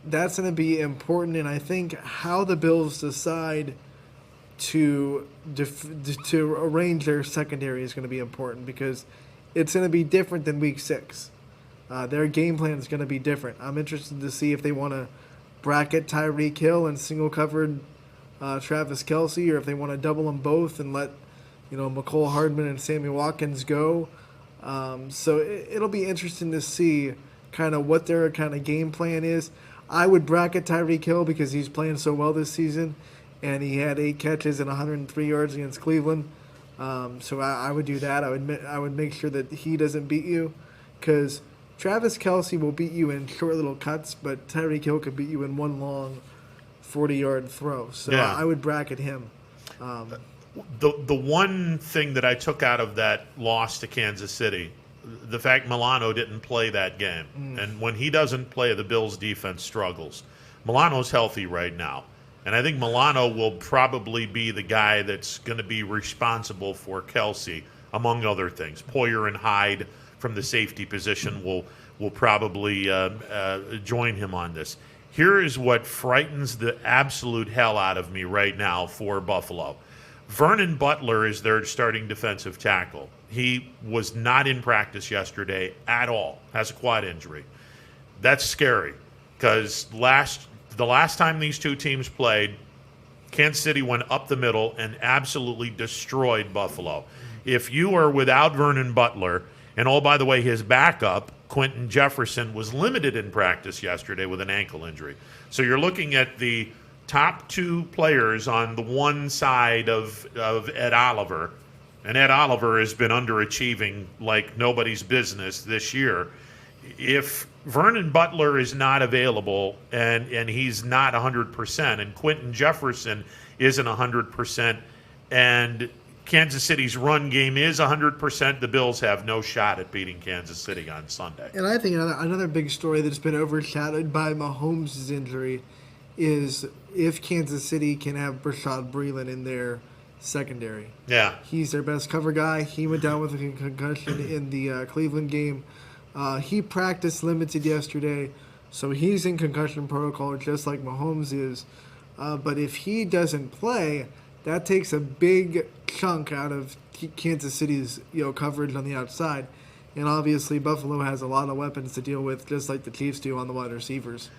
[SPEAKER 4] that's going to be important, and I think how the Bills decide to arrange their secondary is going to be important, because it's going to be different than Week 6. Their game plan is going to be different. I'm interested to see if they want to bracket Tyreek Hill and single-covered Travis Kelce, or if they want to double them both and let Mecole Hardman and Sammy Watkins go. So it'll be interesting to see kind of what their kind of game plan is. I would bracket Tyreek Hill because he's playing so well this season, and he had 8 catches and 103 yards against Cleveland. So I would do that. I would make sure that he doesn't beat you, because Travis Kelce will beat you in short little cuts, but Tyreek Hill could beat you in one long 40-yard throw. So
[SPEAKER 3] Yeah.
[SPEAKER 4] I would bracket him.
[SPEAKER 3] The one thing that I took out of that loss to Kansas City, the fact Milano didn't play that game. And when he doesn't play, the Bills' defense struggles. Milano's healthy right now. And I think Milano will probably be the guy that's going to be responsible for Kelce, among other things. Poyer and Hyde from the safety position will probably join him on this. Here is what frightens the absolute hell out of me right now for Buffalo. Vernon Butler is their starting defensive tackle. He was not in practice yesterday at all, has a quad injury. That's scary, because the last time these two teams played, Kansas City went up the middle and absolutely destroyed Buffalo. If you are without Vernon Butler, and oh, by the way, his backup, Quentin Jefferson, was limited in practice yesterday with an ankle injury. So you're looking at the top 2 players on the one side of Ed Oliver, and Ed Oliver has been underachieving like nobody's business this year. If Vernon Butler is not available and he's not 100%, and Quentin Jefferson isn't 100%, and Kansas City's run game is 100%, the Bills have no shot at beating Kansas City on Sunday.
[SPEAKER 4] And I think another big story that's been overshadowed by Mahomes' injury is if Kansas City can have Bashaud Breeland in their secondary.
[SPEAKER 3] Yeah.
[SPEAKER 4] He's their best cover guy. He went down with a concussion in the Cleveland game. He practiced limited yesterday, so he's in concussion protocol just like Mahomes is. But if he doesn't play, that takes a big chunk out of Kansas City's coverage on the outside. And obviously Buffalo has a lot of weapons to deal with, just like the Chiefs do on the wide receivers.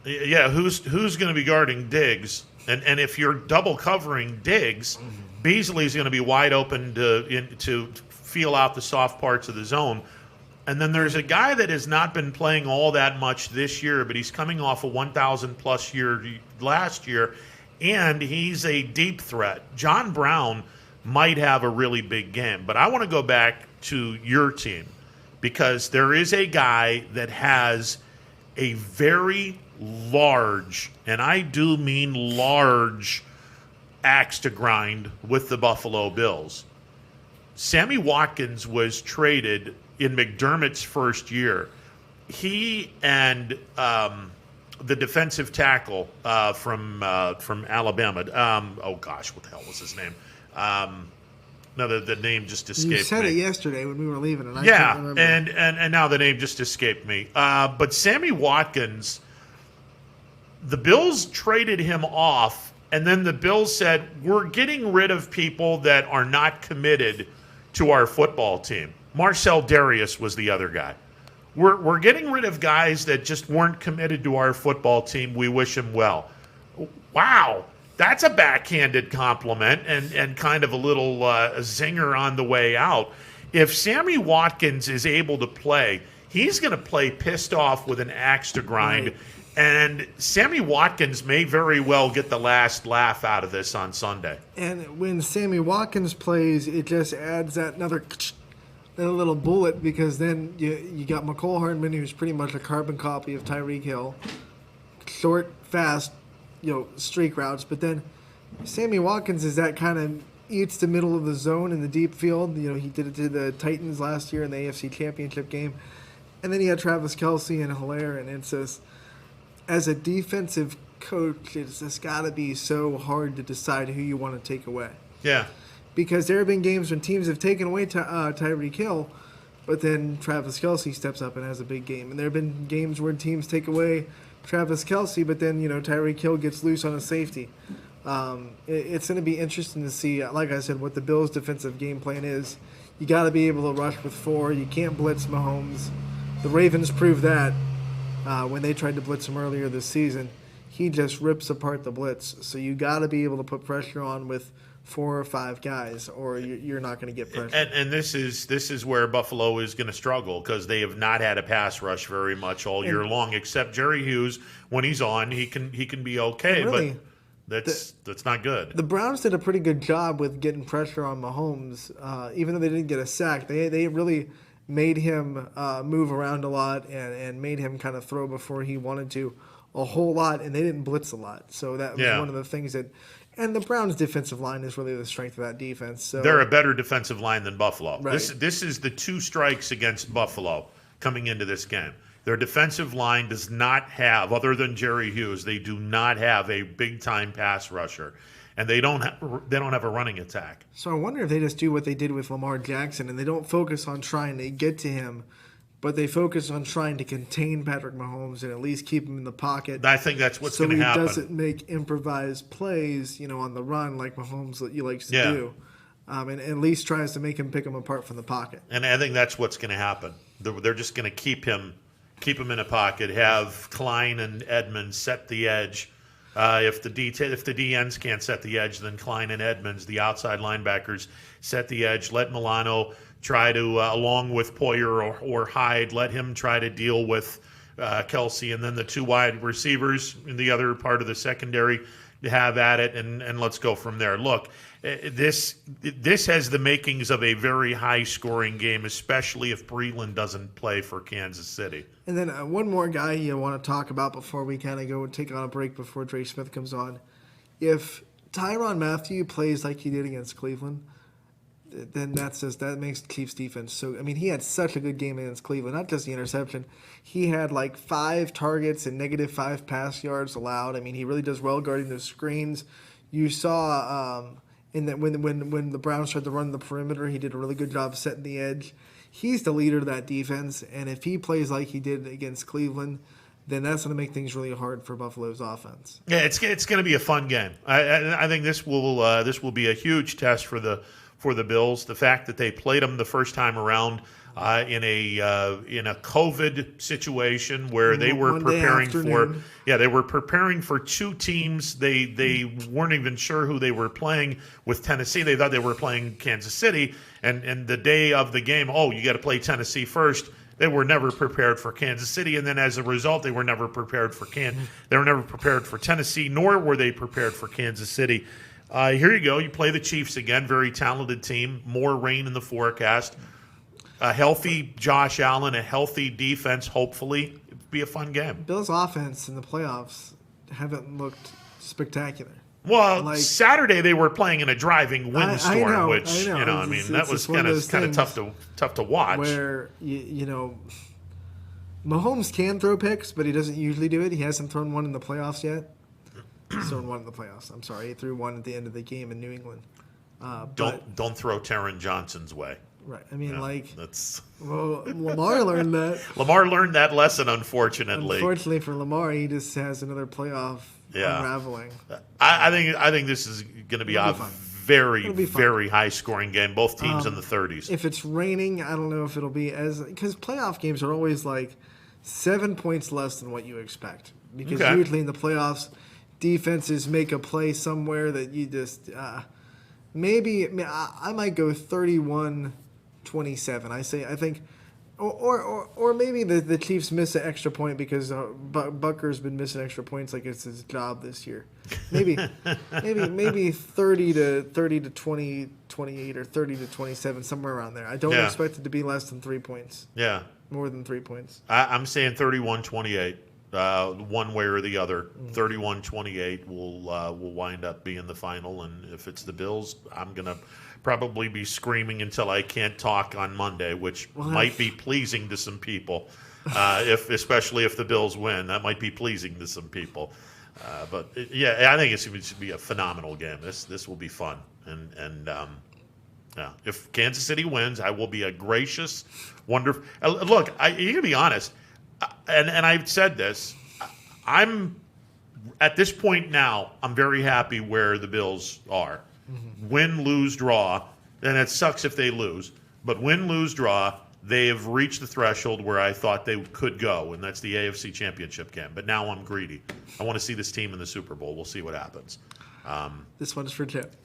[SPEAKER 3] Yeah, who's going to be guarding Diggs? And if you're double covering Diggs, Beasley's going to be wide open to feel out the soft parts of the zone. And then there's a guy that has not been playing all that much this year, but he's coming off a 1,000-plus year last year, and he's a deep threat. John Brown might have a really big game. But I want to go back to your team, because there is a guy that has a very large, and I do mean large, axe to grind with the Buffalo Bills. Sammy Watkins was traded in McDermott's first year. He and the defensive tackle from Alabama, oh gosh, what the hell was his name? No, the name just escaped me.
[SPEAKER 4] You said it yesterday when we were leaving, and I
[SPEAKER 3] yeah,
[SPEAKER 4] can't remember.
[SPEAKER 3] and now the name just escaped me. But Sammy Watkins, the Bills traded him off, and then the Bills said, we're getting rid of people that are not committed to our football team. Marcel Darius was the other guy. We're getting rid of guys that just weren't committed to our football team. We wish him well. Wow, that's a backhanded compliment and kind of a little zinger on the way out. If Sammy Watkins is able to play, he's going to play pissed off with an axe to grind. Right. And Sammy Watkins may very well get the last laugh out of this on Sunday.
[SPEAKER 4] And when Sammy Watkins plays, it just adds that another little bullet, because then you got McCole Hardman, who's pretty much a carbon copy of Tyreek Hill. Short, fast, streak routes. But then Sammy Watkins is that kind of eats the middle of the zone in the deep field. He did it to the Titans last year in the AFC Championship game. And then he had Travis Kelce and Hilaire, and it's just, as a defensive coach, it's just got to be so hard to decide who you want to take away.
[SPEAKER 3] Yeah.
[SPEAKER 4] Because there have been games when teams have taken away Tyreek Hill, but then Travis Kelce steps up and has a big game. And there have been games where teams take away Travis Kelce, but then, Tyreek Hill gets loose on a safety. It's going to be interesting to see, like I said, what the Bills' defensive game plan is. You got to be able to rush with 4. You can't blitz Mahomes. The Ravens proved that when they tried to blitz him earlier this season. He just rips apart the blitz. So you got to be able to put pressure on with 4 or 5 guys, or you're not going to get pressure.
[SPEAKER 3] And this is where Buffalo is going to struggle because they have not had a pass rush very much all year long. Except Jerry Hughes, when he's on, he can be okay,
[SPEAKER 4] really,
[SPEAKER 3] but that's not good.
[SPEAKER 4] The Browns did a pretty good job with getting pressure on Mahomes, even though they didn't get a sack. They really made him move around a lot and made him kind of throw before he wanted to a whole lot, and they didn't blitz a lot. So that was one of the things that. And the Browns' defensive line is really the strength of that defense. So
[SPEAKER 3] they're a better defensive line than Buffalo.
[SPEAKER 4] Right.
[SPEAKER 3] This is the 2 strikes against Buffalo coming into this game. Their defensive line does not have, other than Jerry Hughes, they do not have a big-time pass rusher, and they don't have a running attack.
[SPEAKER 4] So I wonder if they just do what they did with Lamar Jackson, and they don't focus on trying to get to him, but they focus on trying to contain Patrick Mahomes and at least keep him in the pocket.
[SPEAKER 3] I think that's what's going to happen.
[SPEAKER 4] So he doesn't make improvised plays, on the run like Mahomes likes to do. And at least tries to make him pick him apart from the pocket.
[SPEAKER 3] And I think that's what's going to happen. They're just going to keep him in a pocket, have Klein and Edmonds set the edge. If the DNs can't set the edge, then Klein and Edmonds, the outside linebackers, set the edge. Let Milano try to, along with Poyer or Hyde, let him try to deal with Kelsey, and then the 2 wide receivers in the other part of the secondary have at it, and let's go from there. Look, this has the makings of a very high-scoring game, especially if Breeland doesn't play for Kansas City.
[SPEAKER 4] And then one more guy you want to talk about before we kind of go and take on a break before Dre Smith comes on. If Tyrann Mathieu plays like he did against Cleveland, then that makes the Chiefs defense so. I mean, he had such a good game against Cleveland. Not just the interception, he had like 5 targets and -5 pass yards allowed. I mean, he really does well guarding those screens. You saw in that when the Browns tried to run the perimeter, he did a really good job setting the edge. He's the leader of that defense, and if he plays like he did against Cleveland, then that's going to make things really hard for Buffalo's offense.
[SPEAKER 3] Yeah, it's going to be a fun game. I think this will be a huge test for the Bills. The fact that they played them the first time around in a COVID situation where they were preparing for 2 teams. They weren't even sure who they were playing with Tennessee. They thought they were playing Kansas City, and the day of the game, you got to play Tennessee first. They were never prepared for Kansas City, and then as a result, they were never prepared for They were never prepared for Tennessee, nor were they prepared for Kansas City. Here you go. You play the Chiefs again. Very talented team. More rain in the forecast. A healthy Josh Allen, a healthy defense, hopefully. It'd be a fun game.
[SPEAKER 4] Bill's offense in the playoffs haven't looked spectacular.
[SPEAKER 3] Well, Saturday they were playing in a driving windstorm,
[SPEAKER 4] I know.
[SPEAKER 3] That was kind of tough to watch.
[SPEAKER 4] Where Mahomes can throw picks, but he doesn't usually do it. He hasn't thrown one in the playoffs yet. He's thrown one in the playoffs. I'm sorry, he threw one at the end of the game in New England.
[SPEAKER 3] Don't throw Taron Johnson's way.
[SPEAKER 4] Right. I mean,
[SPEAKER 3] that's.
[SPEAKER 4] Well, Lamar learned that.
[SPEAKER 3] Lamar learned that lesson, unfortunately.
[SPEAKER 4] Unfortunately for Lamar, he just has another playoff unraveling.
[SPEAKER 3] I think this is going to be a very high-scoring game. Both teams in the 30s.
[SPEAKER 4] If it's raining, I don't know if it'll be because playoff games are always like 7 points less than what you expect. Because usually in the playoffs, defenses make a play somewhere that you just maybe I might go 31-27. I think, or maybe the Chiefs miss an extra point because Butker's been missing extra points like it's his job this year. Maybe 30 to 20, 28 or 30 to 27, somewhere around there. I don't expect it to be less than 3 points.
[SPEAKER 3] Yeah,
[SPEAKER 4] more than 3 points.
[SPEAKER 3] I'm saying 31-28. One way or the other. 31-28 will wind up being the final, and if it's the Bills, I'm going to probably be screaming until I can't talk on Monday, which might be pleasing to some people, especially if the Bills win. That might be pleasing to some people. But I think it's going to be a phenomenal game. This will be fun, and if Kansas City wins, I will be a gracious, wonderful. Look, you can be honest. And I've said this, I'm at this point now, I'm very happy where the Bills are. Mm-hmm. Win, lose, draw, and it sucks if they lose. But win, lose, draw, they have reached the threshold where I thought they could go, and that's the AFC Championship game. But now I'm greedy. I want to see this team in the Super Bowl. We'll see what happens.
[SPEAKER 4] This one's for Chip.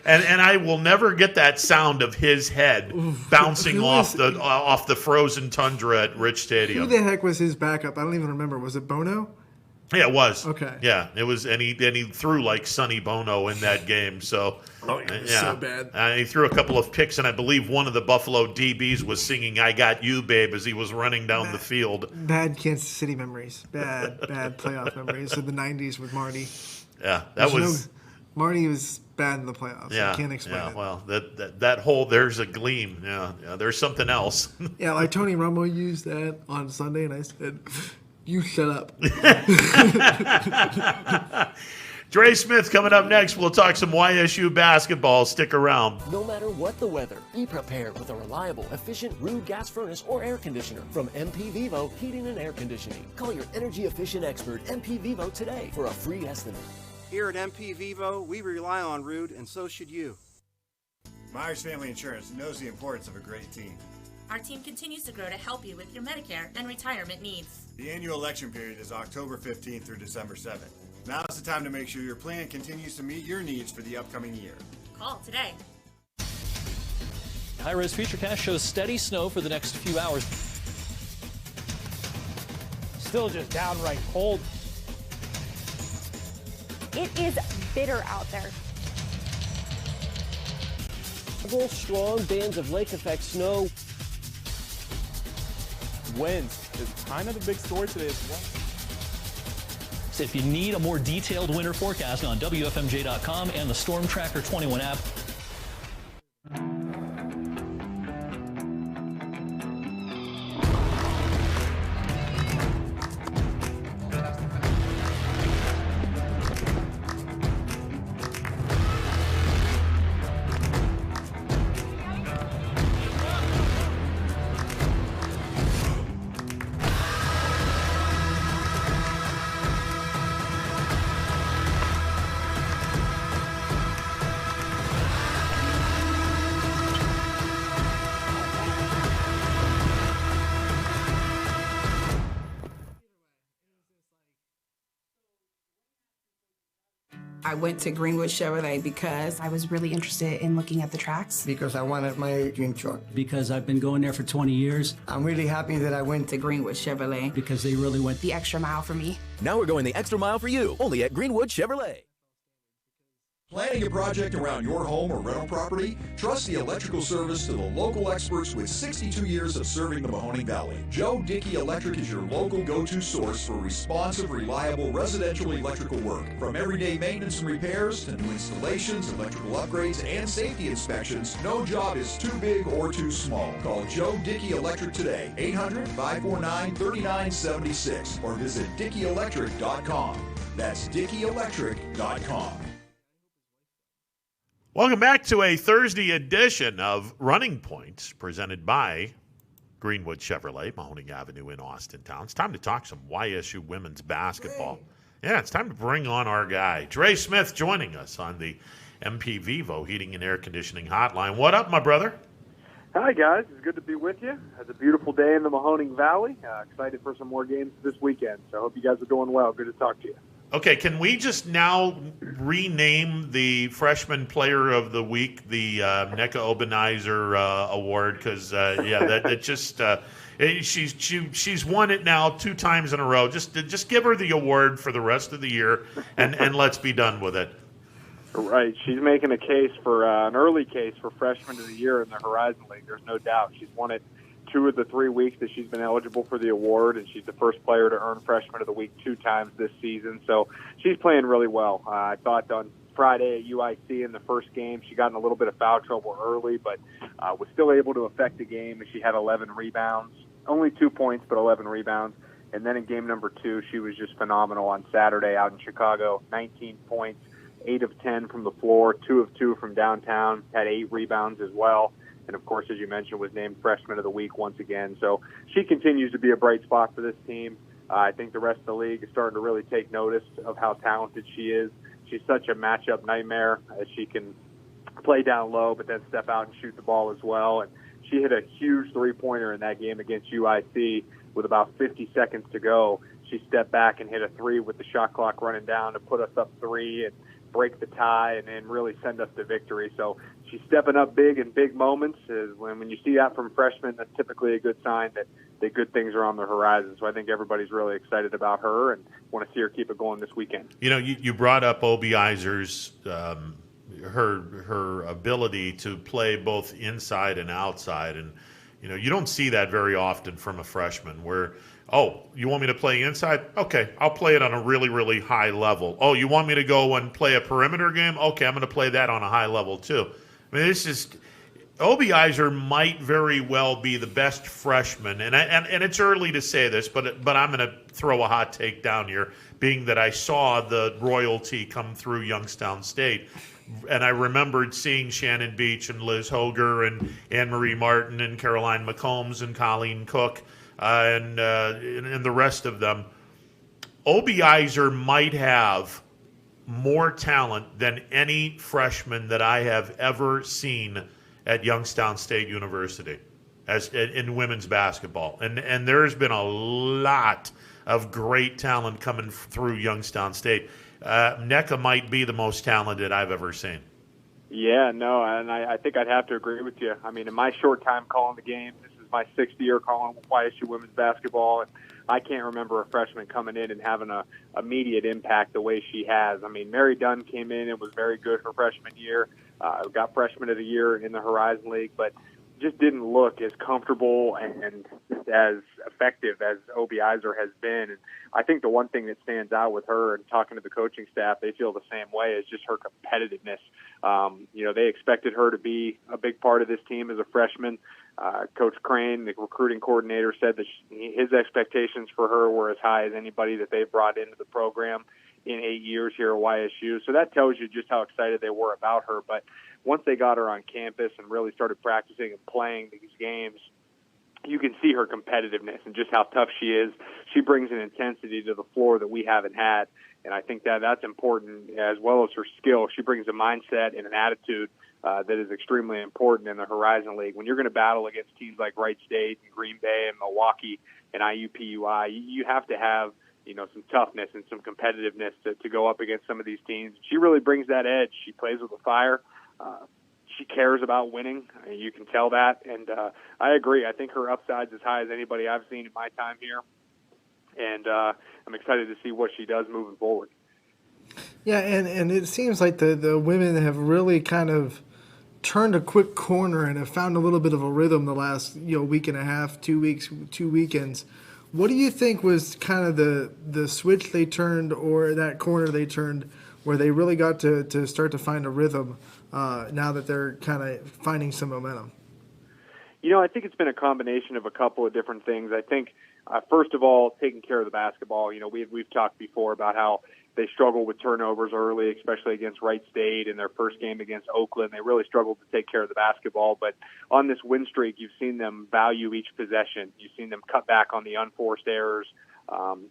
[SPEAKER 3] and I will never get that sound of his head bouncing off the frozen tundra at Rich Stadium.
[SPEAKER 4] Who the heck was his backup? I don't even remember. Was it Bono?
[SPEAKER 3] Yeah, it was.
[SPEAKER 4] Okay.
[SPEAKER 3] Yeah, it was, and he threw like Sonny Bono in that game. So,
[SPEAKER 4] it was so bad.
[SPEAKER 3] He threw a couple of picks, and I believe one of the Buffalo DBs was singing "I Got You, Babe" as he was running down the field.
[SPEAKER 4] Bad Kansas City memories. Bad playoff memories of the '90s with Marty.
[SPEAKER 3] Yeah,
[SPEAKER 4] Marty was bad in the playoffs.
[SPEAKER 3] Yeah,
[SPEAKER 4] I can't explain it.
[SPEAKER 3] Well, that whole there's a gleam. Yeah, there's something else.
[SPEAKER 4] Yeah, like Tony Romo used that on Sunday, and I said, "You shut up."
[SPEAKER 3] Dre Smith coming up next. We'll talk some YSU basketball. Stick around.
[SPEAKER 20] No matter what the weather, be prepared with a reliable, efficient Ruud gas furnace or air conditioner from MP Vivo Heating and Air Conditioning. Call your energy efficient expert, MP Vivo, today for a free estimate.
[SPEAKER 7] Here at MP Vivo, we rely on Ruud, and so should you.
[SPEAKER 11] Myers Family Insurance knows the importance of a great team.
[SPEAKER 12] Our team continues to grow to help you with your Medicare and retirement needs.
[SPEAKER 11] The annual election period is October 15th through December 7th. Now's the time to make sure your plan continues to meet your needs for the upcoming year.
[SPEAKER 12] Call today.
[SPEAKER 9] High-res Futurecast shows steady snow for the next few hours.
[SPEAKER 23] Still just downright cold.
[SPEAKER 10] It is bitter out there.
[SPEAKER 24] Several strong bands of lake effect snow.
[SPEAKER 23] Winds is kind of the big story today as well.
[SPEAKER 9] So if you need a more detailed winter forecast on WFMJ.com and the Storm Tracker 21 app.
[SPEAKER 16] I went to Greenwood Chevrolet because I was really interested in looking at the tracks.
[SPEAKER 17] Because I wanted my dream truck.
[SPEAKER 18] Because I've been going there for 20 years.
[SPEAKER 17] I'm really happy that I went
[SPEAKER 16] to Greenwood Chevrolet.
[SPEAKER 18] Because they really went
[SPEAKER 16] the extra mile for me.
[SPEAKER 20] Now we're going the extra mile for you, only at Greenwood Chevrolet.
[SPEAKER 25] Planning a project around your home or rental property? Trust the electrical service to the local experts with 62 years of serving the Mahoning Valley. Joe Dickey Electric is your local go-to source for responsive, reliable residential electrical work. From everyday maintenance and repairs to new installations, electrical upgrades, and safety inspections, no job is too big or too small. Call Joe Dickey Electric today, 800-549-3976, or visit DickeyElectric.com. That's DickeyElectric.com.
[SPEAKER 3] Welcome back to a Thursday edition of Running Points, presented by Greenwood Chevrolet, Mahoning Avenue in Austintown. It's time to talk some YSU women's basketball. Yeah, it's time to bring on our guy, Dre Smith, joining us on the MP Vivo Heating and Air Conditioning Hotline. What up, my brother?
[SPEAKER 26] Hi, guys. It's good to be with you. It's a beautiful day in the Mahoning Valley. Excited for some more games this weekend. So I hope you guys are doing well. Good to talk to you.
[SPEAKER 3] Okay, can we just now rename the Freshman Player of the Week the Nneka Obenizer Award? Because she's won it now 2 times in a row. Just give her the award for the rest of the year, and let's be done with it.
[SPEAKER 26] Right, she's making a case for an early case for Freshman of the Year in the Horizon League. There's no doubt. She's won it 2 of the 3 weeks that she's been eligible for the award, and she's the first player to earn Freshman of the Week 2 times this season. So she's playing really well. I thought on Friday at UIC in the first game, she got in a little bit of foul trouble early, but was still able to affect the game, and she had 11 rebounds. Only 2 points, but 11 rebounds. And then in game number 2, she was just phenomenal on Saturday out in Chicago. 19 points, 8 of 10 from the floor, 2 of 2 from downtown, had 8 rebounds as well. And, of course, as you mentioned, was named Freshman of the Week once again. So she continues to be a bright spot for this team. I think the rest of the league is starting to really take notice of how talented she is. She's such a matchup nightmare as she can play down low but then step out and shoot the ball as well. And she hit a huge three-pointer in that game against UIC with about 50 seconds to go. She stepped back and hit a three with the shot clock running down to put us up 3 and break the tie and really send us to victory. So she's stepping up big in big moments. When you see that from freshmen, that's typically a good sign that good things are on the horizon. So I think everybody's really excited about her and want to see her keep it going this weekend.
[SPEAKER 3] You know, you brought up Obie Iser's her ability to play both inside and outside, and you know, you don't see that very often from a freshman where, oh, you want me to play inside? Okay, I'll play it on a really, really high level. Oh, you want me to go and play a perimeter game? Okay, I'm going to play that on a high level too. I mean, this is Obie Iser might very well be the best freshman, and it's early to say this, but I'm going to throw a hot take down here, being that I saw the royalty come through Youngstown State. And I remembered seeing Shannon Beach and Liz Hoger and Anne-Marie Martin and Caroline McCombs and Colleen Cook and the rest of them. Obie Iser might have more talent than any freshman that I have ever seen at Youngstown State University in women's basketball. And there's been a lot of great talent coming through Youngstown State. NECA might be the most talented I've ever seen.
[SPEAKER 26] Yeah, no, and I think I'd have to agree with you. I mean, in my short time calling the game, this is my 6th year calling YSU women's basketball, and I can't remember a freshman coming in and having a immediate impact the way she has. I mean, Mary Dunn came in and was very good her freshman year, got freshman of the year in the Horizon League, but just didn't look as comfortable and as effective as Obie Iser has been. And I think the one thing that stands out with her, and talking to the coaching staff, they feel the same way, is just her competitiveness. You know, they expected her to be a big part of this team as a freshman. Coach Crane, the recruiting coordinator, said that his expectations for her were as high as anybody that they've brought into the program in 8 years here at YSU. So that tells you just how excited they were about her. But once they got her on campus and really started practicing and playing these games, you can see her competitiveness and just how tough she is. She brings an intensity to the floor that we haven't had, and I think that's important as well as her skill. She brings a mindset and an attitude that is extremely important in the Horizon League. When you're going to battle against teams like Wright State and Green Bay and Milwaukee and IUPUI, you have to have, you know, some toughness and some competitiveness to go up against some of these teams. She really brings that edge. She plays with a fire. She cares about winning. You can tell that. And I agree. I think her upside's as high as anybody I've seen in my time here. And I'm excited to see what she does moving forward.
[SPEAKER 4] Yeah, and it seems like the women have really kind of turned a quick corner and have found a little bit of a rhythm the last week and a half, 2 weeks, 2 weekends. What do you think was kind of the switch they turned, or that corner they turned, where they really got to start to find a rhythm now that they're kind of finding some momentum?
[SPEAKER 26] You know, I think it's been a combination of a couple of different things. I think, first of all, taking care of the basketball. You know, we've talked before about how they struggled with turnovers early, especially against Wright State in their first game against Oakland. They really struggled to take care of the basketball. But on this win streak, you've seen them value each possession. You've seen them cut back on the unforced errors,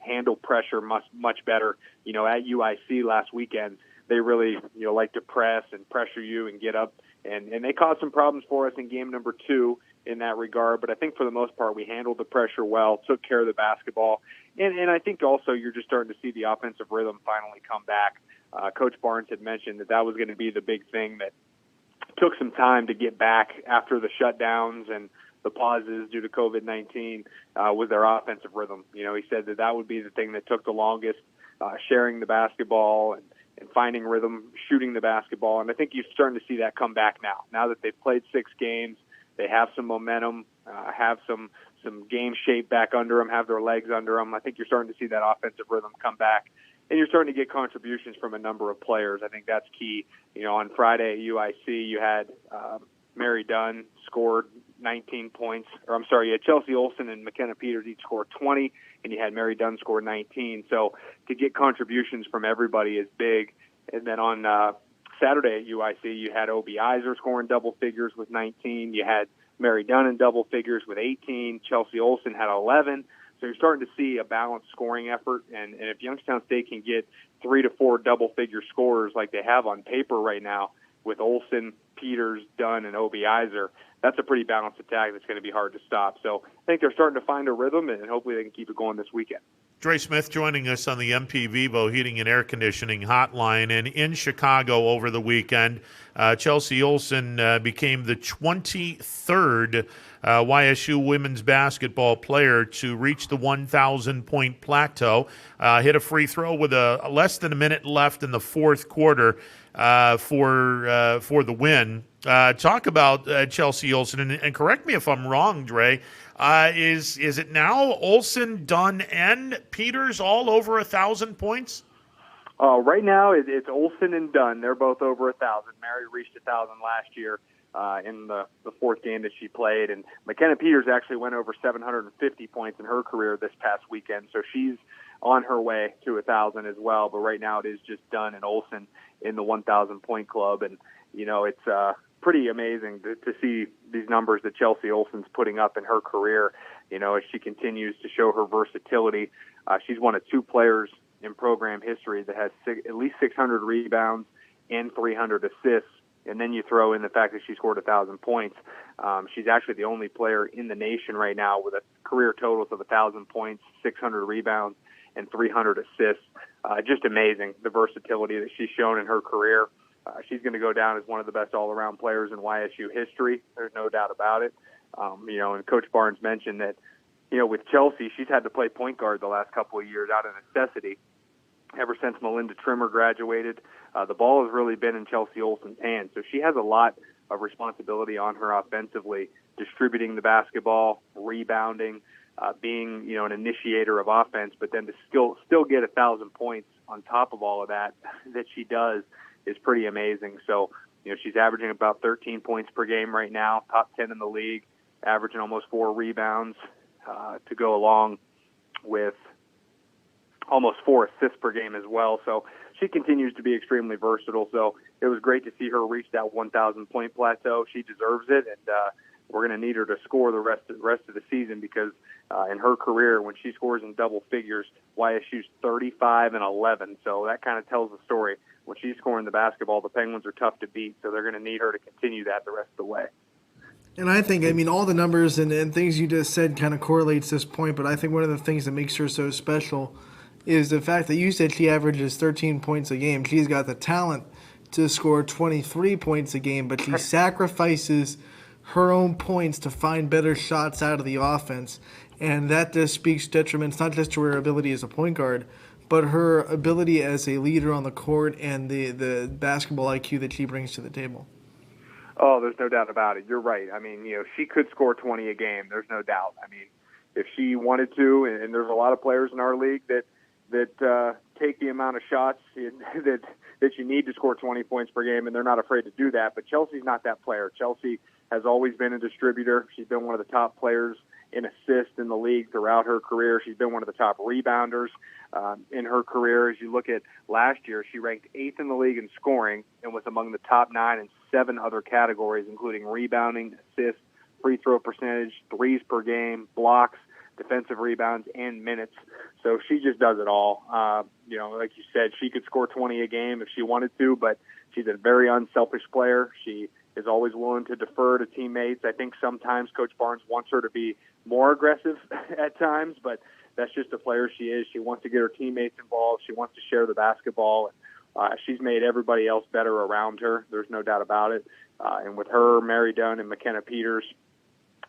[SPEAKER 26] handle pressure much better. You know, at UIC last weekend, they really, like to press and pressure you and get up. And they caused some problems for us in game number 2 in that regard. But I think for the most part, we handled the pressure well, took care of the basketball. And I think also you're just starting to see the offensive rhythm finally come back. Coach Barnes had mentioned that was going to be the big thing that took some time to get back after the shutdowns and the pauses due to COVID-19 was their offensive rhythm. You know, he said that would be the thing that took the longest, sharing the basketball and finding rhythm, shooting the basketball. And I think you're starting to see that come back now. Now that they've played 6 games, they have some momentum, have some game shape back under them, have their legs under them. I think you're starting to see that offensive rhythm come back. And you're starting to get contributions from a number of players. I think that's key. You know, on Friday at UIC, you had Mary Dunn scored 19 points. Or I'm sorry, you had Chelsea Olsen and McKenna Peters each scored 20, and you had Mary Dunn score 19. So to get contributions from everybody is big. And then on Saturday at UIC, you had Obie Iser scoring double figures with 19. You had Mary Dunn in double figures with 18. Chelsea Olsen had 11. So you're starting to see a balanced scoring effort. And if Youngstown State can get 3 to 4 double-figure scorers like they have on paper right now with Olsen, Peters, Dunn, and Obi Iser, that's a pretty balanced attack that's going to be hard to stop. So I think they're starting to find a rhythm, and hopefully they can keep it going this weekend.
[SPEAKER 3] Dre Smith joining us on the MP Vivo Heating and Air Conditioning Hotline. And in Chicago over the weekend, Chelsea Olsen became the 23rd YSU women's basketball player to reach the 1,000-point plateau. Hit a free throw with less than a minute left in the fourth quarter for the win. Talk about Chelsea Olsen, and correct me if I'm wrong, Dre. Is it now Olsen, Dunn, and Peters all over 1,000 points?
[SPEAKER 26] Right now, it's Olsen and Dunn. They're both over 1,000. Mary reached 1,000 last year in the fourth game that she played, and McKenna Peters actually went over 750 points in her career this past weekend, so she's on her way to 1,000 as well. But right now, it is just Dunn and Olsen in the 1,000-point club, and it's pretty amazing to see these numbers that Chelsea Olsen's putting up in her career, as she continues to show her versatility. She's one of two players in program history that has at least 600 rebounds and 300 assists, and then you throw in the fact that she scored 1,000 points. She's actually the only player in the nation right now with a career totals of 1,000 points, 600 rebounds, and 300 assists. Just amazing, the versatility that she's shown in her career. She's going to go down as one of the best all-around players in YSU history. There's no doubt about it. And Coach Barnes mentioned that, with Chelsea, she's had to play point guard the last couple of years out of necessity. Ever since Melinda Trimmer graduated, the ball has really been in Chelsea Olsen's hands. So she has a lot of responsibility on her offensively, distributing the basketball, rebounding, being, an initiator of offense, but then to still get 1,000 points on top of all of that she does is pretty amazing. So, she's averaging about 13 points per game right now, top 10 in the league, averaging almost 4 rebounds to go along with almost 4 assists per game as well. So she continues to be extremely versatile. So it was great to see her reach that 1,000-point plateau. She deserves it, and we're going to need her to score the rest of the season because in her career, when she scores in double figures, YSU's 35-11. So that kind of tells the story. When she's scoring the basketball, the Penguins are tough to beat, so they're going to need her to continue that the rest of the way.
[SPEAKER 4] And I think, all the numbers and things you just said kind of correlates this point, but I think one of the things that makes her so special is the fact that you said she averages 13 points a game. She's got the talent to score 23 points a game, but she sacrifices her own points to find better shots out of the offense, and that just speaks detriments not just to her ability as a point guard, but her ability as a leader on the court and the basketball IQ that she brings to the table.
[SPEAKER 26] Oh, there's no doubt about it. You're right. She could score 20 a game. There's no doubt. If she wanted to, and there's a lot of players in our league that take the amount of shots that you need to score 20 points per game, and they're not afraid to do that. But Chelsea's not that player. Chelsea has always been a distributor. She's been one of the top players in assists in the league throughout her career. She's been one of the top rebounders in her career. As you look at last year, she ranked 8th in the league in scoring and was among the top 9 in 7 other categories, including rebounding, assists, free throw percentage, threes per game, blocks, defensive rebounds, and minutes. So she just does it all. Like you said, she could score 20 a game if she wanted to, but she's a very unselfish player. She is always willing to defer to teammates. I think sometimes Coach Barnes wants her to be more aggressive at times, but that's just the player she is. She wants to get her teammates involved. She wants to share the basketball. She's made everybody else better around her. There's no doubt about it. And with her, Mary Dunn, and McKenna Peters,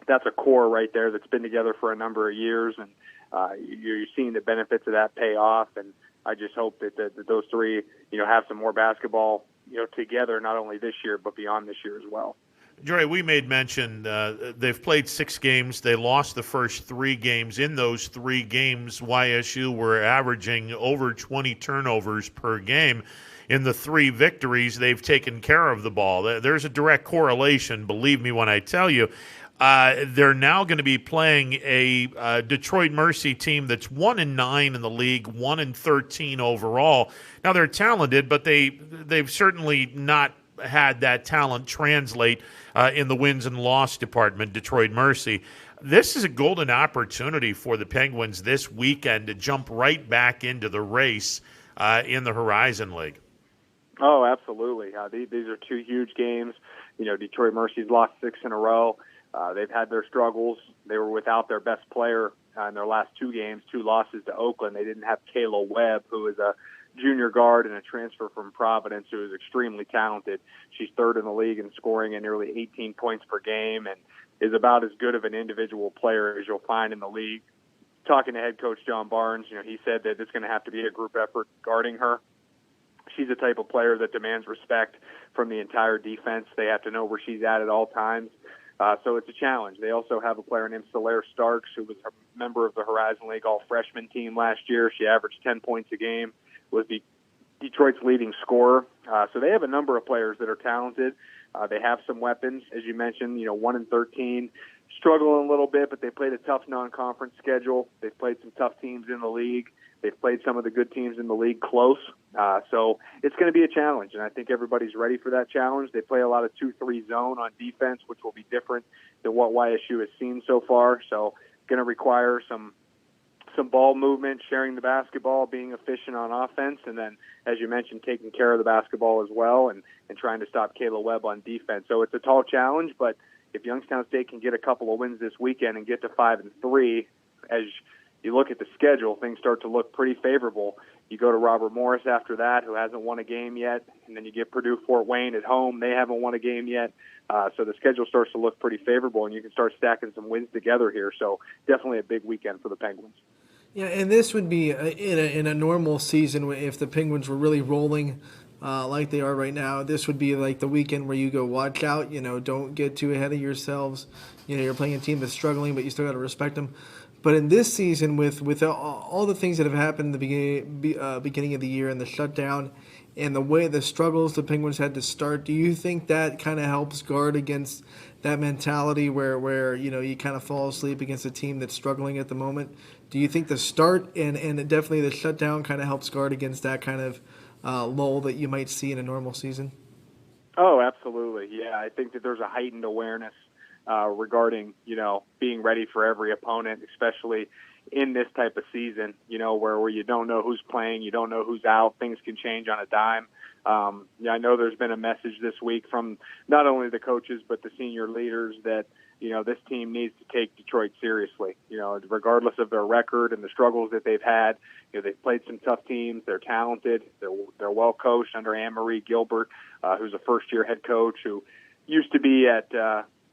[SPEAKER 26] that's a core right there that's been together for a number of years, and you're seeing the benefits of that pay off. And I just hope that those three, have some more basketball, together, not only this year but beyond this year as well.
[SPEAKER 3] Dre, we made mention they've played 6 games. They lost the first 3 games. In those 3 games, YSU were averaging over 20 turnovers per game. In the 3 victories, they've taken care of the ball. There's a direct correlation, believe me when I tell you. They're now going to be playing a Detroit Mercy team that's 1-9 in the league, 1-13 overall. Now they're talented, but they've certainly not had that talent translate in the wins and loss department. Detroit Mercy. This is a golden opportunity for the Penguins this weekend to jump right back into the race in the Horizon League.
[SPEAKER 26] Oh, absolutely. These are 2 huge games. Detroit Mercy's lost 6 in a row. They've had their struggles. They were without their best player in their last 2 games, 2 losses to Oakland. They didn't have Kayla Webb, who is a junior guard and a transfer from Providence, who is extremely talented. She's 3rd in the league in scoring at nearly 18 points per game and is about as good of an individual player as you'll find in the league. Talking to head coach John Barnes, he said that it's going to have to be a group effort guarding her. She's the type of player that demands respect from the entire defense. They have to know where she's at all times. So it's a challenge. They also have a player named Solaire Starks, who was a member of the Horizon League All-Freshman team last year. She averaged 10 points a game, was Detroit's leading scorer. So they have a number of players that are talented. They have some weapons, as you mentioned, 1-13, struggling a little bit, but they played a tough non-conference schedule. They've played some tough teams in the league. They've played some of the good teams in the league close. So it's going to be a challenge, and I think everybody's ready for that challenge. They play a lot of 2-3 zone on defense, which will be different than what YSU has seen so far. So going to require some ball movement, sharing the basketball, being efficient on offense, and then, as you mentioned, taking care of the basketball as well and trying to stop Kayla Webb on defense. So it's a tall challenge, but if Youngstown State can get a couple of wins this weekend and get to 5-3, as you look at the schedule, things start to look pretty favorable. You go to Robert Morris after that, who hasn't won a game yet, and then you get Purdue-Fort Wayne at home. They haven't won a game yet. So the schedule starts to look pretty favorable, and you can start stacking some wins together here. So definitely a big weekend for the Penguins.
[SPEAKER 4] Yeah, and this would be in a normal season, if the Penguins were really rolling like they are right now. This would be like the weekend where you go, watch out, don't get too ahead of yourselves. You're playing a team that's struggling, but you still got to respect them. But in this season, with all the things that have happened in the beginning of the year and the shutdown and the struggles the Penguins had to start, do you think that kind of helps guard against that mentality where you kind of fall asleep against a team that's struggling at the moment? Do you think the start and definitely the shutdown kind of helps guard against that kind of lull that you might see in a normal season? Oh, absolutely. Yeah, I think that there's a heightened awareness regarding, being ready for every opponent, especially in this type of season, where you don't know who's playing, you don't know who's out, things can change on a dime. I know there's been a message this week from not only the coaches but the senior leaders that, this team needs to take Detroit seriously, regardless of their record and the struggles that they've had. They've played some tough teams. They're talented. They're well coached under Anne-Marie Gilbert, who's a first-year head coach who used to be at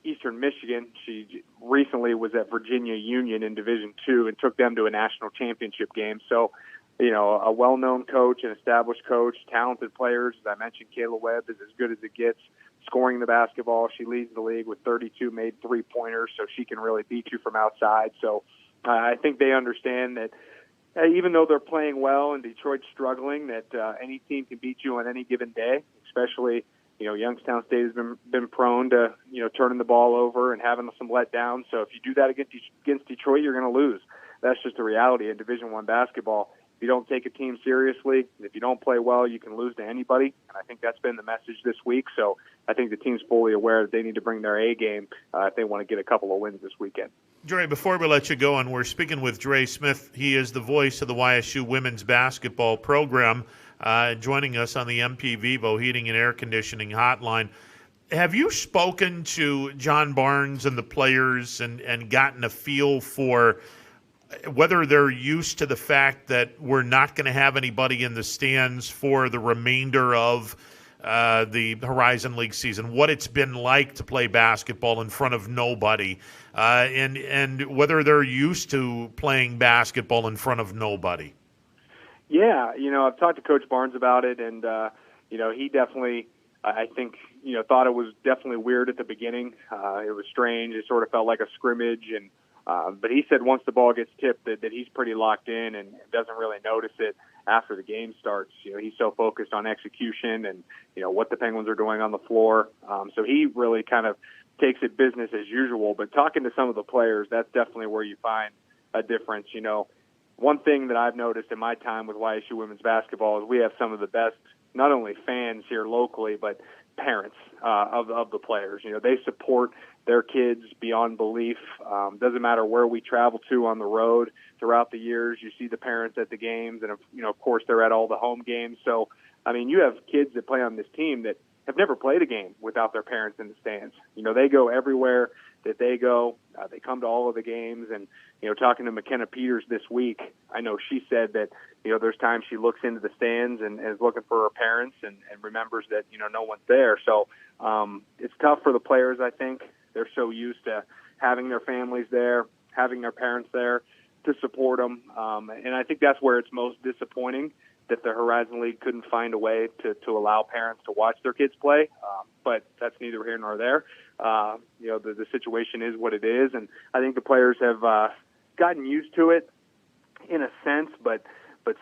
[SPEAKER 4] Eastern Michigan. She recently was at Virginia Union in Division II and took them to a national championship game. So, a well-known coach, an established coach, talented players. As I mentioned, Kayla Webb is as good as it gets scoring the basketball. She leads the league with 32 made three-pointers, so she can really beat you from outside. So I think they understand that even though they're playing well and Detroit's struggling, that any team can beat you on any given day, especially Youngstown State has been prone to, turning the ball over and having some letdowns. So if you do that against Detroit, you're going to lose. That's just the reality in Division I basketball. If you don't take a team seriously, if you don't play well, you can lose to anybody. And I think that's been the message this week. So I think the team's fully aware that they need to bring their A game if they want to get a couple of wins this weekend.
[SPEAKER 3] Dre, before we let you go, and we're speaking with Dre Smith. He is the voice of the YSU women's basketball program, joining us on the MP Vivo Heating and Air Conditioning Hotline. Have you spoken to John Barnes and the players and gotten a feel for whether they're used to the fact that we're not going to have anybody in the stands for the remainder of the Horizon League season, what it's been like to play basketball in front of nobody, and whether they're used to playing basketball in front of nobody?
[SPEAKER 26] Yeah, I've talked to Coach Barnes about it, and, he definitely, I think, thought it was definitely weird at the beginning. It was strange. It sort of felt like a scrimmage, and but he said once the ball gets tipped that he's pretty locked in and doesn't really notice it after the game starts. He's so focused on execution and, what the Penguins are doing on the floor. So he really kind of takes it business as usual. But talking to some of the players, that's definitely where you find a difference. One thing that I've noticed in my time with YSU women's basketball is we have some of the best, not only fans here locally, but parents of the players. They support their kids beyond belief. Doesn't matter where we travel to on the road throughout the years. You see the parents at the games, and of course they're at all the home games. So, you have kids that play on this team that have never played a game without their parents in the stands. You know, they go everywhere that they go. They come to all of the games. And, you know, talking to McKenna Peters this week, I know she said that, you know, there's times she looks into the stands and is looking for her parents and remembers that, you know, no one's there. So it's tough for the players, I think. They're so used to having their families there, having their parents there to support them. And I think that's where it's most disappointing that the Horizon League couldn't find a way to allow parents to watch their kids play. But that's neither here nor there. You know, the situation is what it is. And I think the players have gotten used to it in a sense, but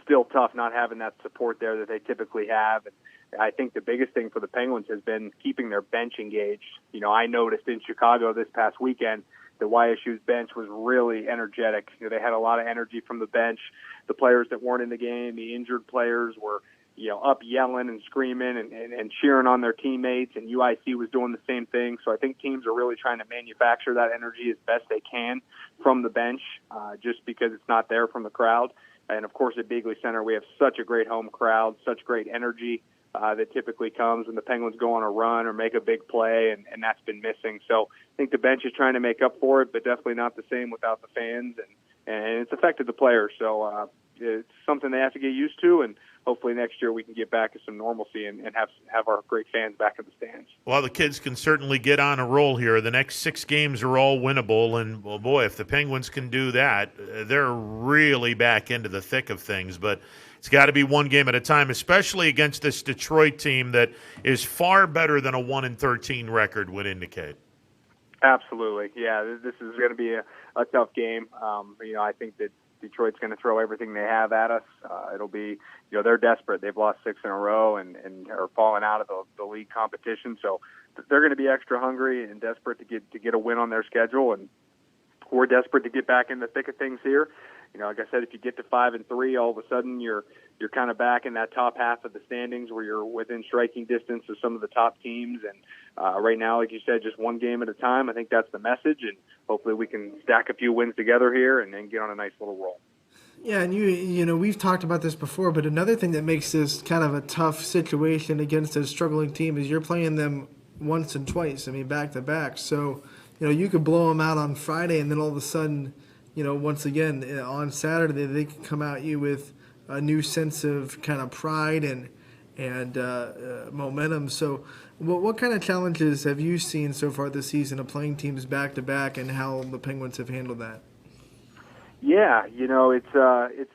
[SPEAKER 26] still tough not having that support there that they typically have. And I think the biggest thing for the Penguins has been keeping their bench engaged. You know, I noticed in Chicago this past weekend, the YSU's bench was really energetic. You know, they had a lot of energy from the bench. The players that weren't in the game, the injured players were, you know, up yelling and screaming and cheering on their teammates, and UIC was doing the same thing. So I think teams are really trying to manufacture that energy as best they can from the bench, just because it's not there from the crowd. And, of course, at Beagley Center, we have such a great home crowd, such great energy that typically comes when the Penguins go on a run or make a big play, and that's been missing. So I think the bench is trying to make up for it, but definitely not the same without the fans, and it's affected the players. So it's something they have to get used to, and hopefully next year we can get back to some normalcy and have our great fans back in the stands.
[SPEAKER 3] Well, the kids can certainly get on a roll here. The next 6 games are all winnable, and, well, boy, if the Penguins can do that, they're really back into the thick of things. But it's got to be one game at a time, especially against this Detroit team that is far better than a 1-13 record would indicate.
[SPEAKER 26] Absolutely. Yeah, this is going to be a tough game. You know, I think that Detroit's going to throw everything they have at us. It'll be, you know, they're desperate. They've lost 6 in a row and are falling out of the league competition. So they're going to be extra hungry and desperate to get a win on their schedule. And we're desperate to get back in the thick of things here. You know, like I said, if you get to 5-3, all of a sudden you're kind of back in that top half of the standings where you're within striking distance of some of the top teams. And right now, like you said, just one game at a time. I think that's the message, and hopefully we can stack a few wins together here and then get on a nice little roll.
[SPEAKER 4] Yeah, and you know, we've talked about this before, but another thing that makes this kind of a tough situation against a struggling team is you're playing them once and twice. I mean, back to back. So, you know, you could blow them out on Friday, and then all of a sudden, you know, once again on Saturday they can come at you with a new sense of kind of pride and momentum. So, what kind of challenges have you seen so far this season of playing teams back to back, and how the Penguins have handled that?
[SPEAKER 26] Yeah, you know, it's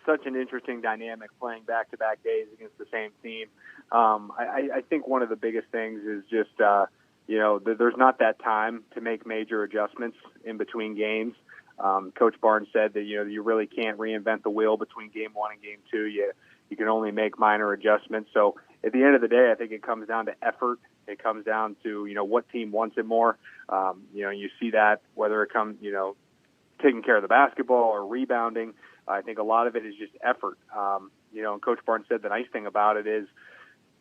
[SPEAKER 26] such an interesting dynamic playing back-to-back days against the same team. I think one of the biggest things is just, you know, there's not that time to make major adjustments in between games. Coach Barnes said that, you know, you really can't reinvent the wheel between game 1 and game 2. You can only make minor adjustments. So at the end of the day, I think it comes down to effort. It comes down to, you know, what team wants it more. You know, you see that whether it comes, you know, taking care of the basketball or rebounding. I think a lot of it is just effort. You know, and Coach Barnes said the nice thing about it is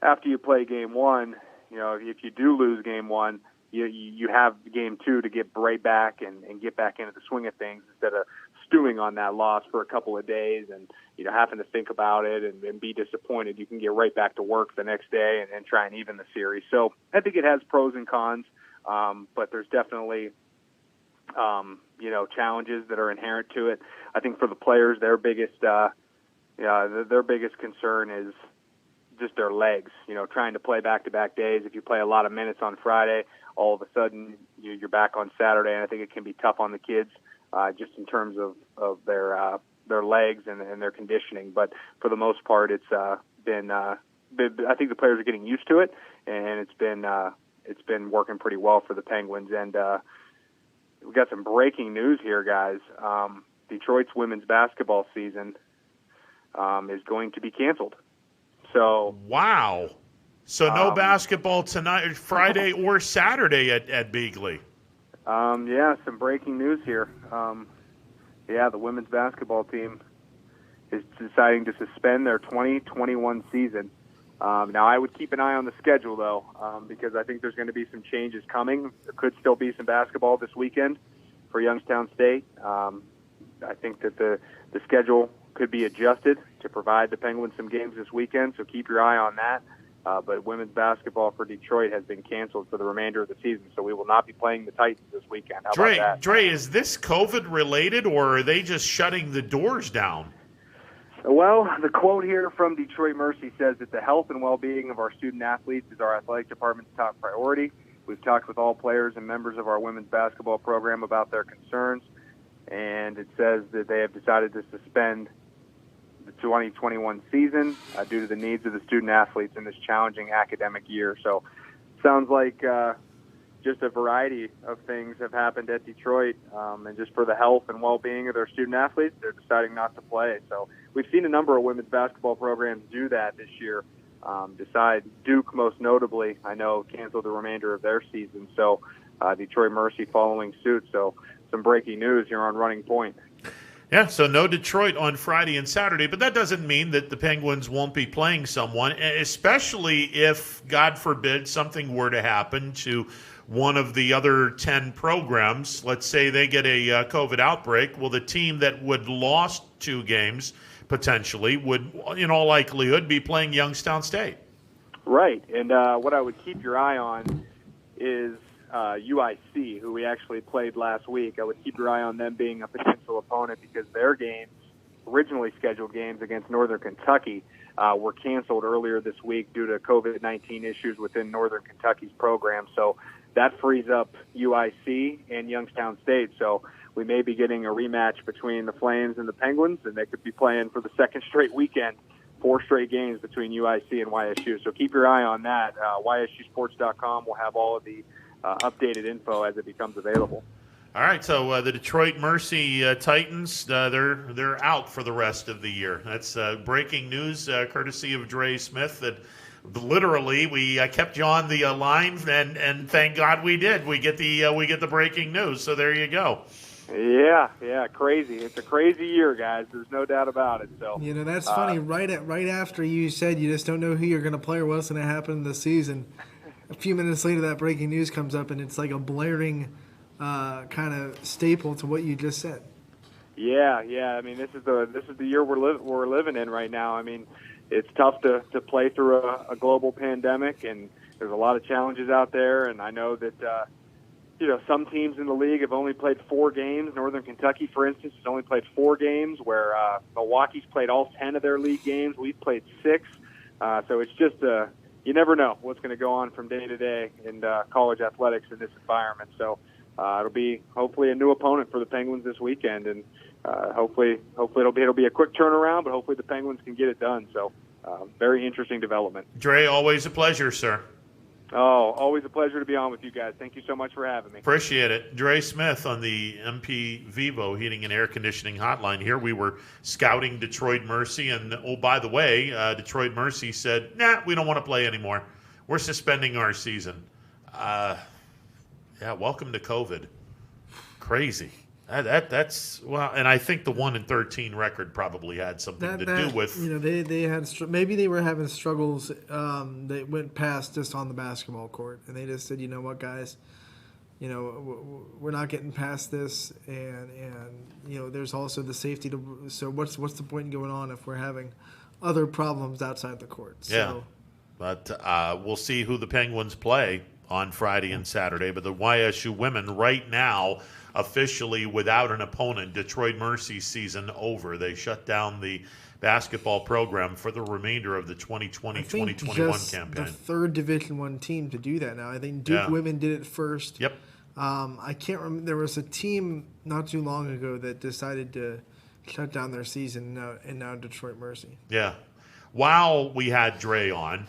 [SPEAKER 26] after you play game 1, you know, if you do lose game 1, you have game 2 to get right back and get back into the swing of things instead of stewing on that loss for a couple of days and, you know, having to think about it and be disappointed. You can get right back to work the next day and try and even the series. So I think it has pros and cons, but there's definitely, you know, challenges that are inherent to it. I think for the players, their biggest concern is just their legs, you know, trying to play back-to-back days. If you play a lot of minutes on Friday, all of a sudden you're back on Saturday, and I think it can be tough on the kids just in terms of their legs and their conditioning. But for the most part, it's been I think the players are getting used to it, and it's been working pretty well for the Penguins. And we've got some breaking news here, guys. Detroit's women's basketball season is going to be canceled. So
[SPEAKER 3] wow. So no basketball tonight, Friday or Saturday at Beagley.
[SPEAKER 26] Yeah, some breaking news here. Yeah, the women's basketball team is deciding to suspend their 2021 season. Now, I would keep an eye on the schedule, though, because I think there's going to be some changes coming. There could still be some basketball this weekend for Youngstown State. I think that the schedule could be adjusted to provide the Penguins some games this weekend, so keep your eye on that. But women's basketball for Detroit has been canceled for the remainder of the season, so we will not be playing the Titans this weekend. How about that?
[SPEAKER 3] Dre, is this COVID related, or are they just shutting the doors down?
[SPEAKER 26] Well, the quote here from Detroit Mercy says that the health and well-being of our student athletes is our athletic department's top priority. We've talked with all players and members of our women's basketball program about their concerns, and it says that they have decided to suspend the 2021 season due to the needs of the student athletes in this challenging academic year. So sounds like just a variety of things have happened at Detroit, and just for the health and well-being of their student athletes, they're deciding not to play. So we've seen a number of women's basketball programs do that this year. Duke, most notably, I know, canceled the remainder of their season. So Detroit Mercy following suit. So some breaking news here on Running Point.
[SPEAKER 3] Yeah, so no Detroit on Friday and Saturday, but that doesn't mean that the Penguins won't be playing someone, especially if, God forbid, something were to happen to one of the other 10 programs. Let's say they get a COVID outbreak. Well, the team that would lost 2 games potentially would, in all likelihood, be playing Youngstown State.
[SPEAKER 26] Right, and what I would keep your eye on is UIC, who we actually played last week. I would keep your eye on them being a potential opponent because their games, originally scheduled games against Northern Kentucky, were canceled earlier this week due to COVID-19 issues within Northern Kentucky's program. So that frees up UIC and Youngstown State. So we may be getting a rematch between the Flames and the Penguins, and they could be playing for the second straight weekend, 4 straight games between UIC and YSU. So keep your eye on that. YSUsports.com will have all of the updated info as it becomes available.
[SPEAKER 3] All right, so the Detroit Mercy Titans, they're out for the rest of the year. That's breaking news, courtesy of Dre Smith, that literally we kept you on the line, and thank God we did. We get the breaking news, so there you go.
[SPEAKER 26] Yeah, crazy. It's a crazy year, guys. There's no doubt about it. So
[SPEAKER 4] that's funny. Right after you said you just don't know who you're going to play or what's going to happen in the season, a few minutes later that breaking news comes up, and it's like a blaring kind of staple to what you just said.
[SPEAKER 26] Yeah. I mean, this is the year we're living in right now. I mean, it's tough to play through a global pandemic, and there's a lot of challenges out there. And I know that some teams in the league have only played 4 games. Northern Kentucky, for instance, has only played 4 games, where Milwaukee's played all 10 of their league games. We've played 6. So it's just you never know what's going to go on from day to day in college athletics in this environment. So it'll be hopefully a new opponent for the Penguins this weekend, and hopefully it'll be a quick turnaround, but hopefully the Penguins can get it done. So very interesting development.
[SPEAKER 3] Dre, always a pleasure, sir.
[SPEAKER 26] Oh, always a pleasure to be on with you guys. Thank you so much for having me.
[SPEAKER 3] Appreciate it. Dre Smith on the MP Vivo Heating and Air Conditioning Hotline here. We were scouting Detroit Mercy, and oh, by the way, Detroit Mercy said, we don't want to play anymore. We're suspending our season. Welcome to COVID. Crazy. That's and I think the 1-13 record probably had something to do with.
[SPEAKER 4] They had maybe they were having struggles. They went past just on the basketball court, and they just said, you know what, guys, we're not getting past this, and there's also the safety to. So what's the point in going on if we're having other problems outside the court? So,
[SPEAKER 3] but we'll see who the Penguins play on Friday and Saturday. But the YSU women right now, officially without an opponent. Detroit Mercy season over. They shut down the basketball program for the remainder of the 2020-2021 campaign.
[SPEAKER 4] The third Division I team to do that now. I think Duke women did it first.
[SPEAKER 3] Yep.
[SPEAKER 4] I can't remember. There was a team not too long ago that decided to shut down their season, and now Detroit Mercy.
[SPEAKER 3] Yeah. While we had Dre on,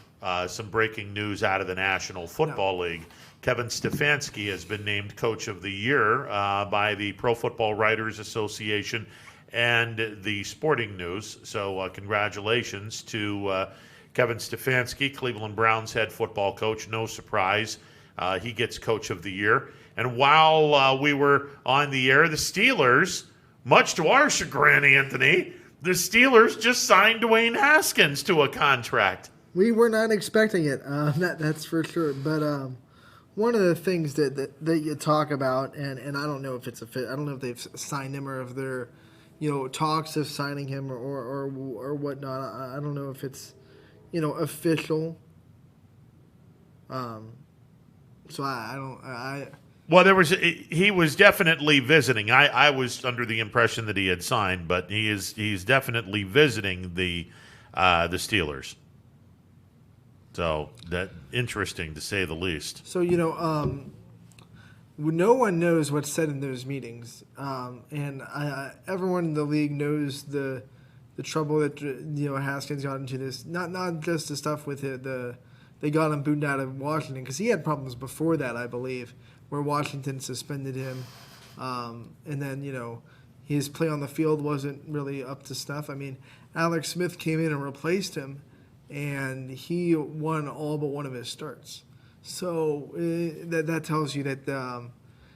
[SPEAKER 3] some breaking news out of the National Football League. Kevin Stefanski has been named Coach of the Year by the Pro Football Writers Association and the Sporting News. So congratulations to Kevin Stefanski, Cleveland Browns head football coach. No surprise, he gets Coach of the Year. And while we were on the air, the Steelers, much to our chagrin, Anthony, the Steelers just signed Dwayne Haskins to a contract.
[SPEAKER 4] We were not expecting it, that's for sure. But one of the things that you talk about, and I don't know if it's a fit. I don't know if they've signed him or if they're, talks of signing him or whatnot. I don't know if it's, official. So
[SPEAKER 3] he was definitely visiting. I was under the impression that he had signed, but he's definitely visiting the Steelers. So that interesting to say the least.
[SPEAKER 4] So no one knows what's said in those meetings, and everyone in the league knows the trouble that Haskins got into. This not just the stuff with they got him booted out of Washington because he had problems before that, I believe, where Washington suspended him, and then his play on the field wasn't really up to snuff. I mean, Alex Smith came in and replaced him, and he won all but one of his starts. So that tells you that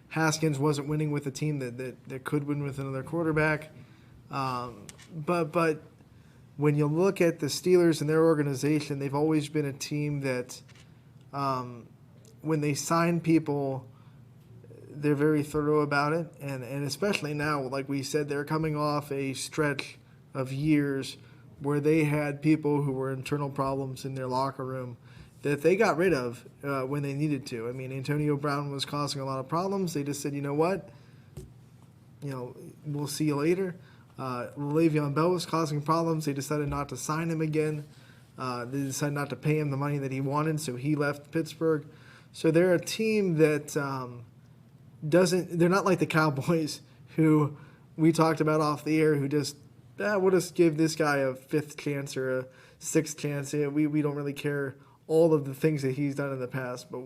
[SPEAKER 4] Haskins wasn't winning with a team that could win with another quarterback. But when you look at the Steelers and their organization, they've always been a team that when they sign people, they're very thorough about it. And especially now, like we said, they're coming off a stretch of years where they had people who were internal problems in their locker room that they got rid of when they needed to. I mean, Antonio Brown was causing a lot of problems. They just said, you know what? We'll see you later. Le'Veon Bell was causing problems. They decided not to sign him again. They decided not to pay him the money that he wanted, so he left Pittsburgh. So they're a team that they're not like the Cowboys who we talked about off the air who just, we'll just give this guy a fifth chance or a sixth chance. We don't really care all of the things that he's done in the past, but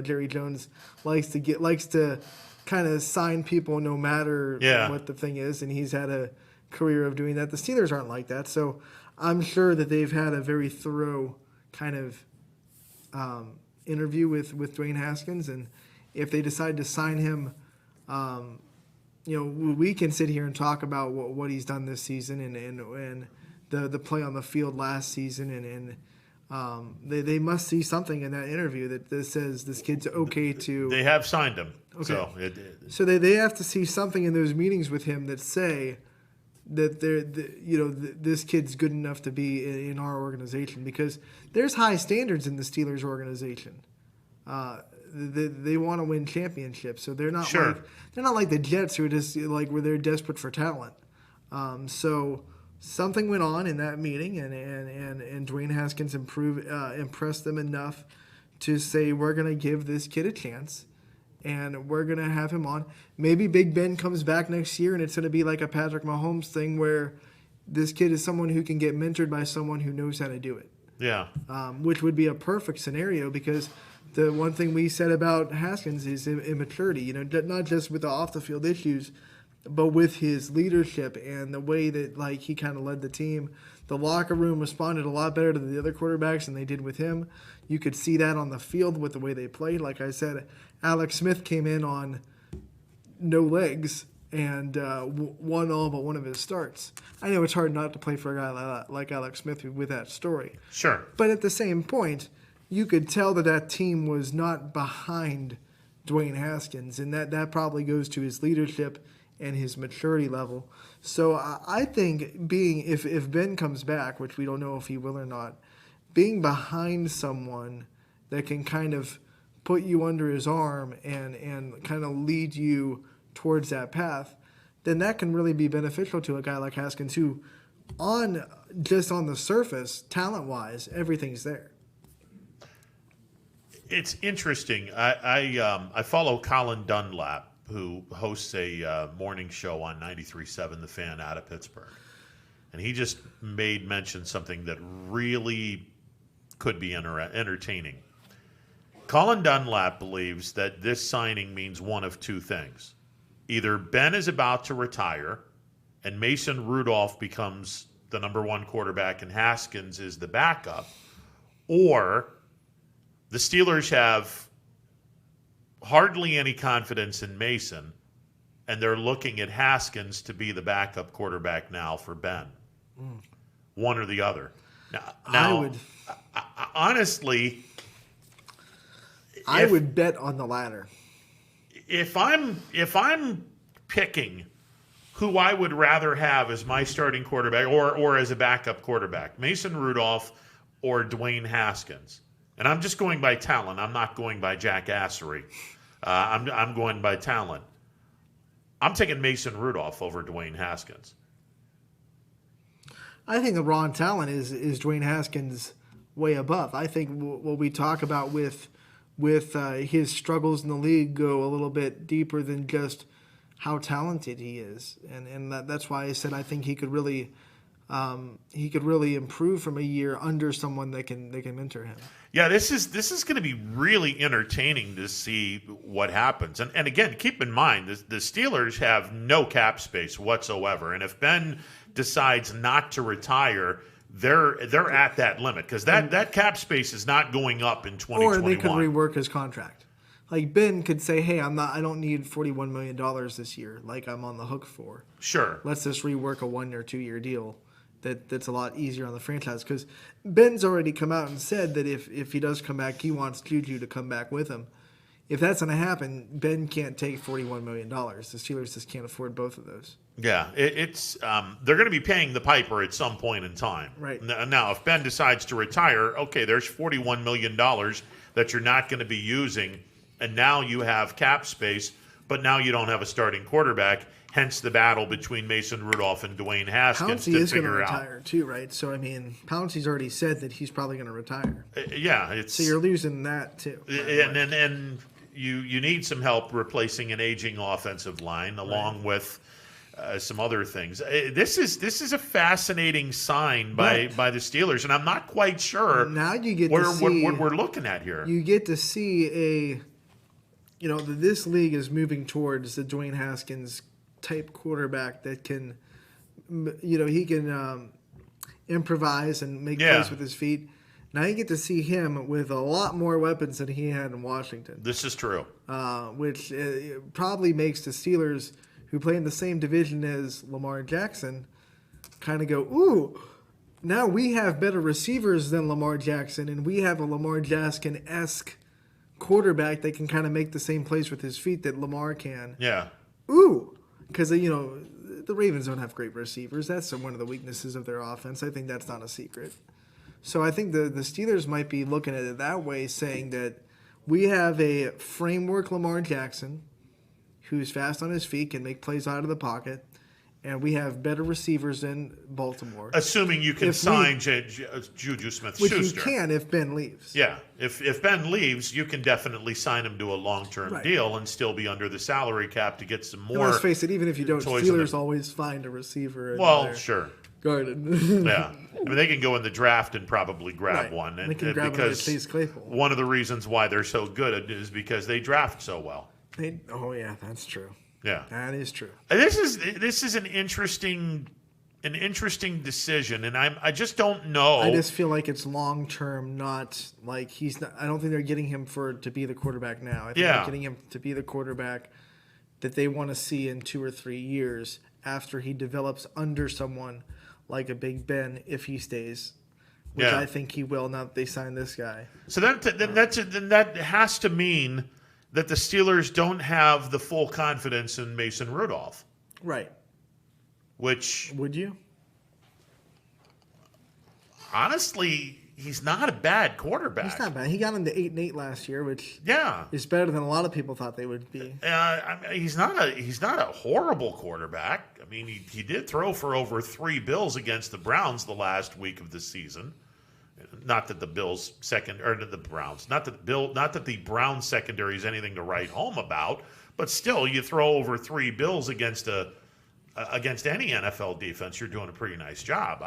[SPEAKER 4] Jerry Jones likes to kind of sign people no matter what the thing is, and he's had a career of doing that. The Steelers aren't like that, so I'm sure that they've had a very thorough kind of interview with Dwayne Haskins, and if they decide to sign him, we can sit here and talk about what he's done this season and the play on the field last season, and they must see something in that interview that says this kid's okay to.
[SPEAKER 3] They have signed him.
[SPEAKER 4] Okay. So they have to see something in those meetings with him that say that this kid's good enough to be in our organization, because there's high standards in the Steelers organization. They want to win championships, so they're not like the Jets who are just where they're desperate for talent. So something went on in that meeting, and Dwayne Haskins impressed them enough to say, we're going to give this kid a chance, and we're going to have him on. Maybe Big Ben comes back next year, and it's going to be like a Patrick Mahomes thing where this kid is someone who can get mentored by someone who knows how to do it.
[SPEAKER 3] Yeah.
[SPEAKER 4] Which would be a perfect scenario, because the one thing we said about Haskins is immaturity, not just with the off-the-field issues, but with his leadership and the way that he kind of led the team. The locker room responded a lot better to the other quarterbacks than they did with him. You could see that on the field with the way they played. Like I said, Alex Smith came in on no legs and won all but one of his starts. I know it's hard not to play for a guy like Alex Smith with that story.
[SPEAKER 3] Sure.
[SPEAKER 4] But at the same point, you could tell that team was not behind Dwayne Haskins, and that probably goes to his leadership and his maturity level. So I think if Ben comes back, which we don't know if he will or not, being behind someone that can kind of put you under his arm and kind of lead you towards that path, then that can really be beneficial to a guy like Haskins, who on the surface, talent-wise, everything's there.
[SPEAKER 3] It's interesting. I follow Colin Dunlap, who hosts a morning show on 93.7 The Fan out of Pittsburgh. And he just made mention something that really could be entertaining. Colin Dunlap believes that this signing means one of two things. Either Ben is about to retire and Mason Rudolph becomes the number one quarterback and Haskins is the backup, or the Steelers have hardly any confidence in Mason, and they're looking at Haskins to be the backup quarterback now for Ben. One or the other. Now, honestly,
[SPEAKER 4] I would bet on the latter.
[SPEAKER 3] If I'm picking who I would rather have as my starting quarterback or as a backup quarterback, Mason Rudolph or Dwayne Haskins, and I'm just going by talent. I'm not going by jackassery. I'm going by talent. I'm taking Mason Rudolph over Dwayne Haskins.
[SPEAKER 4] I think the raw talent is Dwayne Haskins way above. I think what we talk about with his struggles in the league go a little bit deeper than just how talented he is, and that's why I said I think he could really improve from a year under someone that can mentor him.
[SPEAKER 3] Yeah, this is going to be really entertaining to see what happens. And again, keep in mind the Steelers have no cap space whatsoever, and if Ben decides not to retire, they're at that limit because that cap space is not going up in 2021.
[SPEAKER 4] Or they could rework his contract. Like Ben could say, "Hey, I don't need $41 million this year. Like I'm on the hook for.
[SPEAKER 3] Sure.
[SPEAKER 4] Let's just rework a 1 or 2 year deal. That's a lot easier on the franchise." Because Ben's already come out and said that if he does come back, he wants Juju to come back with him. If that's going to happen, Ben can't take $41 million. The Steelers just can't afford both of those.
[SPEAKER 3] Yeah, it's they're going to be paying the piper at some point in time.
[SPEAKER 4] Right.
[SPEAKER 3] Now, if Ben decides to retire, okay, there's $41 million that you're not going to be using, and now you have cap space, but now you don't have a starting quarterback, hence the battle between Mason Rudolph and Dwayne Haskins
[SPEAKER 4] Pouncey is going to retire too, right? So, I mean, Pouncey's already said that he's probably going to retire.
[SPEAKER 3] Yeah.
[SPEAKER 4] So you're losing that too.
[SPEAKER 3] And you need some help replacing an aging offensive line along with some other things. This is a fascinating sign by the Steelers, and I'm not quite sure
[SPEAKER 4] now you get
[SPEAKER 3] what
[SPEAKER 4] we're
[SPEAKER 3] looking at here.
[SPEAKER 4] You get to see this league is moving towards the Dwayne Haskins type quarterback that can, he can improvise and make plays with his feet. Now you get to see him with a lot more weapons than he had in Washington.
[SPEAKER 3] This is true.
[SPEAKER 4] Which probably makes the Steelers, who play in the same division as Lamar Jackson, kind of go, ooh, now we have better receivers than Lamar Jackson, and we have a Lamar Jackson-esque quarterback that can kind of make the same plays with his feet that Lamar can.
[SPEAKER 3] Yeah.
[SPEAKER 4] Ooh, because, the Ravens don't have great receivers. That's one of the weaknesses of their offense. I think that's not a secret. So I think the Steelers might be looking at it that way, saying that we have a framework Lamar Jackson who's fast on his feet, can make plays out of the pocket, and we have better receivers in Baltimore.
[SPEAKER 3] Assuming you can sign Juju Smith-Schuster.
[SPEAKER 4] Which you can if Ben leaves.
[SPEAKER 3] Yeah. If Ben leaves, you can definitely sign him to a long-term deal and still be under the salary cap to get some more.
[SPEAKER 4] And let's face it, even if you don't, Steelers always find a receiver.
[SPEAKER 3] Sure.
[SPEAKER 4] Guarded.
[SPEAKER 3] Yeah. I mean, they can go in the draft and probably grab one.
[SPEAKER 4] They can grab Chase Claypool.
[SPEAKER 3] One of the reasons why they're so good is because they draft so well.
[SPEAKER 4] Oh yeah, that's true.
[SPEAKER 3] Yeah,
[SPEAKER 4] that is true.
[SPEAKER 3] This is an interesting decision, and I just don't know.
[SPEAKER 4] I just feel like it's long term, not like he's not. I don't think they're getting him to be the quarterback now. I think they're getting him to be the quarterback that they want to see in 2 or 3 years after he develops under someone like a Big Ben if he stays. Which I think he will now that they signed this guy.
[SPEAKER 3] So that has to mean that the Steelers don't have the full confidence in Mason Rudolph.
[SPEAKER 4] Right.
[SPEAKER 3] Which...
[SPEAKER 4] Would you?
[SPEAKER 3] Honestly, he's not a bad quarterback.
[SPEAKER 4] He's not bad. He got into 8-8 last year, which is better than a lot of people thought they would be.
[SPEAKER 3] He's not a horrible quarterback. I mean, he did throw for over 3 bills against the Browns the last week of the season. Not that the Browns secondary is anything to write home about, but still, you throw over 3 bills against any NFL defense, you're doing a pretty nice job.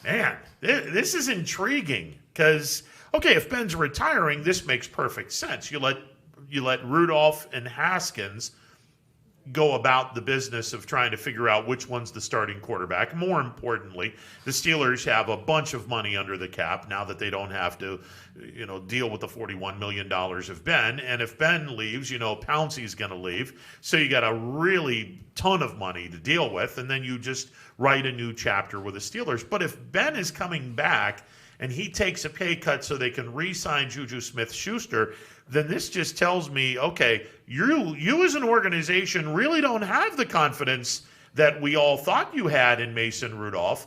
[SPEAKER 3] Man, this is intriguing because if Ben's retiring, this makes perfect sense. You let Rudolph and Haskins go about the business of trying to figure out which one's the starting quarterback. More importantly, the Steelers have a bunch of money under the cap now that they don't have to, deal with the $41 million of Ben. And if Ben leaves, Pouncey's going to leave. So you got a really ton of money to deal with, and then you just write a new chapter with the Steelers. But if Ben is coming back and he takes a pay cut so they can re-sign Juju Smith-Schuster, then this just tells me, okay, you as an organization really don't have the confidence that we all thought you had in Mason Rudolph.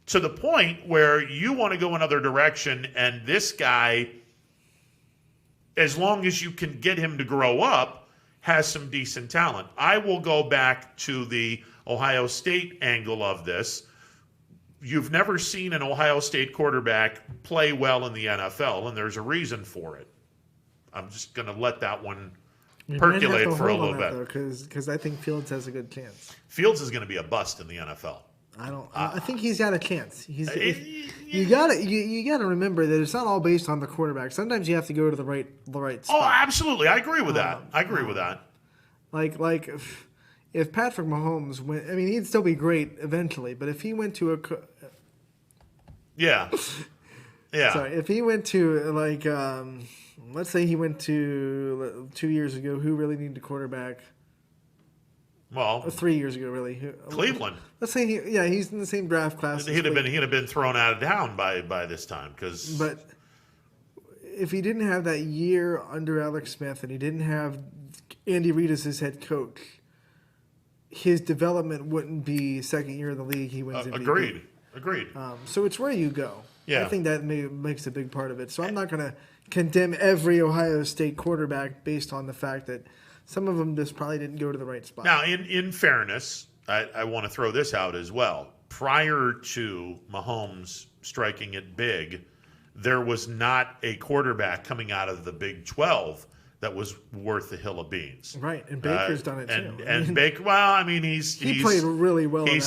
[SPEAKER 3] to the point where you want to go another direction, and this guy, as long as you can get him to grow up, has some decent talent. I will go back to the Ohio State angle of this. You've never seen an Ohio State quarterback play well in the NFL, and there's a reason for it. I'm just going to let that one percolate for a little bit.
[SPEAKER 4] Because I think Fields has a good chance.
[SPEAKER 3] Fields is going to be a bust in the NFL.
[SPEAKER 4] I think he's got a chance. You gotta remember that it's not all based on the quarterback. Sometimes you have to go to the right spot.
[SPEAKER 3] Oh, absolutely. I agree with that.
[SPEAKER 4] Like if Patrick Mahomes went, I mean, he'd still be great eventually. But if he went to a,
[SPEAKER 3] yeah.
[SPEAKER 4] Sorry, if he went to let's say he went to 2 years ago, who really needed a quarterback?
[SPEAKER 3] Well,
[SPEAKER 4] 3 years ago, really.
[SPEAKER 3] Cleveland.
[SPEAKER 4] Let's say he's in the same draft class.
[SPEAKER 3] He'd have been thrown out of town by this time
[SPEAKER 4] But if he didn't have that year under Alex Smith and he didn't have Andy Reid as his head coach, his development wouldn't be second year in the league. He wins MVP.
[SPEAKER 3] Agreed.
[SPEAKER 4] So it's where you go.
[SPEAKER 3] Yeah.
[SPEAKER 4] I think that makes a big part of it. So I'm not going to condemn every Ohio State quarterback based on the fact that some of them just probably didn't go to the right spot.
[SPEAKER 3] Now, in fairness, I want to throw this out as well. Prior to Mahomes striking it big, there was not a quarterback coming out of the Big 12 that was worth a hill of beans.
[SPEAKER 4] Right, and Baker's done it too.
[SPEAKER 3] And Baker, well, I mean, he
[SPEAKER 4] played really well.
[SPEAKER 3] He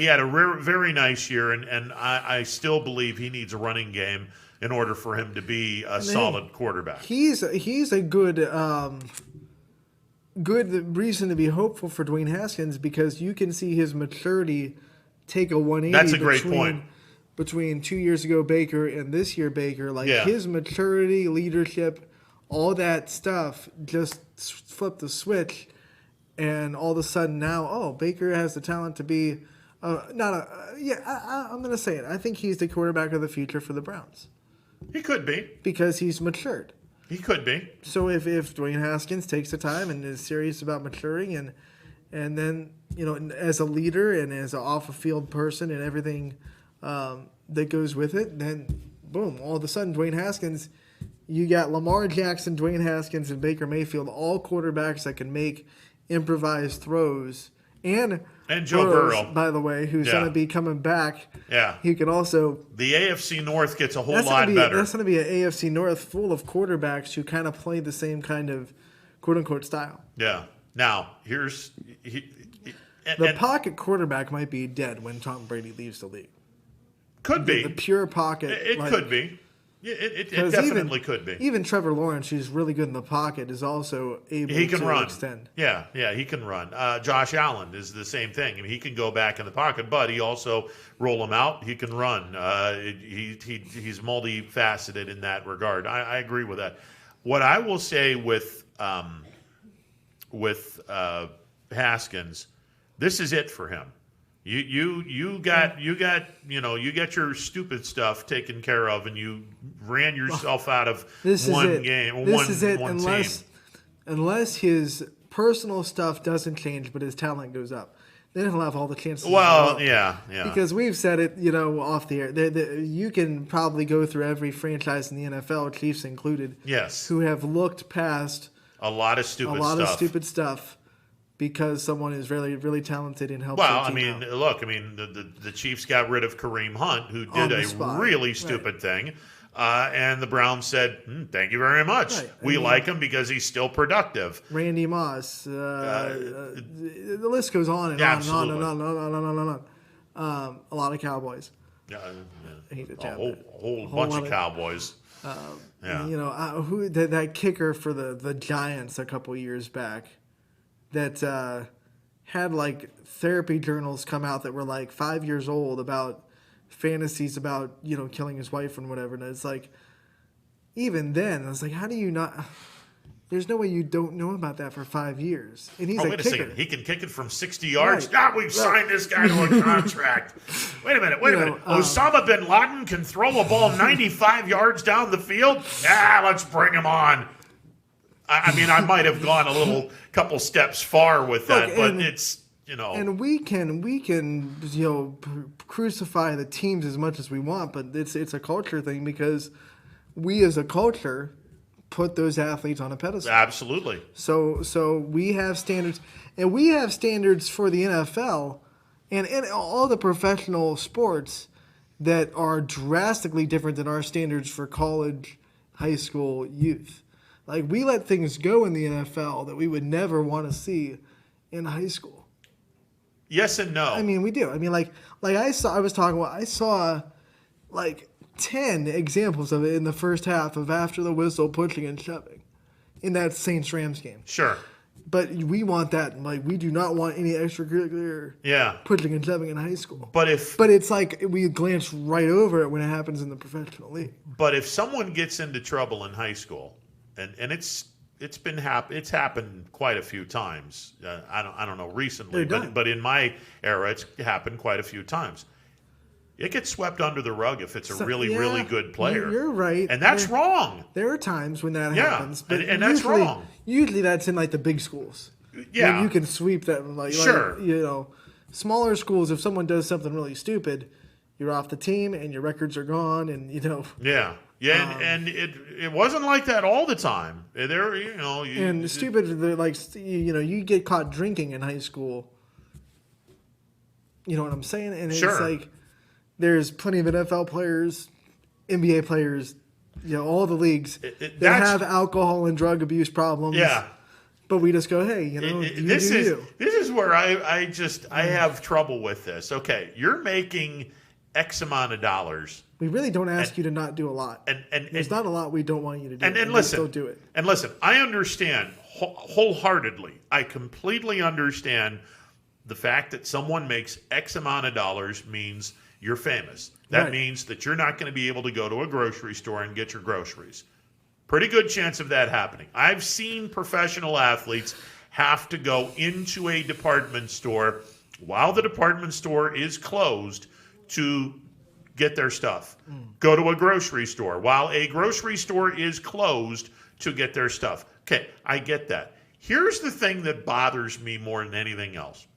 [SPEAKER 3] had a very nice year, and I still believe he needs a running game in order for him to be a solid quarterback.
[SPEAKER 4] He's a good reason to be hopeful for Dwayne Haskins because you can see his maturity take a 180.
[SPEAKER 3] That's a great point.
[SPEAKER 4] Between 2 years ago Baker and this year Baker, his maturity, leadership, all that stuff just flipped the switch, and all of a sudden now, Baker has the talent to be I'm going to say it. I think he's the quarterback of the future for the Browns.
[SPEAKER 3] He could be.
[SPEAKER 4] Because he's matured.
[SPEAKER 3] He could be.
[SPEAKER 4] So if Dwayne Haskins takes the time and is serious about maturing and then, as a leader and as an off-the-field person and everything that goes with it, then boom, all of a sudden Dwayne Haskins, you got Lamar Jackson, Dwayne Haskins, and Baker Mayfield, all quarterbacks that can make improvised throws. And
[SPEAKER 3] Joe Burrow,
[SPEAKER 4] by the way, who's going to be coming back.
[SPEAKER 3] Yeah.
[SPEAKER 4] He can also...
[SPEAKER 3] The AFC North gets a whole lot better.
[SPEAKER 4] That's going to be an AFC North full of quarterbacks who kind of play the same kind of quote-unquote style.
[SPEAKER 3] Yeah. Now, here's...
[SPEAKER 4] The pocket quarterback might be dead when Tom Brady leaves the league.
[SPEAKER 3] Could be.
[SPEAKER 4] The pure pocket.
[SPEAKER 3] It could be. It definitely could be.
[SPEAKER 4] Even Trevor Lawrence, who's really good in the pocket, is also able to extend.
[SPEAKER 3] Yeah, he can run. Josh Allen is the same thing. I mean, he can go back in the pocket, but he also roll him out. He can run. He's multifaceted in that regard. I agree with that. What I will say with Haskins, this is it for him. You got your stupid stuff taken care of, and you ran yourself out of one game.
[SPEAKER 4] This is it, unless his personal stuff doesn't change, but his talent goes up. Then he'll have all the chances.
[SPEAKER 3] Well, yeah.
[SPEAKER 4] Because we've said it, off the air. You can probably go through every franchise in the NFL, Chiefs included.
[SPEAKER 3] Yes.
[SPEAKER 4] Who have looked past
[SPEAKER 3] a lot of stupid stuff.
[SPEAKER 4] Because someone is really, really talented and helps.
[SPEAKER 3] Well, the Chiefs got rid of Kareem Hunt, who did a really stupid thing, and the Browns said, "Thank you very much. Right. We like him because he's still productive."
[SPEAKER 4] Randy Moss, the list goes on and on and on and on and on. A lot of Cowboys.
[SPEAKER 3] A whole bunch of Cowboys.
[SPEAKER 4] That kicker for the Giants a couple years back. That had therapy journals come out that were 5 years old about fantasies about killing his wife and whatever, and it's even then I was how do you not? There's no way you don't know about that for 5 years, and he's
[SPEAKER 3] wait a second, he can kick it from 60 yards. Right. We've signed this guy to a contract. Wait a minute. Osama bin Laden can throw a ball 95 yards down the field. Let's bring him on. I mean, I might have gone a couple steps far with that, but it's
[SPEAKER 4] And we can crucify the teams as much as we want, but it's a culture thing because we as a culture put those athletes on a pedestal.
[SPEAKER 3] Absolutely.
[SPEAKER 4] So we have standards, and we have standards for the NFL and all the professional sports that are drastically different than our standards for college, high school, youth. Like, we let things go in the NFL that we would never want to see in high school.
[SPEAKER 3] Yes and no.
[SPEAKER 4] I mean, we do. I mean, I saw like 10 examples of it in the first half of after the whistle, pushing and shoving in that Saints-Rams game.
[SPEAKER 3] Sure.
[SPEAKER 4] But we want that. Like, we do not want any extracurricular pushing and shoving in high school.
[SPEAKER 3] But
[SPEAKER 4] it's like we glance right over it when it happens in the professional league.
[SPEAKER 3] But if someone gets into trouble in high school, and it's happened quite a few times. I don't know recently, but in my era, it's happened quite a few times. It gets swept under the rug if it's a really good player.
[SPEAKER 4] You're right.
[SPEAKER 3] And that's wrong.
[SPEAKER 4] There are times when that happens. But
[SPEAKER 3] and that's wrong.
[SPEAKER 4] Usually that's in like the big schools.
[SPEAKER 3] Yeah.
[SPEAKER 4] When you can sweep that. Sure. Smaller schools, if someone does something really stupid, you're off the team and your records are gone and,
[SPEAKER 3] Yeah. Yeah, and it wasn't like that all the time.
[SPEAKER 4] You get caught drinking in high school. You know what I'm saying? And it's like there's plenty of NFL players, NBA players, all the leagues that have alcohol and drug abuse problems.
[SPEAKER 3] Yeah.
[SPEAKER 4] But we just go, hey,
[SPEAKER 3] this is where I have trouble with this. Okay, you're making X amount of dollars.
[SPEAKER 4] We really don't ask you to not do a lot. And there's not a lot we don't want you to do.
[SPEAKER 3] And listen,
[SPEAKER 4] still do it.
[SPEAKER 3] And listen, I understand wholeheartedly. I completely understand the fact that someone makes X amount of dollars means you're famous. That means that you're not going to be able to go to a grocery store and get your groceries. Pretty good chance of that happening. I've seen professional athletes have to go into a department store while the department store is closed to get their stuff. Go to a grocery store while a grocery store is closed to get their stuff. Okay, I get that. Here's the thing that bothers me more than anything else.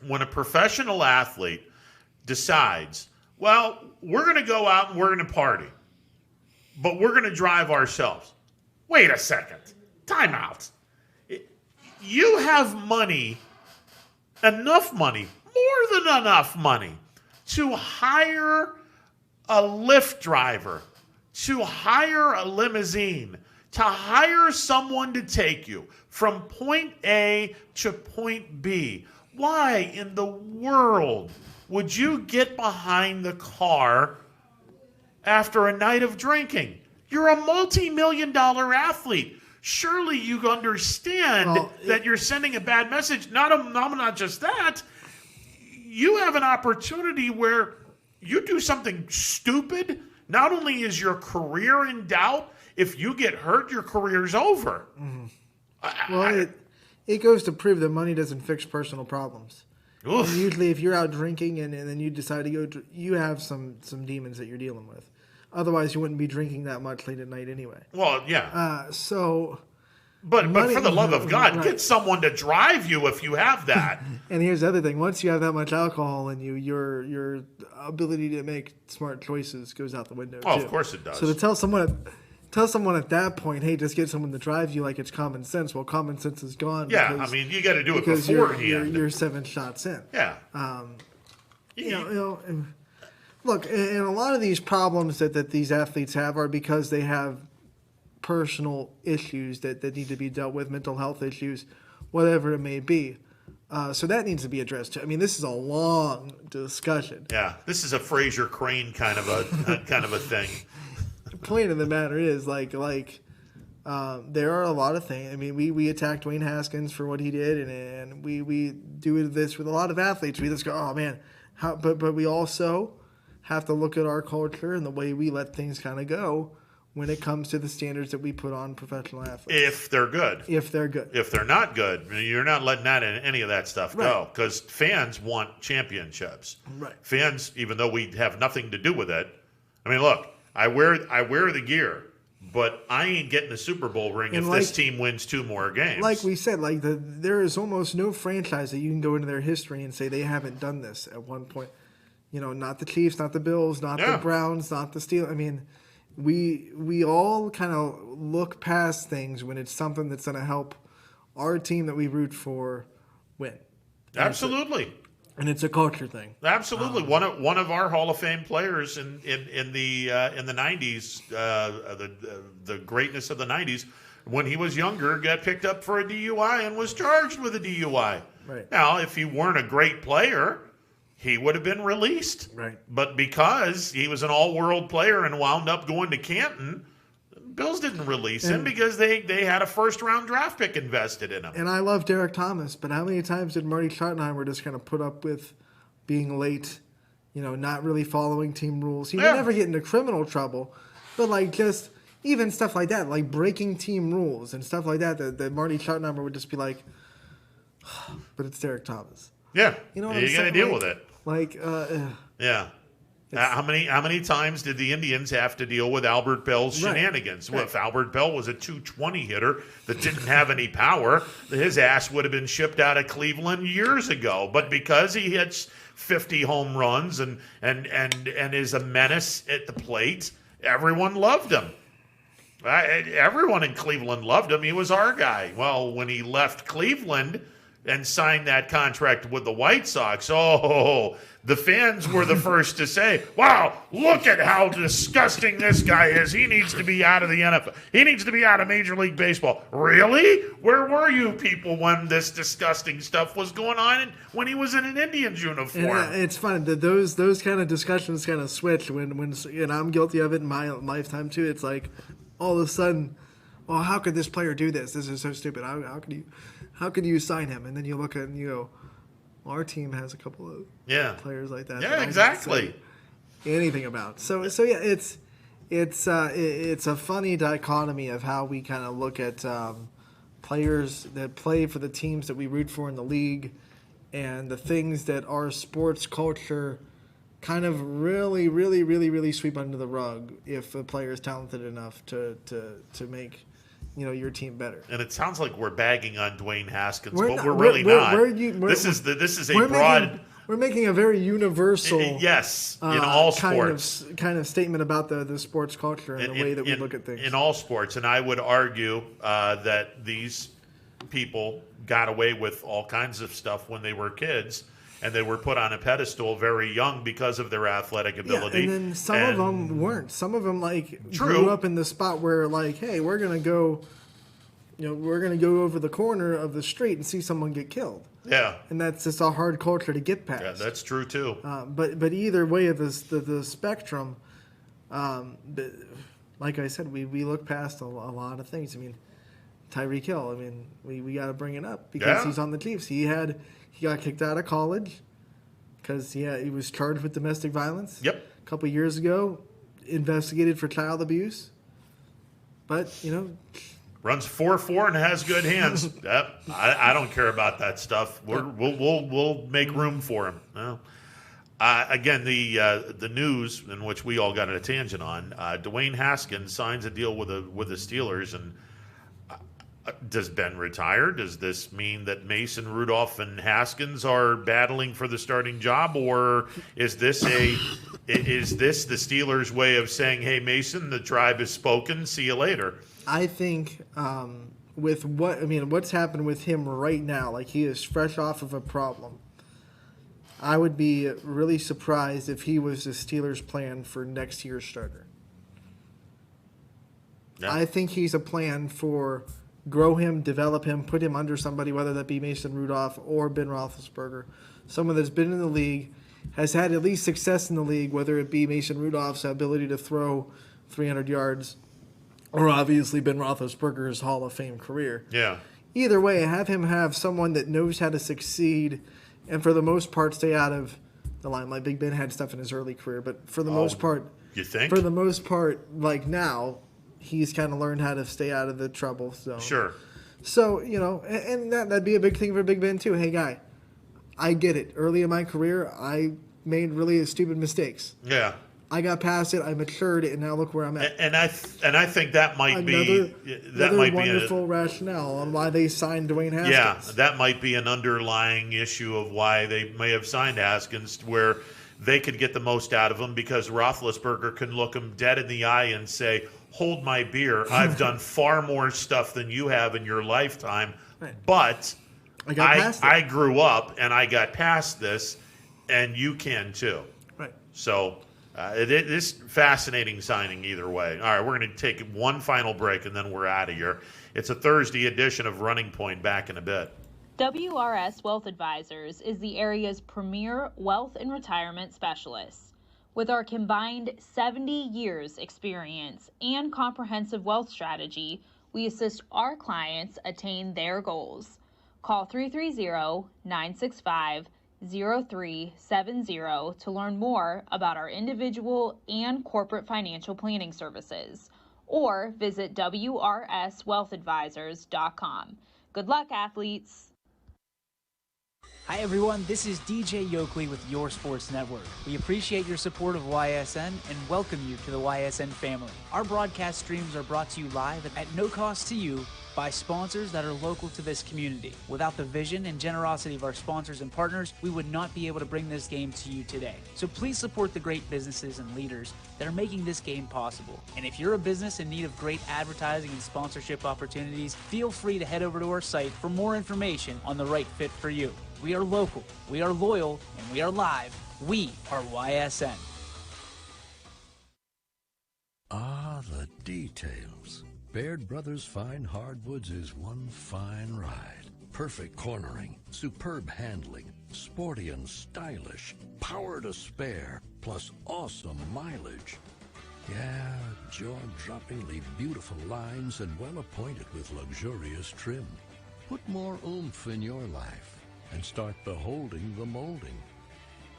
[SPEAKER 3] When a professional athlete decides, well, we're going to go out and we're going to party, but we're going to drive ourselves. Wait a second. Time out. You have money, enough money, more than enough money, to hire a Lyft driver, to hire a limousine, to hire someone to take you from point A to point B. Why in the world would you get behind the car after a night of drinking? You're a multi-million-dollar athlete. Surely you understand that you're sending a bad message. Not just that. You have an opportunity where you do something stupid. Not only is your career in doubt, if you get hurt, your career's over.
[SPEAKER 4] Well, it goes to prove that money doesn't fix personal problems. And usually if you're out drinking and then you decide to go, you have some demons that you're dealing with. Otherwise, you wouldn't be drinking that much late at night anyway.
[SPEAKER 3] Well, yeah.
[SPEAKER 4] But
[SPEAKER 3] for the love of God, get someone to drive you if you have that.
[SPEAKER 4] And here's the other thing. Once you have that much alcohol in you, your ability to make smart choices goes out the window, too.
[SPEAKER 3] Of course it does.
[SPEAKER 4] So to tell someone at that point, hey, just get someone to drive you like it's common sense. Well, common sense is gone.
[SPEAKER 3] Yeah,
[SPEAKER 4] because,
[SPEAKER 3] I mean, you got to do it
[SPEAKER 4] because
[SPEAKER 3] beforehand.
[SPEAKER 4] You're 7 shots in.
[SPEAKER 3] Yeah.
[SPEAKER 4] Look, and a lot of these problems that these athletes have are because they have personal issues that need to be dealt with, mental health issues, whatever it may be. So that needs to be addressed too. I mean, this is a long discussion.
[SPEAKER 3] Yeah, this is a Fraser Crane kind of a thing.
[SPEAKER 4] The point of the matter is, there are a lot of things. I mean, we attacked Dwayne Haskins for what he did, and we do this with a lot of athletes. We just go, oh man, but we also have to look at our culture and the way we let things kind of go when it comes to the standards that we put on professional athletes.
[SPEAKER 3] If they're good.
[SPEAKER 4] If they're good.
[SPEAKER 3] If they're not good, you're not letting any of that stuff go, because fans want championships.
[SPEAKER 4] Right.
[SPEAKER 3] Fans, even though we have nothing to do with it. I mean, look, I wear the gear, but I ain't getting a Super Bowl ring
[SPEAKER 4] And
[SPEAKER 3] if this team wins 2 more games.
[SPEAKER 4] Like we said, there is almost no franchise that you can go into their history and say they haven't done this at one point. Not the Chiefs, not the Bills, not the Browns, not the Steelers. I mean, we all kind of look past things when it's something that's going to help our team that we root for win.
[SPEAKER 3] Absolutely.
[SPEAKER 4] And it's a culture thing.
[SPEAKER 3] Absolutely. One of our Hall of Fame players in the 90s, the greatness of the 90s, when he was younger, got picked up for a DUI and was charged with a DUI.
[SPEAKER 4] Right.
[SPEAKER 3] Now, if he weren't a great player, he would have been released.
[SPEAKER 4] Right.
[SPEAKER 3] But because he was an all-world player and wound up going to Canton, Bills didn't release him because they had a first-round draft pick invested in him.
[SPEAKER 4] And I love Derek Thomas, but how many times did Marty Schottenheimer just kind of put up with being late, not really following team rules? He would never get into criminal trouble, but just even stuff like that, like breaking team rules and stuff like that Marty Schottenheimer would just be like, but it's Derek Thomas.
[SPEAKER 3] Yeah,
[SPEAKER 4] you know what
[SPEAKER 3] you got to deal with it.
[SPEAKER 4] Yeah.
[SPEAKER 3] How many times did the Indians have to deal with Albert Bell's shenanigans? Well, if Albert Bell was a 220 hitter that didn't have any power, his ass would have been shipped out of Cleveland years ago. But because he hits 50 home runs and is a menace at the plate, everyone loved him. Everyone in Cleveland loved him. He was our guy. Well, when he left Cleveland and signed that contract with the White Sox, the fans were the first to say, wow, look at how disgusting this guy is. He needs to be out of the NFL. He needs to be out of Major League Baseball. Really? Where were you people when this disgusting stuff was going on and when he was in an Indians uniform?
[SPEAKER 4] And it's fun that those kind of discussions kind of switch when and I'm guilty of it in my lifetime too. It's like all of a sudden, oh, how could this player do this? This is so stupid. How could you sign him? And then you look at it and you go, our team has a couple of players like that.
[SPEAKER 3] Yeah, exactly.
[SPEAKER 4] Anything about. So yeah, it's a funny dichotomy of how we kind of look at players that play for the teams that we root for in the league, and the things that our sports culture kind of really, really, really, really sweep under the rug if a player is talented enough to make your team better.
[SPEAKER 3] And it sounds like we're bagging on Dwayne Haskins, but we're really not. This is a broad.
[SPEAKER 4] We're making a very universal,
[SPEAKER 3] in all sports,
[SPEAKER 4] kind of statement about the sports culture and the way that we look at things
[SPEAKER 3] in all sports. And I would argue that these people got away with all kinds of stuff when they were kids. And they were put on a pedestal very young because of their athletic ability.
[SPEAKER 4] Yeah, and then some of them weren't. Some of them grew up in the spot where hey, we're gonna go over the corner of the street and see someone get killed.
[SPEAKER 3] Yeah,
[SPEAKER 4] and that's just a hard culture to get past.
[SPEAKER 3] Yeah, that's true too.
[SPEAKER 4] But either way of the spectrum, like I said, we look past a lot of things. I mean, Tyreek Hill. I mean, we got to bring it up because he's on the Chiefs. He got kicked out of college because he was charged with domestic violence.
[SPEAKER 3] Yep.
[SPEAKER 4] A couple of years ago, investigated for child abuse. But
[SPEAKER 3] runs 4.4 and has good hands. I don't care about that stuff. We'll make room for him. No. Again, the news in which we all got a tangent on. Dwayne Haskins signs a deal with the Steelers, and does Ben retire? Does this mean that Mason, Rudolph, and Haskins are battling for the starting job, or is this the Steelers' way of saying, "Hey, Mason, the tribe has spoken. See you later"?
[SPEAKER 4] I think with what's happened with him right now, he is fresh off of a problem. I would be really surprised if he was the Steelers' plan for next year's starter. Yeah. I think he's a plan for grow him, develop him, put him under somebody, whether that be Mason Rudolph or Ben Roethlisberger, someone that's been in the league, has had at least success in the league, whether it be Mason Rudolph's ability to throw 300 yards or obviously Ben Roethlisberger's Hall of Fame career.
[SPEAKER 3] Yeah.
[SPEAKER 4] Either way, have him have someone that knows how to succeed and for the most part stay out of the limelight. Big Ben had stuff in his early career, but for the most part,
[SPEAKER 3] you think?
[SPEAKER 4] For the most part, now, he's kind of learned how to stay out of the trouble zone.
[SPEAKER 3] Sure.
[SPEAKER 4] So, and that'd be a big thing for Big Ben, too. Hey, guy, I get it. Early in my career, I made really stupid mistakes.
[SPEAKER 3] Yeah.
[SPEAKER 4] I got past it. I matured, and now look where I'm at.
[SPEAKER 3] And I think that might be
[SPEAKER 4] wonderful rationale on why they signed Dwayne Haskins.
[SPEAKER 3] Yeah, that might be an underlying issue of why they may have signed Haskins, where they could get the most out of him because Roethlisberger can look him dead in the eye and say, "Hold my beer. I've done far more stuff than you have in your lifetime, but I grew up and I got past this, and you can too."
[SPEAKER 4] Right.
[SPEAKER 3] So it is fascinating signing either way. All right, we're going to take one final break and then we're out of here. It's a Thursday edition of Running Point. Back in a bit.
[SPEAKER 13] WRS Wealth Advisors is the area's premier wealth and retirement specialist. With our combined 70 years experience and comprehensive wealth strategy, we assist our clients attain their goals. Call 330-965-0370 to learn more about our individual and corporate financial planning services, or visit wrswealthadvisors.com. Good luck, athletes.
[SPEAKER 1] Hi everyone, this is DJ Yoakley with Your Sports Network. We appreciate your support of YSN and welcome you to the YSN family. Our broadcast streams are brought to you live at no cost to you by sponsors that are local to this community. Without the vision and generosity of our sponsors and partners, we would not be able to bring this game to you today. So please support the great businesses and leaders that are making this game possible. And if you're a business in need of great advertising and sponsorship opportunities, feel free to head over to our site for more information on the right fit for you. We are local, we are loyal, and we are live. We are YSN.
[SPEAKER 6] Ah, the details. Baird Brothers Fine Hardwoods is one fine ride. Perfect cornering, superb handling, sporty and stylish, power to spare, plus awesome mileage. Yeah, jaw-droppingly beautiful lines and well appointed with luxurious trim. Put more oomph in your life and start beholding the molding.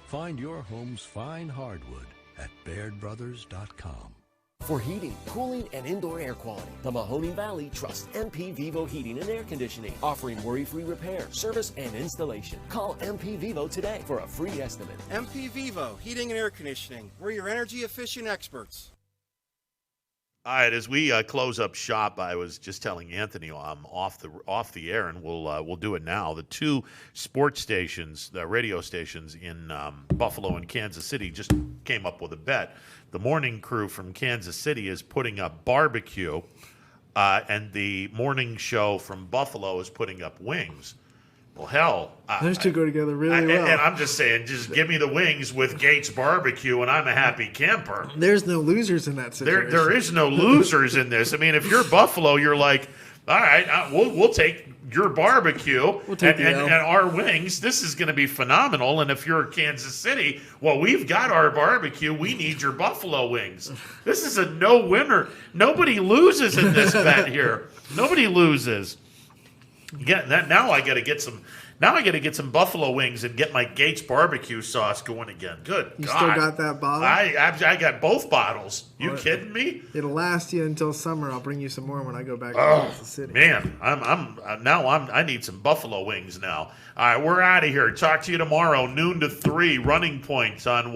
[SPEAKER 6] Find your home's fine hardwood at BairdBrothers.com.
[SPEAKER 20] For heating, cooling, and indoor air quality, the Mahoning Valley trusts MP Vivo Heating and Air Conditioning, offering worry-free repair, service, and installation. Call MP Vivo today for a free estimate.
[SPEAKER 7] MP Vivo Heating and Air Conditioning. We're your energy-efficient experts.
[SPEAKER 3] All right, as we close up shop, I was just telling Anthony I'm off the air, and we'll do it now. The two sports stations, the radio stations in Buffalo and Kansas City, just came up with a bet. The morning crew from Kansas City is putting up barbecue, and the morning show from Buffalo is putting up wings. Well, hell.
[SPEAKER 4] Those two go together really well.
[SPEAKER 3] And I'm just saying, just give me the wings with Gates Barbecue, and I'm a happy camper.
[SPEAKER 4] There's no losers in that situation.
[SPEAKER 3] There is no losers in this. I mean, if you're Buffalo, you're like, all right, we'll take your barbecue and our wings. This is going to be phenomenal. And if you're Kansas City, well, we've got our barbecue. We need your Buffalo wings. This is a no-winner. Nobody loses in this bet here. Nobody loses. Now I got to get some Buffalo wings and get my Gates barbecue sauce going again. Good
[SPEAKER 4] You
[SPEAKER 3] God.
[SPEAKER 4] still got that bottle?
[SPEAKER 3] I got both bottles. You kidding me?
[SPEAKER 4] It'll last you until summer. I'll bring you some more when I go back to Kansas City.
[SPEAKER 3] Man, I need some Buffalo wings now. All right, we're out of here. Talk to you tomorrow, noon to 3, Running Points on